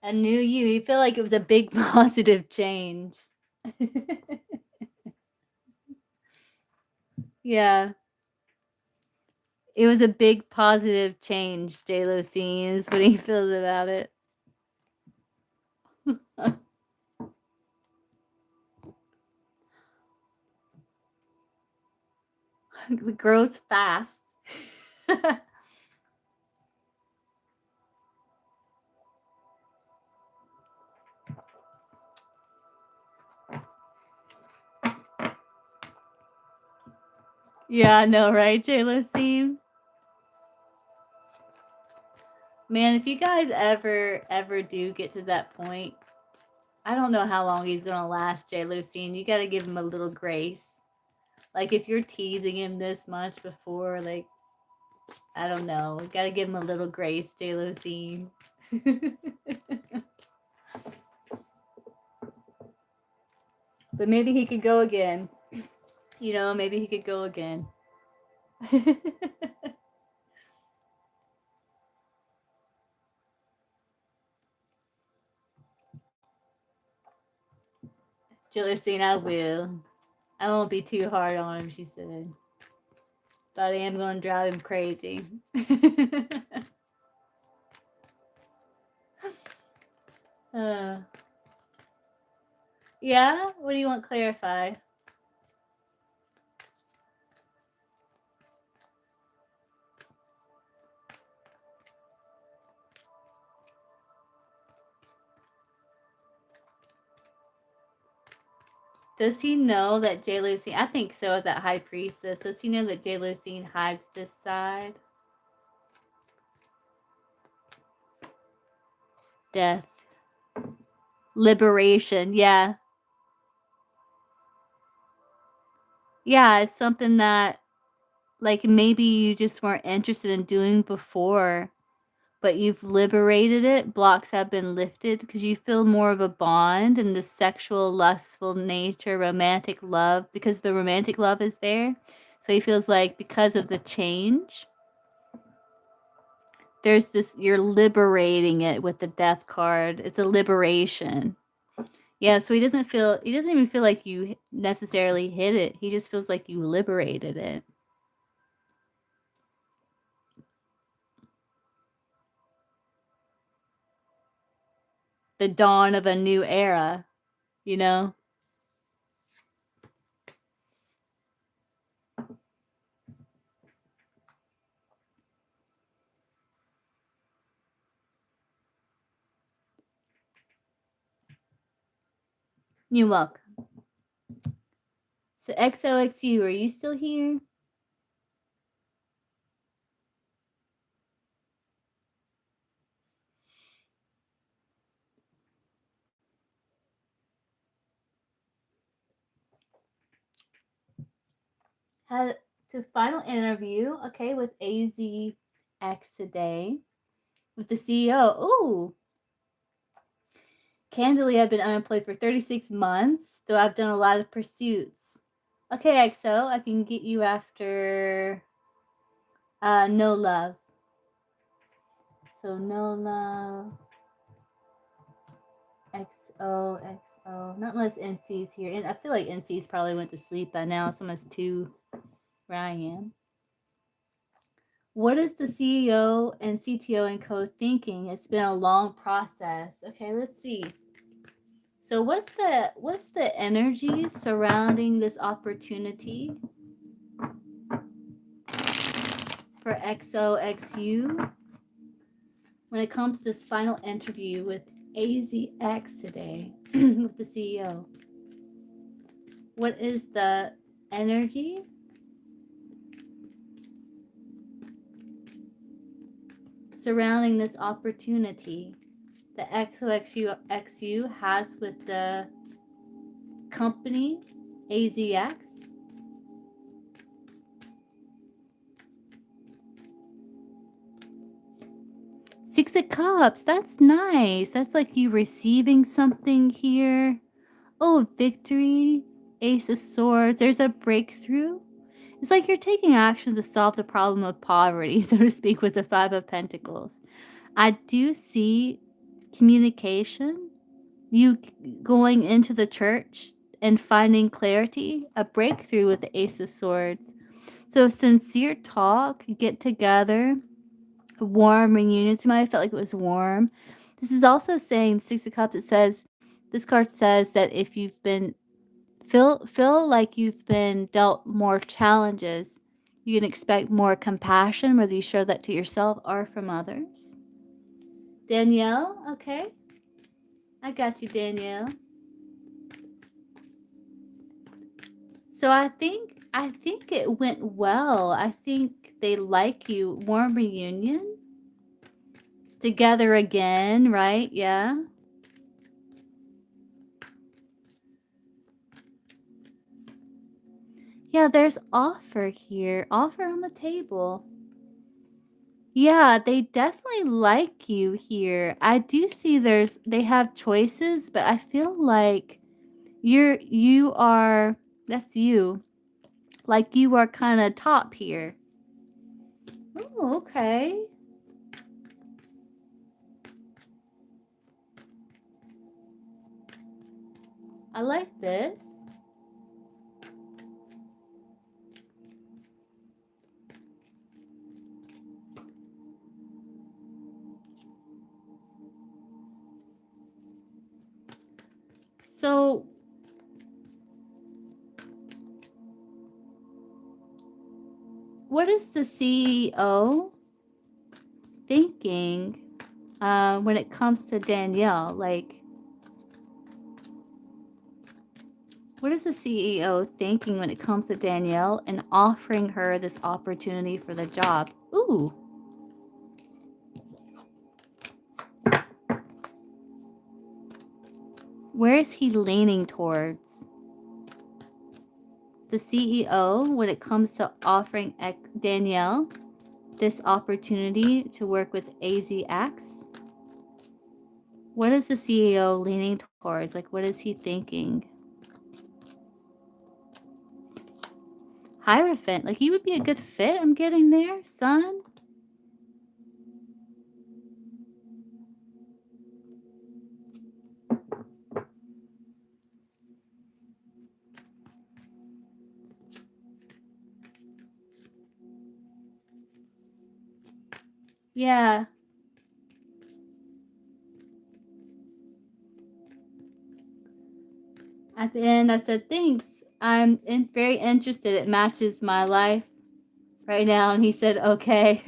A new you. You feel like it was a big positive change. Yeah. It was a big positive change, J-Lo sees what he feels about it. The growth fast. Yeah, I know, right, J-Lo scene? Man, if you guys ever do get to that point, I don't know how long he's gonna last, J-Lo scene. You gotta give him a little grace. Like if you're teasing him this much before, like I don't know. You gotta give him a little grace, J-Lo scene. But maybe he could go again. You know, maybe he could go again. Jealousy, I will. I won't be too hard on him, she said. But I am going to drive him crazy. uh, yeah? What do you want clarified? Does he know that J-Lucine, I think so, that high priestess, does he know that J-Lucine hides this side? Death. Liberation, yeah. Yeah, it's something that, like, maybe you just weren't interested in doing before, but you've liberated it. Blocks have been lifted because you feel more of a bond and the sexual, lustful nature, romantic love, because the romantic love is there. So he feels like because of the change, there's this, you're liberating it with the death card. It's a liberation. Yeah, so he doesn't even feel like you necessarily hit it. He just feels like you liberated it. The dawn of a new era, you know? You're welcome. So XOXU, are you still here? Had to final interview, okay, with AZX today with the CEO. Ooh. Candidly, I've been unemployed for 36 months, though I've done a lot of pursuits. Okay, XO, I can get you after no love. So no love. XO. Not unless NC's here. And I feel like NC's probably went to sleep by now. It's almost 2 where I am. What is the CEO and CTO and co thinking? It's been a long process. Okay, let's see. So what's the energy surrounding this opportunity for XOXU when it comes to this final interview with AZX today with the CEO? What is the energy surrounding this opportunity that XOXU has with the company AZX? Six of Cups, that's nice. That's like you receiving something here. Oh, victory. Ace of Swords. There's a breakthrough. It's like you're taking action to solve the problem of poverty, so to speak, with the Five of Pentacles. I do see communication. You going into the church and finding clarity. A breakthrough with the Ace of Swords. So sincere talk, get together. Warm reunions. You might have felt like it was warm. This is also saying Six of Cups. It says, this card says that if you've been feel like you've been dealt more challenges, you can expect more compassion, whether you show that to yourself or from others. Danielle, okay, I got you, Danielle. So I think it went well. I think they like you. Warm reunion. Together again, right? Yeah. Yeah, there's offer here. Offer on the table. Yeah, they definitely like you here. I do see they have choices, but I feel like you are, that's you. Like you are kind of top here. Oh, okay. I like this. So what is the CEO thinking when it comes to Danielle? Like, what is the CEO thinking when it comes to Danielle and offering her this opportunity for the job? Ooh. Where is he leaning towards? The CEO when it comes to offering Danielle this opportunity to work with AZX? What is the CEO leaning towards? Like, what is he thinking? Hierophant, like you would be a good fit. I'm getting there, son. Yeah. At the end, I said, thanks. I'm very interested. It matches my life right now. And he said, okay.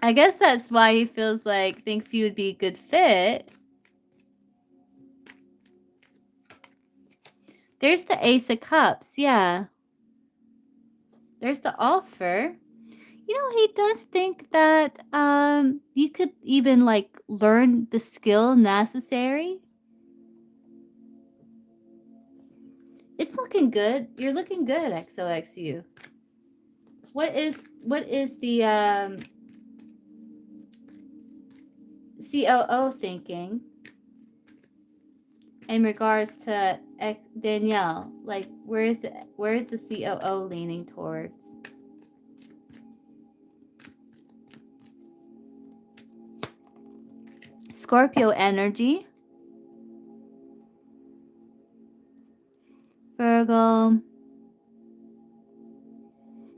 I guess that's why he feels like, thinks you would be a good fit. There's the Ace of Cups. Yeah. There's the offer. You know, he does think that you could even like learn the skill necessary. It's looking good. You're looking good, XOXU. What is the COO thinking in regards to Danielle? Like, where is the COO leaning towards? Scorpio energy. Virgo.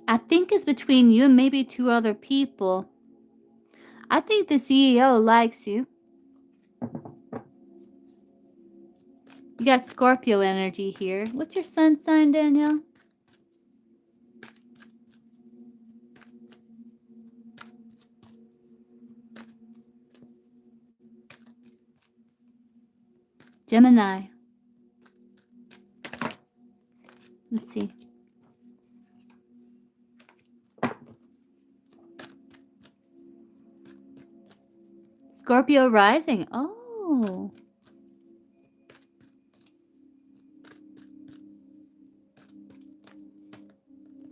I think it's between you and maybe 2 other people. I think the CEO likes you. You got Scorpio energy here. What's your sun sign, Danielle? Gemini. Let's see. Scorpio rising. Oh.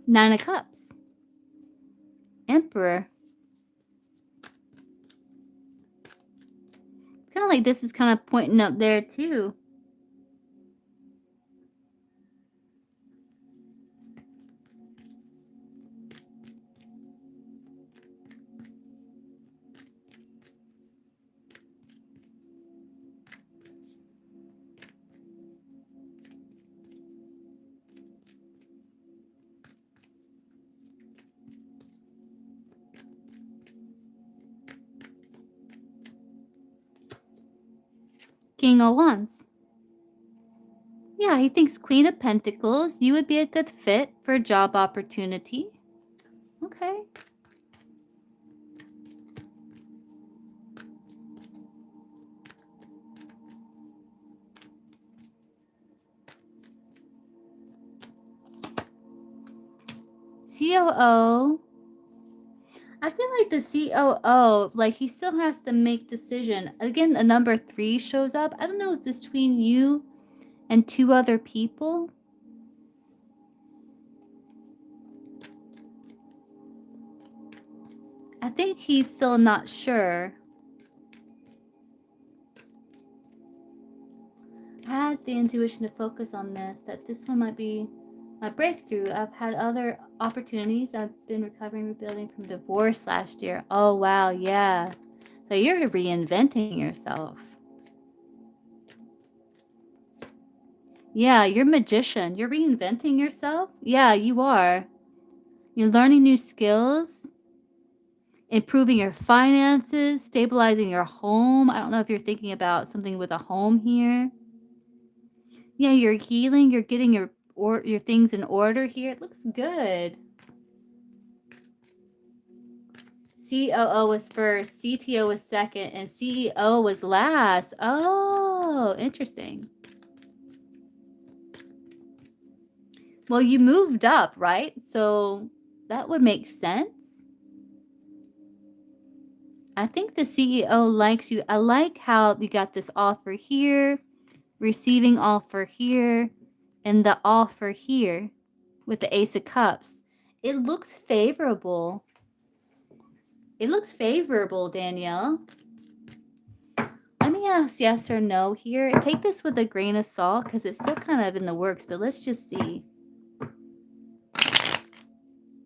Nine of Cups. Emperor. It's kind of like this is kind of pointing up there too. King of Wands. Yeah, he thinks Queen of Pentacles. You would be a good fit for a job opportunity. Okay. COO. I feel like the COO, like he still has to make decision. Again, a number 3 shows up. I don't know if it's between you and 2 other people. I think he's still not sure. I had the intuition to focus on this, that this one might be my breakthrough. I've had other opportunities. I've been recovering, rebuilding from divorce last year. Oh, wow, yeah. So you're reinventing yourself. Yeah, you're a magician. You're reinventing yourself. Yeah, you are. You're learning new skills, improving your finances, stabilizing your home. I don't know if you're thinking about something with a home here. Yeah, you're healing. You're getting your things in order here. It looks good. COO was first, CTO was second, and CEO was last. Oh, interesting. Well, you moved up, right? So that would make sense. I think the CEO likes you. I like how you got this offer here, receiving offer here, and the offer here with the Ace of Cups. It looks favorable. It looks favorable, Danielle. Let me ask yes or no here. Take this with a grain of salt because it's still kind of in the works, but let's just see.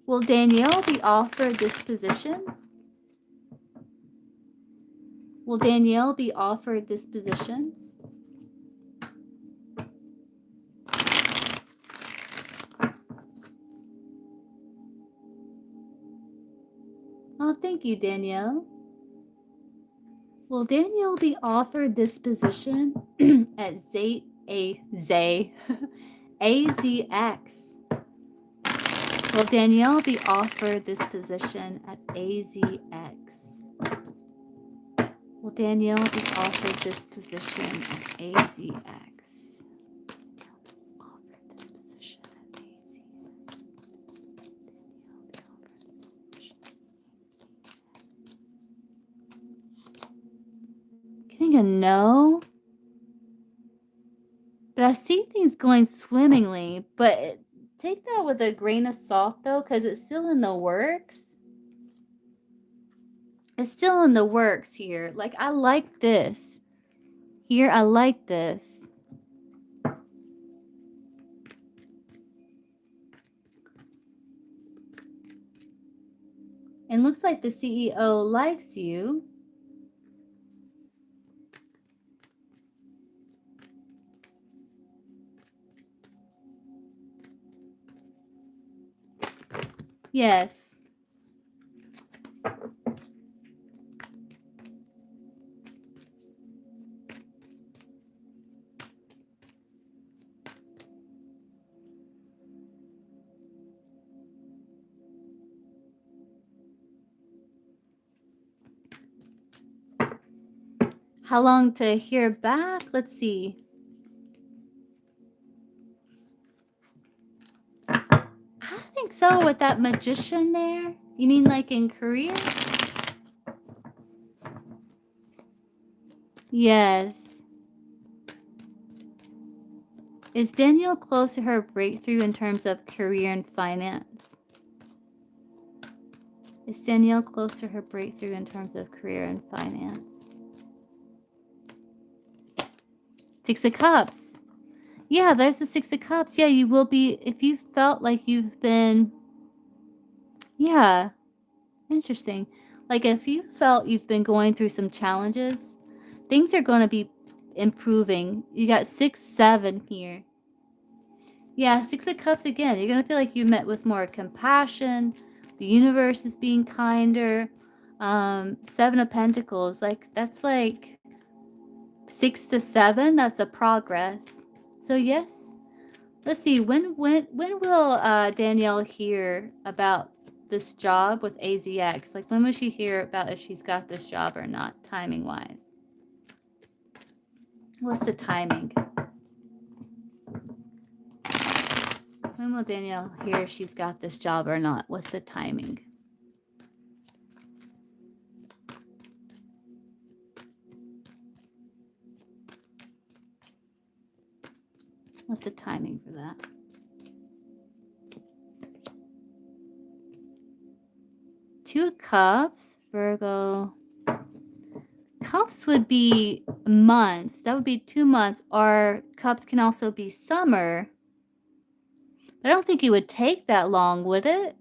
Will Danielle be offered this position? Will Danielle be offered this position? Oh, thank you, Danielle. Will Danielle be offered this position at AZX? Will Danielle be offered this position at AZX? Will Danielle be offered this position at AZX? Getting a no? But I see things going swimmingly, but take that with a grain of salt though, because it's still in the works. It's still in the works here. Like, I like this. Here, I like this. And looks like the CEO likes you. Yes. How long to hear back? Let's see. I think so with that magician there. You mean like in Korea? Yes. Is Danielle close to her breakthrough in terms of career and finance? Is Danielle close to her breakthrough in terms of career and finance? Six of Cups. Yeah, there's the Six of Cups. Yeah, you will be, if you felt like you've been, yeah, interesting. Like if you felt you've been going through some challenges, things are going to be improving. You got 6, 7 here. Yeah, Six of Cups again. You're going to feel like you met with more compassion. The universe is being kinder. 7 of Pentacles. Like, that's like 6 to 7. That's a progress. So, yes. Let's see. When will Danielle hear about this job with AZX? Like, when will she hear about if she's got this job or not, timing-wise? What's the timing? When will Danielle hear if she's got this job or not? What's the timing? What's the timing for that? Two of Cups, Virgo. Cups would be months. That would be 2 months. Or Cups can also be summer. But I don't think it would take that long, would it?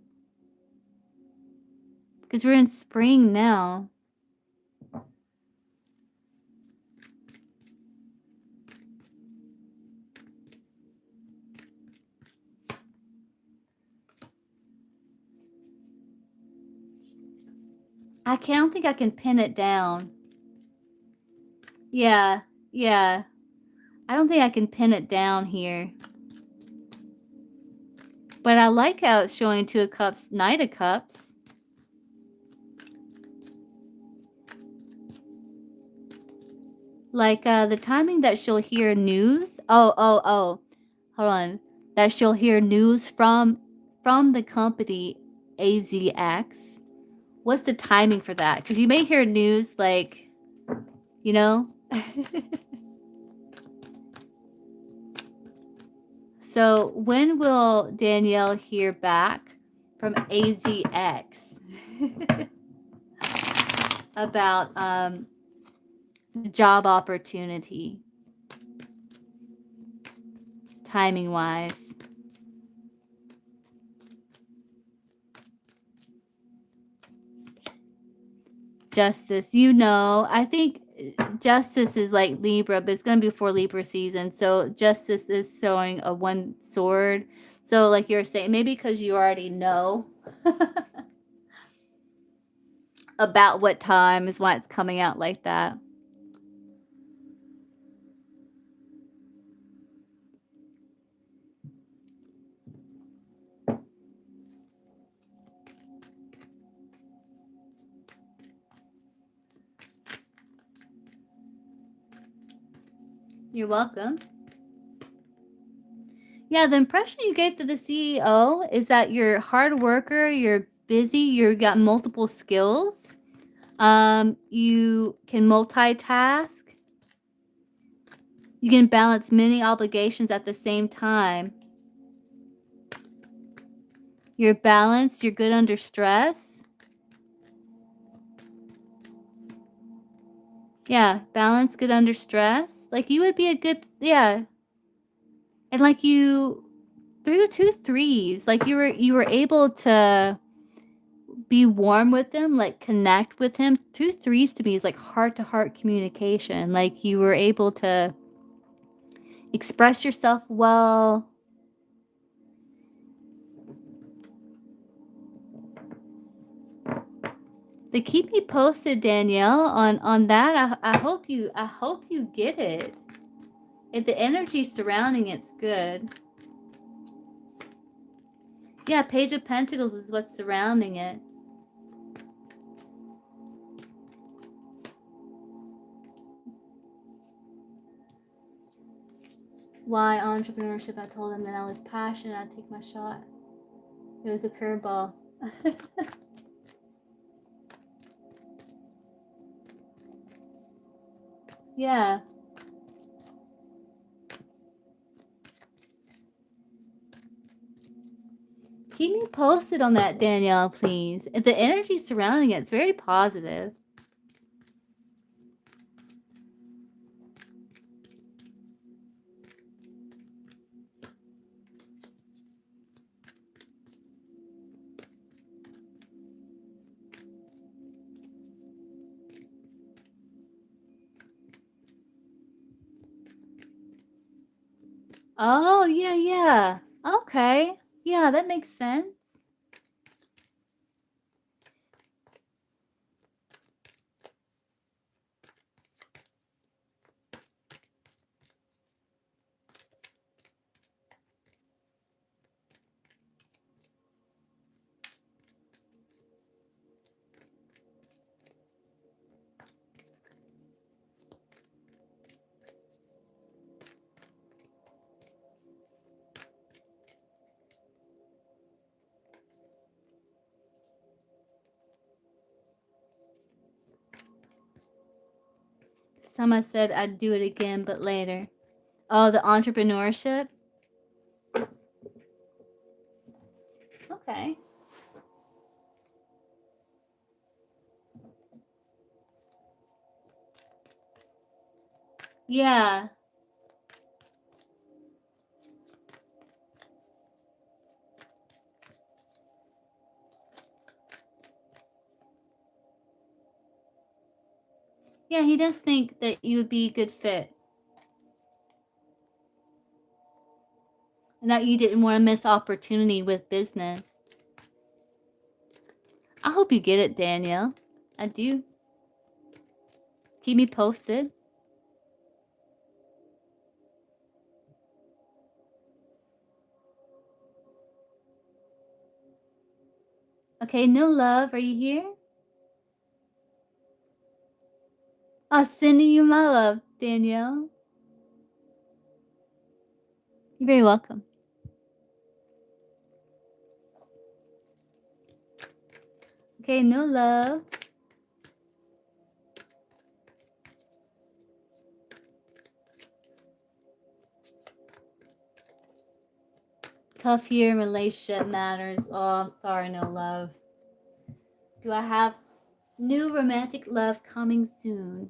Because we're in spring now. don't think I can pin it down. Yeah, yeah. I don't think I can pin it down here. But I like how it's showing Two of Cups, Knight of Cups. Like, the timing that she'll hear news. Oh. Hold on. That she'll hear news from the company AZX. What's the timing for that? Because you may hear news, like, you know? So, when will Danielle hear back from AZX about the job opportunity, timing-wise? Justice, I think Justice is like Libra, but it's going to be before Libra season. So Justice is showing a one sword. So like you're saying, maybe because you already know about what time is why it's coming out like that. You're welcome. Yeah, the impression you gave to the CEO is that you're a hard worker, you're busy, you got multiple skills. You can multitask. You can balance many obligations at the same time. You're balanced, you're good under stress. Yeah, balanced, good under stress. Like you would be a good, yeah. And like you through 2 threes, like you were able to be warm with him, like connect with him. 2 threes to me is like heart to heart communication. Like you were able to express yourself well. But keep me posted, Danielle, on that. I hope you get it. If the energy surrounding it's good. Yeah, Page of Pentacles is what's surrounding it. Why entrepreneurship? I told him that I was passionate. I'd take my shot. It was a curveball. Yeah. Keep me posted on that, Danielle, please. The energy surrounding it's very positive. Oh, yeah. Okay. Yeah, that makes sense. Someone said I'd do it again, but later. Oh, the entrepreneurship? Okay. Yeah. Yeah, he does think that you would be a good fit. And that you didn't want to miss opportunity with business. I hope you get it, Danielle. I do. Keep me posted. Okay, no love. Are you here? I'll send you my love, Danielle. You're very welcome. Okay, no love. Tough year in relationship matters. Oh, I'm sorry, no love. Do I have new romantic love coming soon?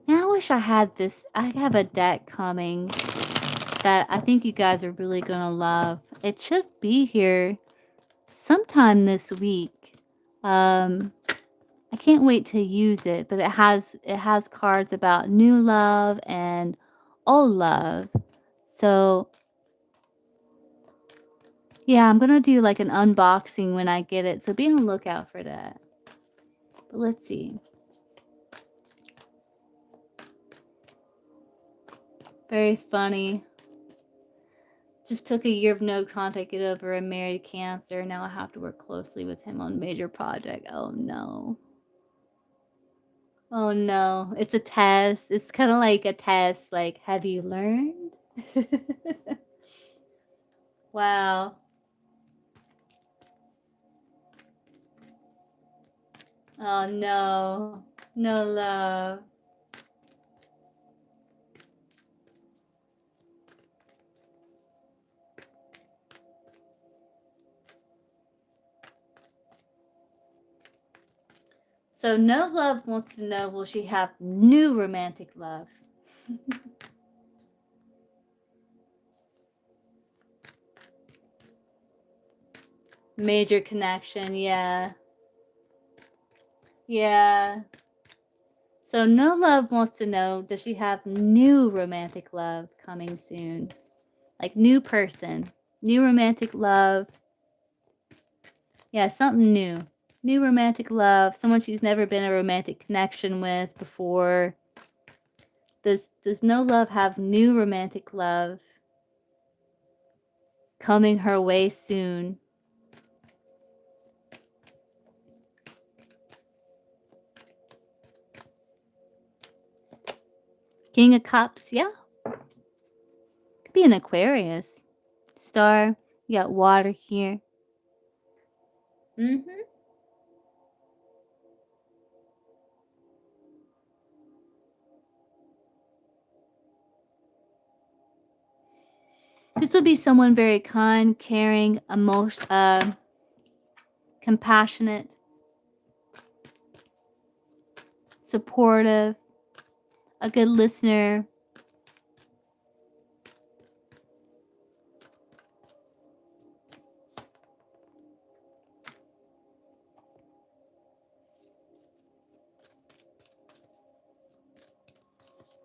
Now, I wish I had this. I have a deck coming that I think you guys are really going to love. It should be here sometime this week. I can't wait to use it, but it has cards about new love and old love. So, yeah, I'm going to do like an unboxing when I get it. So be on the lookout for that. But let's see. Very funny. Just took a year of no contact, get over and married Cancer. Now I have to work closely with him on a major project. Oh no. Oh no. It's a test. It's kind of like a test. Like, have you learned? Wow. Oh no. No love. So no love wants to know, will she have new romantic love? Major connection, yeah. Yeah. So no love wants to know, does she have new romantic love coming soon? Like new person, new romantic love. Yeah, something new. New romantic love, someone she's never been a romantic connection with before. Does no love have new romantic love coming her way soon? King of Cups, yeah. Could be an Aquarius. Star, you got water here. Mm-hmm. This will be someone very kind, caring, compassionate, supportive, a good listener.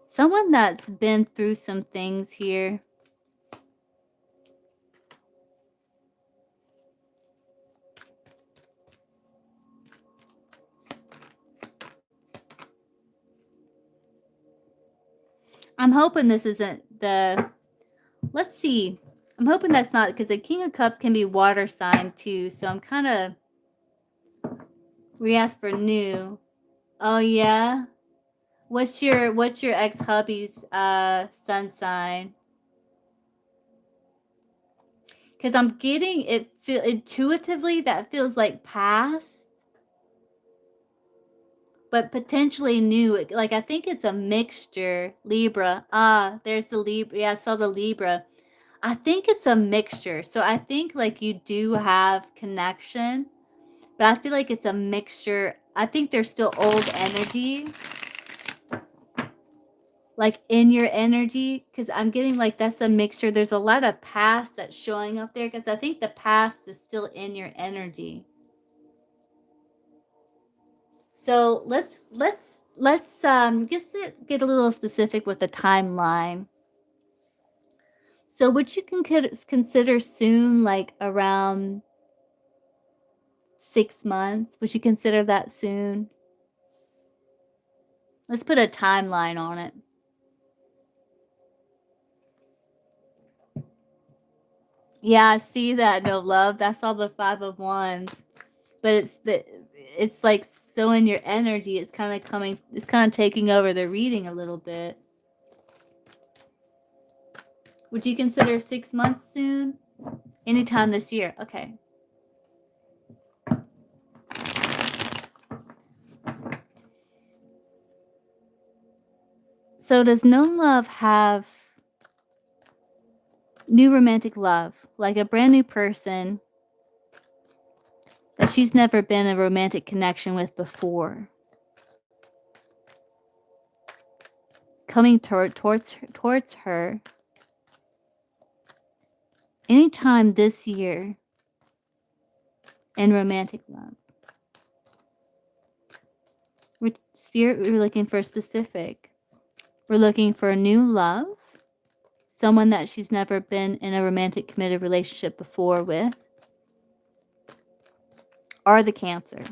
Someone that's been through some things here. I'm hoping this isn't the... Let's see. I'm hoping that's not, because the King of Cups can be water sign too. So I'm kind of... We asked for new. Oh yeah? What's your ex-hubby's sun sign? Because I'm getting it, intuitively that feels like past, but potentially new. Like, I think it's a mixture. Libra. Ah, there's the Libra. Yeah, I saw the Libra. I think it's a mixture. So I think like you do have connection, but I feel like it's a mixture. I think there's still old energy, like in your energy, because I'm getting like that's a mixture. There's a lot of past that's showing up there, because I think the past is still in your energy. So let's just get a little specific with the timeline. So would you consider soon, like around 6 months. Would you consider that soon? Let's put a timeline on it. Yeah, I see that. No love. That's all the 5 of Wands. But it's like so in your energy, it's kind of coming, it's kind of taking over the reading a little bit. Would you consider 6 months soon? Anytime this year. Okay. So does no love have new romantic love? Like a brand new person that she's never been in a romantic connection with before. Coming towards her anytime this year in romantic love. We're looking for specific. We're looking for a new love. Someone that she's never been in a romantic committed relationship before with. Or the Cancer.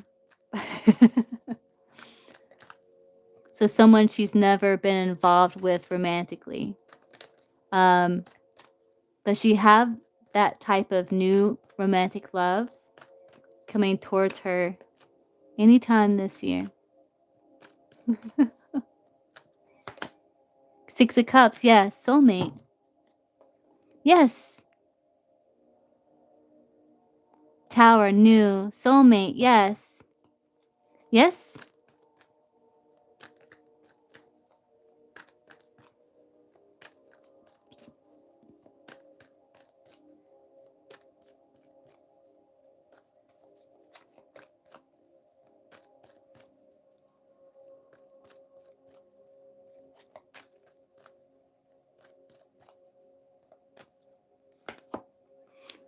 So someone she's never been involved with romantically. Does she have that type of new romantic love coming towards her anytime this year? 6 of Cups, yes. Soulmate. Yes. Tower, new. Soulmate, yes. Yes?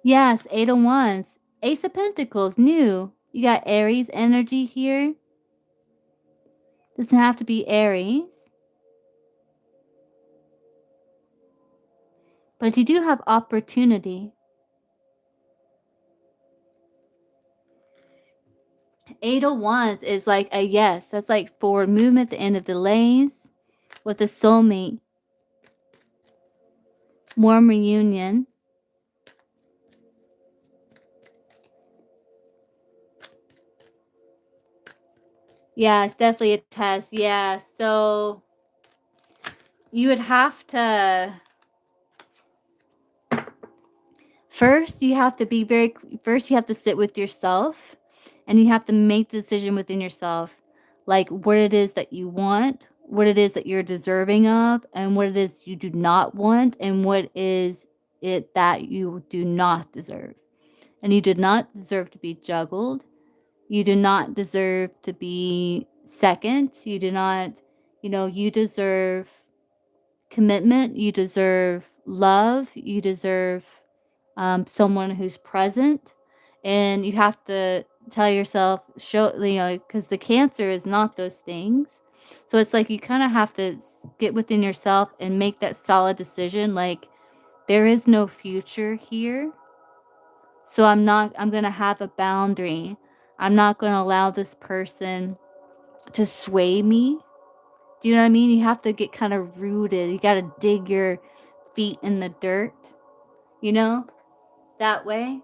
Yes, 8 of Wands. Ace of Pentacles, new. You got Aries energy here. Doesn't have to be Aries. But you do have opportunity. 8 of Wands is like a yes. That's like forward movement, the end of delays. With a soulmate. Warm reunion. Yeah, it's definitely a test. Yeah, so you would have to... First, you have to sit with yourself and you have to make the decision within yourself, like what it is that you want, what it is that you're deserving of, and what it is you do not want, and what is it that you do not deserve. And you did not deserve to be juggled. You do not deserve to be second. You do not, you deserve commitment. You deserve love. You deserve someone who's present. And you have to tell yourself, because the Cancer is not those things. So it's like you kind of have to get within yourself and make that solid decision. Like, there is no future here. So I'm going to have a boundary. I'm not going to allow this person to sway me. Do you know what I mean? You have to get kind of rooted. You got to dig your feet in the dirt, that way.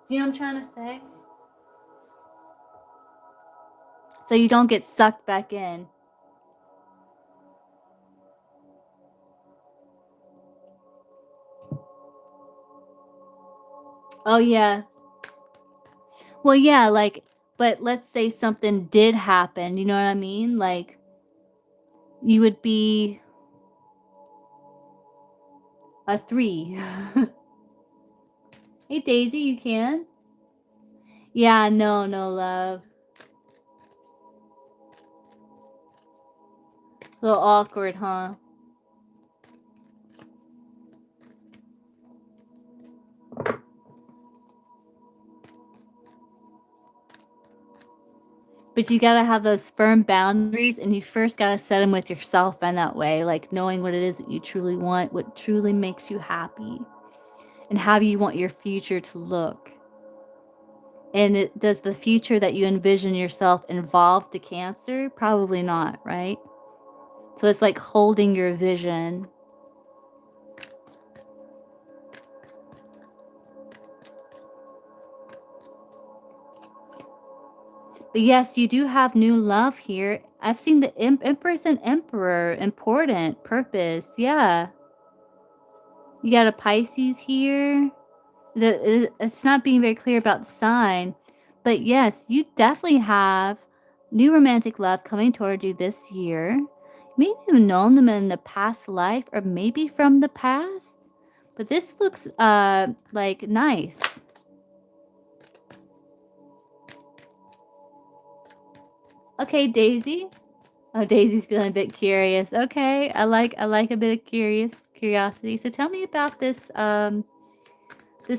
Do you know what I'm trying to say? So you don't get sucked back in. Oh, yeah. Well, yeah, but let's say something did happen. You know what I mean? Like, you would be a 3. Hey, Daisy, you can? Yeah, no, love. A little awkward, huh? But you gotta have those firm boundaries, and you first gotta set them with yourself in that way, like knowing what it is that you truly want, what truly makes you happy, and how you want your future to look. And does the future that you envision yourself involve the Cancer? Probably not, right? So it's like holding your vision. But yes, you do have new love here. I've seen the Empress and Emperor, important, purpose, yeah. You got a Pisces here. It's not being very clear about the sign. But yes, you definitely have new romantic love coming toward you this year. Maybe you've known them in the past life or maybe from the past. But this looks like nice. Okay, Daisy. Oh, Daisy's feeling a bit curious. Okay, I like a bit of curiosity. So tell me about this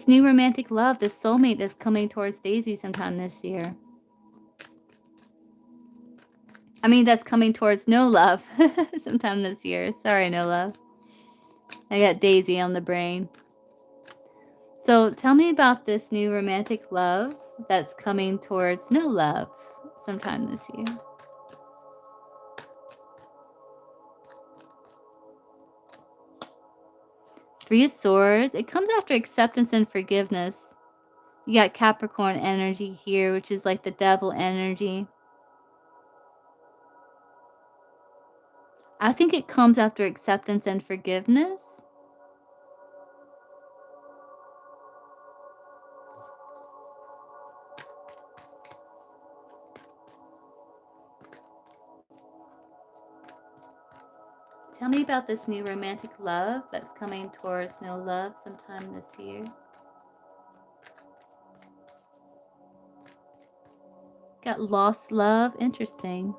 new romantic love, this soulmate that's coming towards Daisy sometime this year. I mean, that's coming towards no love sometime this year. Sorry, no love. I got Daisy on the brain. So tell me about this new romantic love that's coming towards no love sometime this year. Three of Swords. It comes after acceptance and forgiveness. You got Capricorn energy here, which is like the devil energy. I think it comes after acceptance and forgiveness. Tell me about this new romantic love that's coming towards no love sometime this year. Got lost love. Interesting.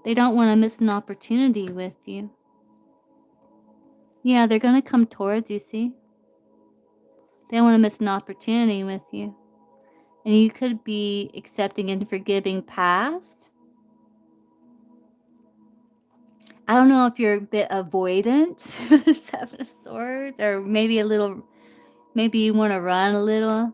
They don't want to miss an opportunity with you. Yeah, they're going to come towards you, see? They don't want to miss an opportunity with you. And you could be accepting and forgiving past. I don't know if you're a bit avoidant, the Seven of Swords, or maybe a little, maybe you want to run a little.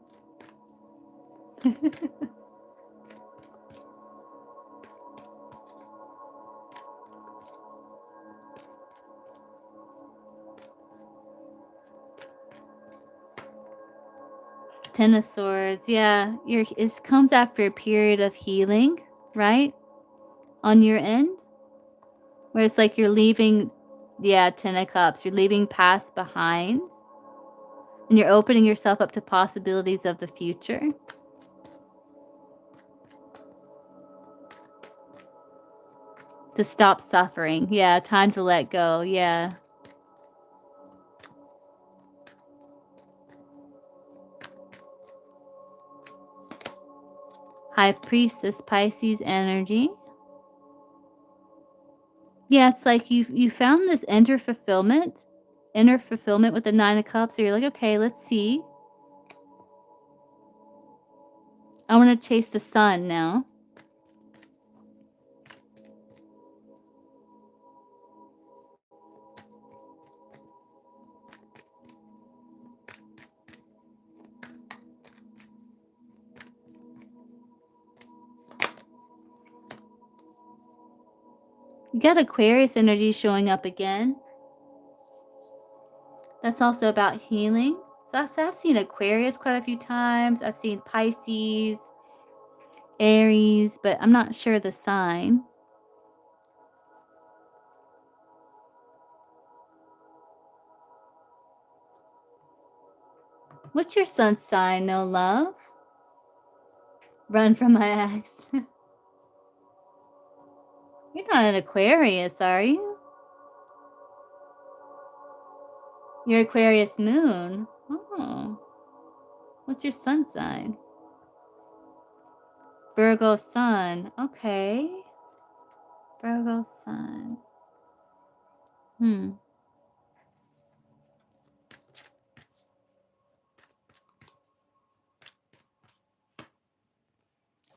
Ten of Swords, yeah. It comes after a period of healing, right? On your end. Where it's like you're leaving, yeah, Ten of Cups. You're leaving past behind. And you're opening yourself up to possibilities of the future. To stop suffering. Yeah, time to let go. Yeah. High Priestess, Pisces energy. Yeah, it's like you found this inner fulfillment with the Nine of Cups. So you're like, okay, let's see. I want to chase the sun now. You got Aquarius energy showing up again. That's also about healing. So I've seen Aquarius quite a few times. I've seen Pisces, Aries, but I'm not sure the sign. What's your sun sign, no love? Run from my ex. You're not an Aquarius, are you? You're Aquarius moon. Oh. What's your sun sign? Virgo sun. Okay. Virgo sun.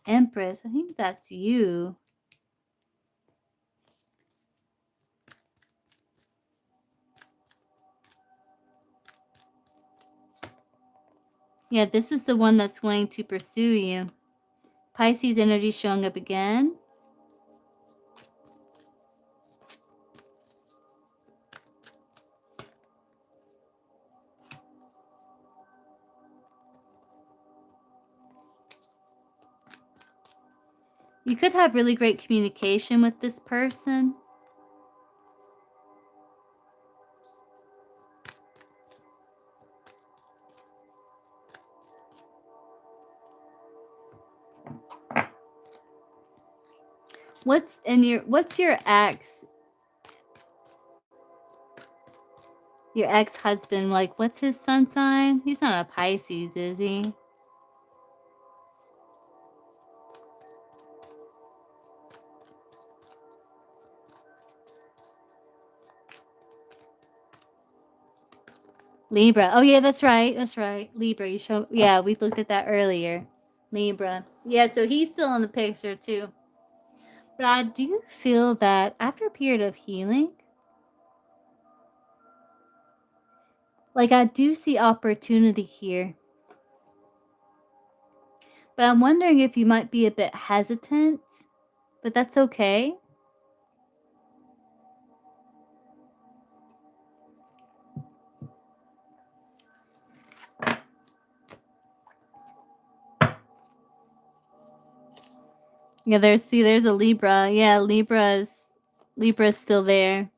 Empress, I think that's you. Yeah, this is the one that's wanting to pursue you. Pisces energy showing up again. You could have really great communication with this person. What's your ex? Your ex-husband, like, what's his sun sign? He's not a Pisces, is he? Libra. Oh yeah, that's right. That's right. Libra. You show. Yeah, we looked at that earlier. Libra. Yeah, so he's still in the picture too. But I do feel that after a period of healing, like I do see opportunity here. But I'm wondering if you might be a bit hesitant, but that's okay. Yeah, there's a Libra. Yeah, Libra's still there.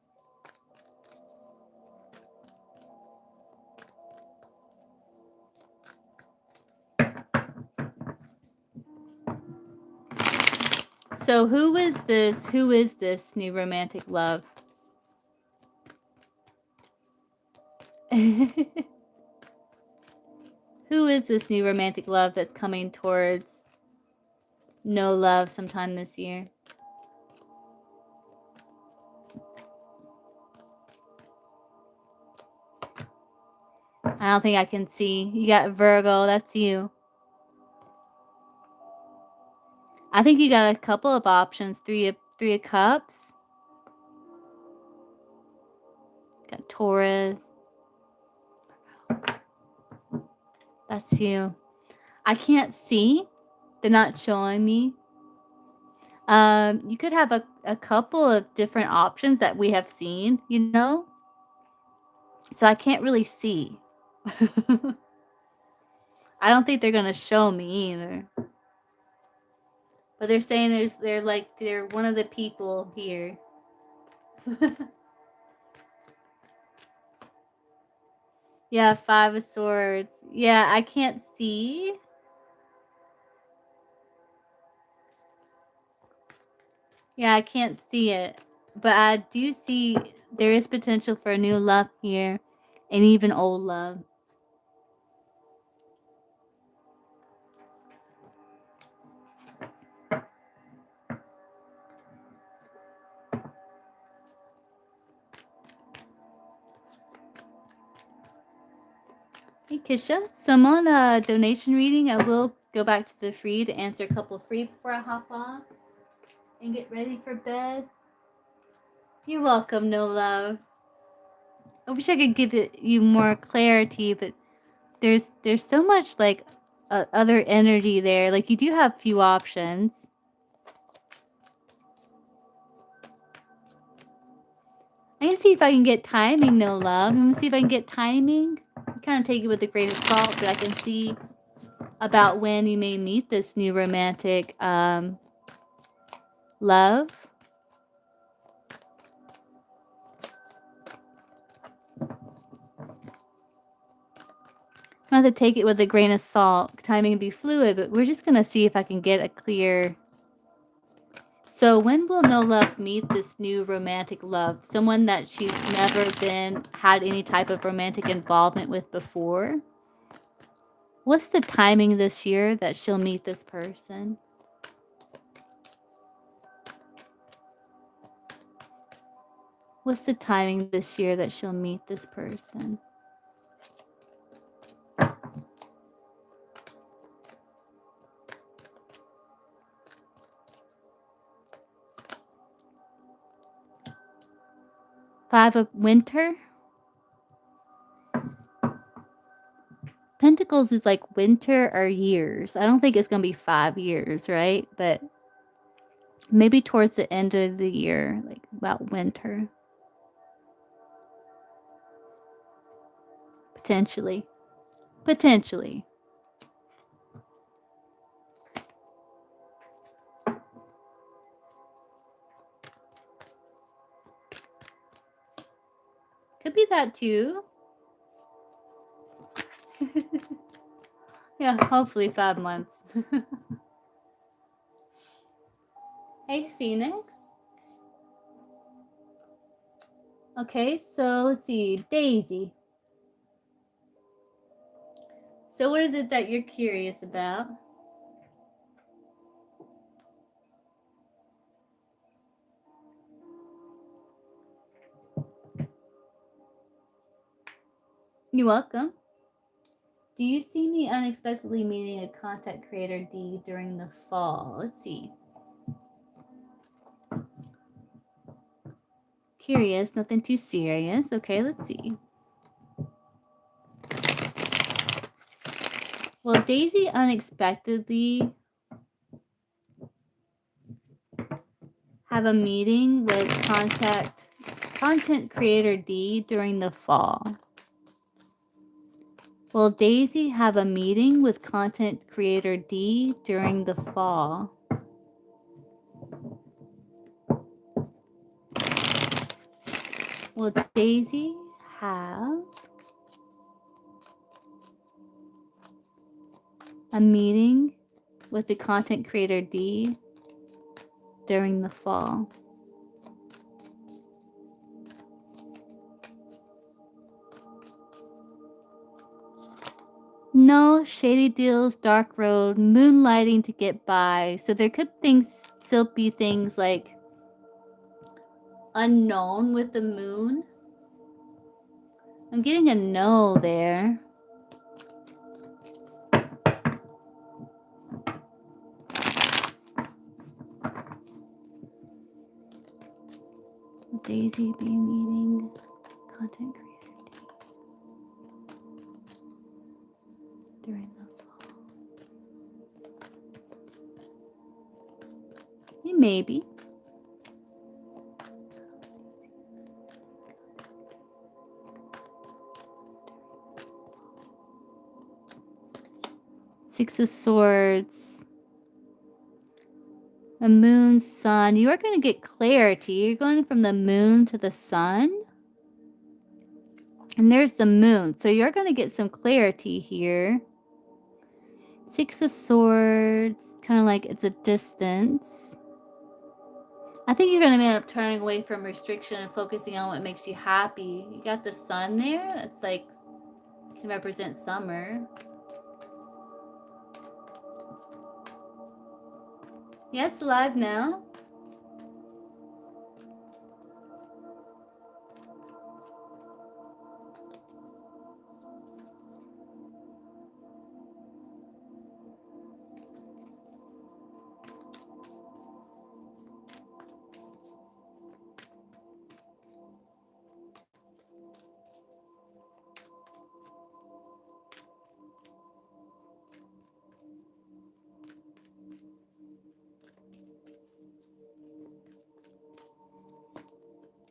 So who is this new romantic love? Who is this new romantic love that's coming towards no love sometime this year? I don't think I can see. You got Virgo, that's you. I think you got a couple of options. Three of Cups. Got Taurus. That's you. I can't see. They're not showing me. You could have a couple of different options that we have seen, you know? So I can't really see. I don't think they're gonna show me either. But they're saying they're one of the people here. Yeah, Five of Swords. Yeah, I can't see. Yeah, I can't see it. But I do see there is potential for a new love here. And even old love. Hey, Kisha. So I'm on a donation reading. I will go back to the free to answer a couple free before I hop off and get ready for bed. You're welcome, no love. I wish I could give you more clarity, but there's so much like other energy there. Like you do have few options. I'm gonna see if I can get timing, no love. I'm gonna see if I can get timing. Kind of take it with a grain of salt, but I can see about when you may meet this new romantic love. I have to take it with a grain of salt. Timing can be fluid, but we're just gonna see if I can get a clear. So when will no love meet this new romantic love? Someone that she's never had any type of romantic involvement with before. What's the timing this year that she'll meet this person? What's the timing this year that she'll meet this person? 5 of winter. Pentacles is like winter or years. I don't think it's going to be 5 years, right? But maybe towards the end of the year, like about winter. Potentially. Potentially. Could be that too. Yeah, hopefully 5 months. Hey, Phoenix. Okay, so let's see. Daisy. So what is it that you're curious about? You're welcome. Do you see me unexpectedly meeting a content creator D during the fall? Let's see. Curious, nothing too serious. Okay, let's see. Well, Daisy unexpectedly have a meeting with content creator D during the fall. Will Daisy have a meeting with content creator D during the fall? Will Daisy have a meeting with the content creator D during the fall? No, shady deals, dark road, moonlighting to get by. So there could still be things like unknown with the moon. I'm getting a no there. Will Daisy be meeting content creator D during the fall? Maybe. Six of Swords. The moon, sun. You are going to get clarity. You're going from the moon to the sun. And there's the moon. So you're going to get some clarity here. Six of Swords. Kind of like it's a distance. I think you're going to end up turning away from restriction and focusing on what makes you happy. You got the sun there. That's like, can represent summer. Yeah, it's live now.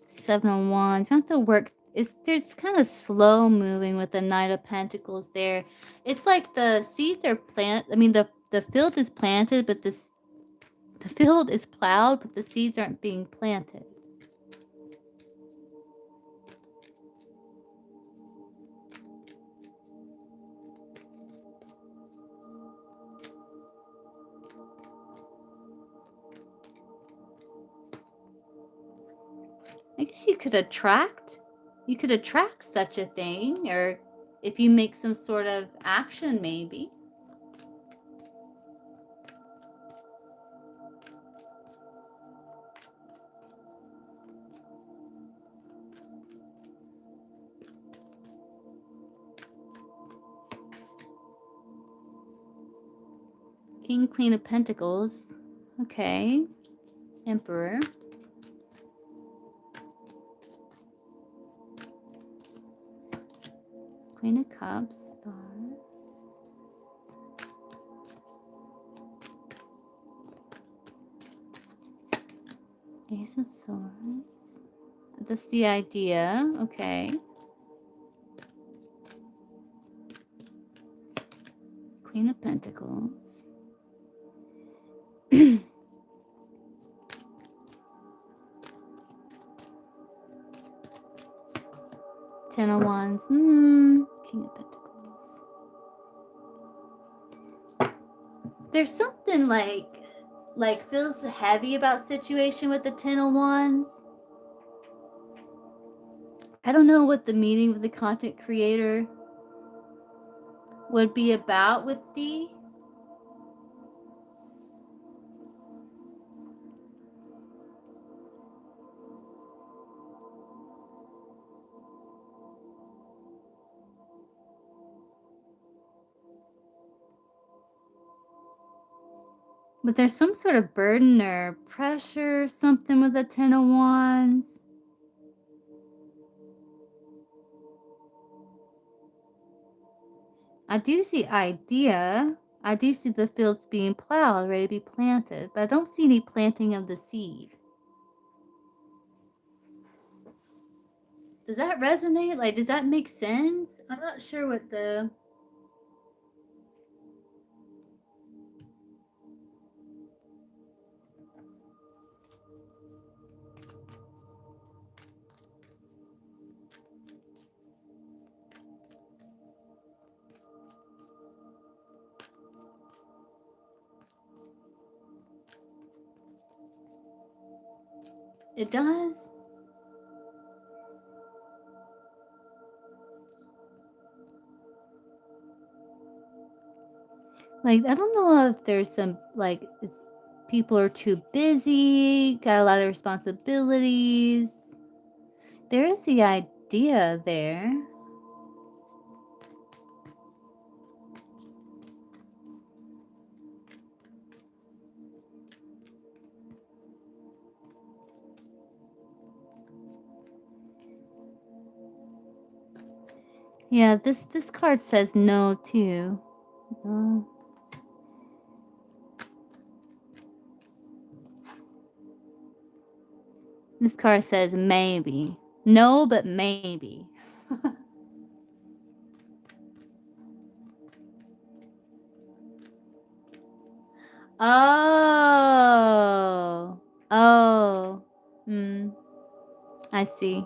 Seven of Wands. You have to work. There's kind of slow moving with the Knight of Pentacles there. It's like the seeds are planted. I mean, the field is planted, but the field is plowed, but the seeds aren't being planted. I guess you could attract such a thing, or if you make some sort of action, maybe. King, Queen of Pentacles. Okay. Emperor. Queen of Cups, Star. Ace of Swords. That's the idea. Okay. Queen of Pentacles. Ten of Wands. King of Pentacles. There's something like feels heavy about situation with the Ten of Wands. I don't know what the meeting with the content creator would be about with D. But there's some sort of burden or pressure, something with the Ten of Wands. I do see idea. I do see the fields being plowed, ready to be planted, but I don't see any planting of the seed. Does that resonate? Like, does that make sense? I'm not sure what the... It does? Like, I don't know if there's some, like, people are too busy, got a lot of responsibilities. There is the idea there. Yeah, this card says no, too. No. This card says maybe. No, but maybe. Oh. Oh. I see.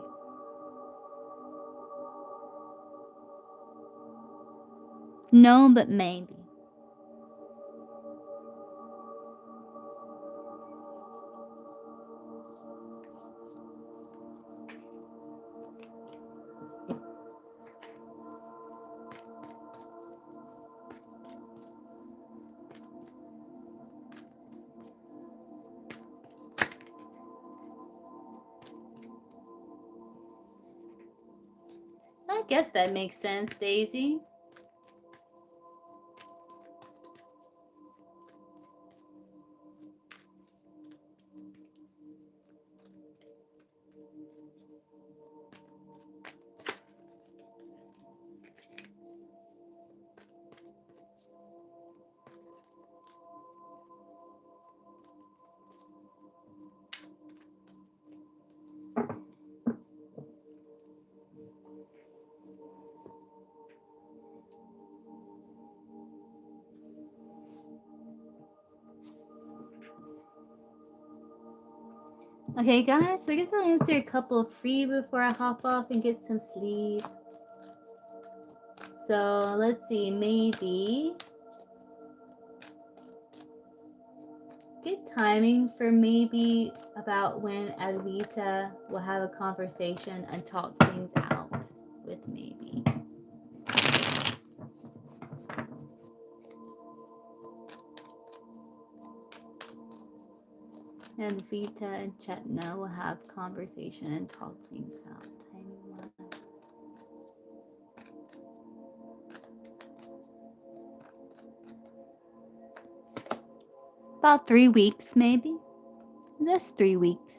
No, but maybe. I guess that makes sense, Daisy. Okay, guys, so I guess I'll answer a couple free before I hop off and get some sleep. So, let's see, maybe good timing for maybe about when Advita will have a conversation and talk things out with maybe. And Vita and Chetna will have conversation and talk things out. About 3 weeks, maybe. That's 3 weeks.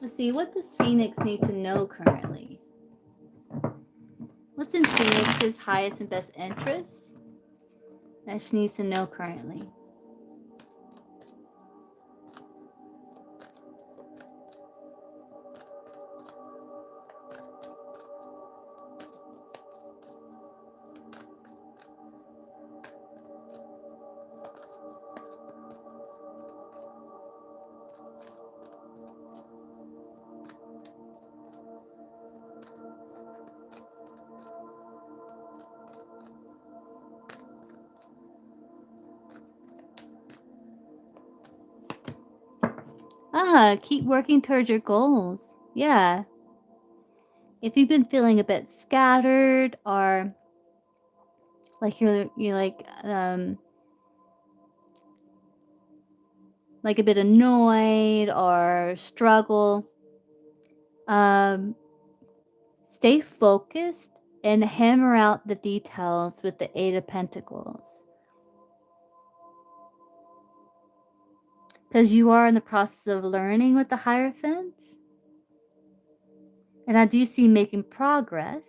Let's see, what does Phoenix need to know currently? What's in Phoenix's highest and best interests that she needs to know currently? Keep working towards your goals. Yeah. If you've been feeling a bit scattered or like you're like a bit annoyed or struggle, stay focused and hammer out the details with the Eight of Pentacles. Because you are in the process of learning with the Hierophant. And I do see making progress.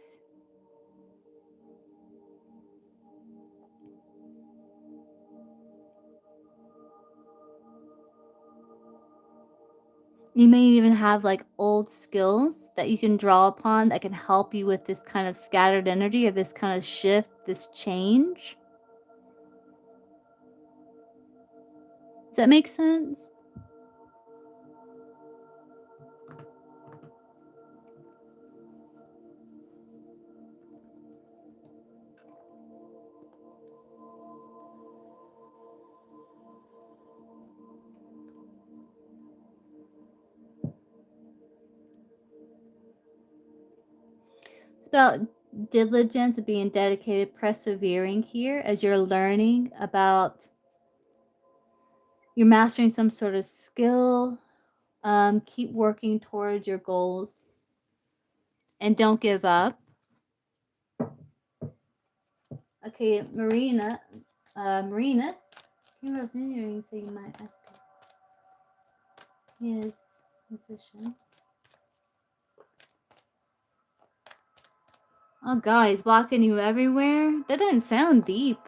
You may even have like old skills that you can draw upon that can help you with this kind of scattered energy or this kind of shift, this change. Does that make sense? It's about diligence, being dedicated, persevering here as you're learning about, you're mastering some sort of skill. Keep working towards your goals and don't give up. Okay, Marinus, can you remember anything so you might ask her? Yes, musician. Oh God, he's blocking you everywhere? That doesn't sound deep.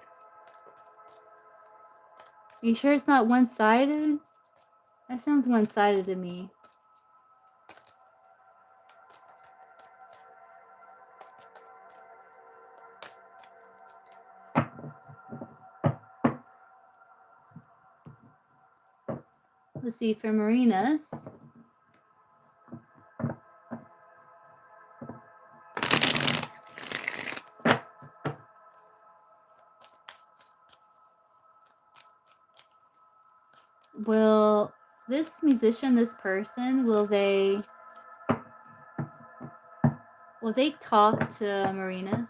You sure it's not one-sided? That sounds one-sided to me. Let's see, for Marinus. Will this musician, this person, will they talk to Marinus?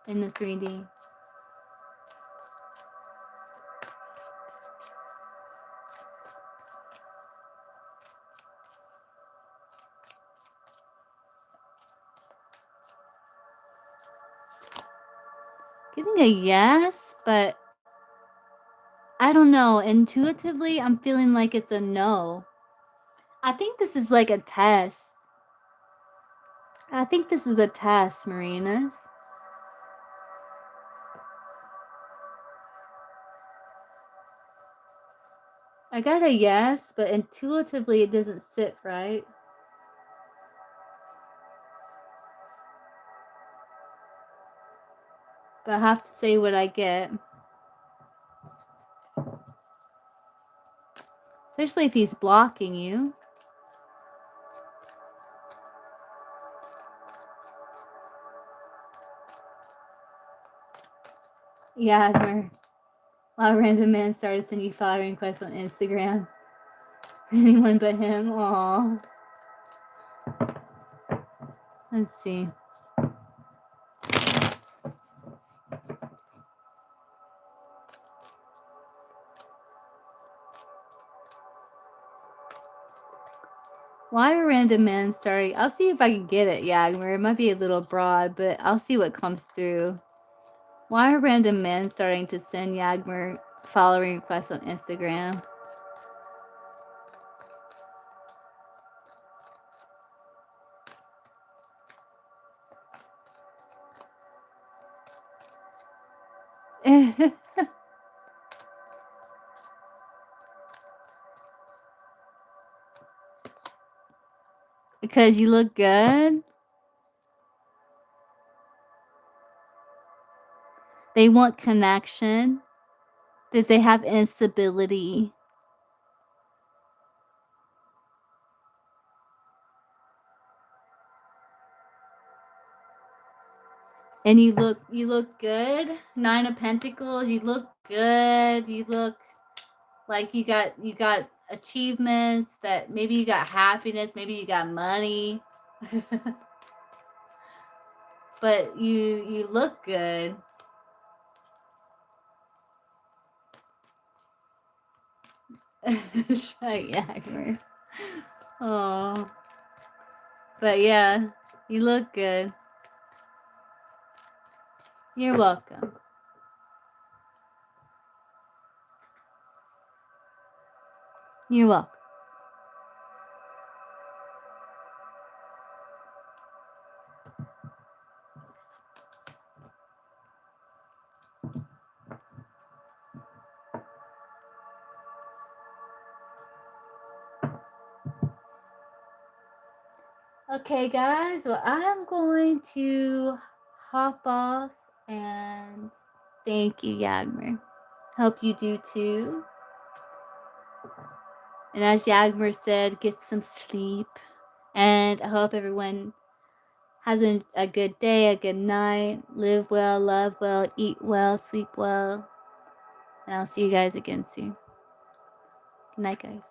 In the 3D. Getting a yes, but I don't know. Intuitively, I'm feeling like it's a no. I think this is like a test. I think this is a test, Marinus. I got a yes, but intuitively it doesn't sit right. But I have to say what I get. Especially if he's blocking you. Yeah, where a lot of random men started sending you following requests on Instagram. Anyone but him. Aww. Let's see. Why are random men starting? I'll see if I can get it, Yagmer. It might be a little broad, but I'll see what comes through. Why are random men starting to send Yagmer following request on Instagram. Because you look good. They want connection. Does they have instability? And you look good. 9 of Pentacles, you look good. You look like you got achievements, that maybe you got happiness, maybe you got money. But you look good. Right, yeah. Oh. But yeah, you look good. You're welcome. You're welcome. Okay, guys, well, I'm going to hop off, and thank you, Yagmer. Hope you do too. And as Yagmer said, get some sleep. And I hope everyone has a good day, a good night. Live well, love well, eat well, sleep well. And I'll see you guys again soon. Good night, guys.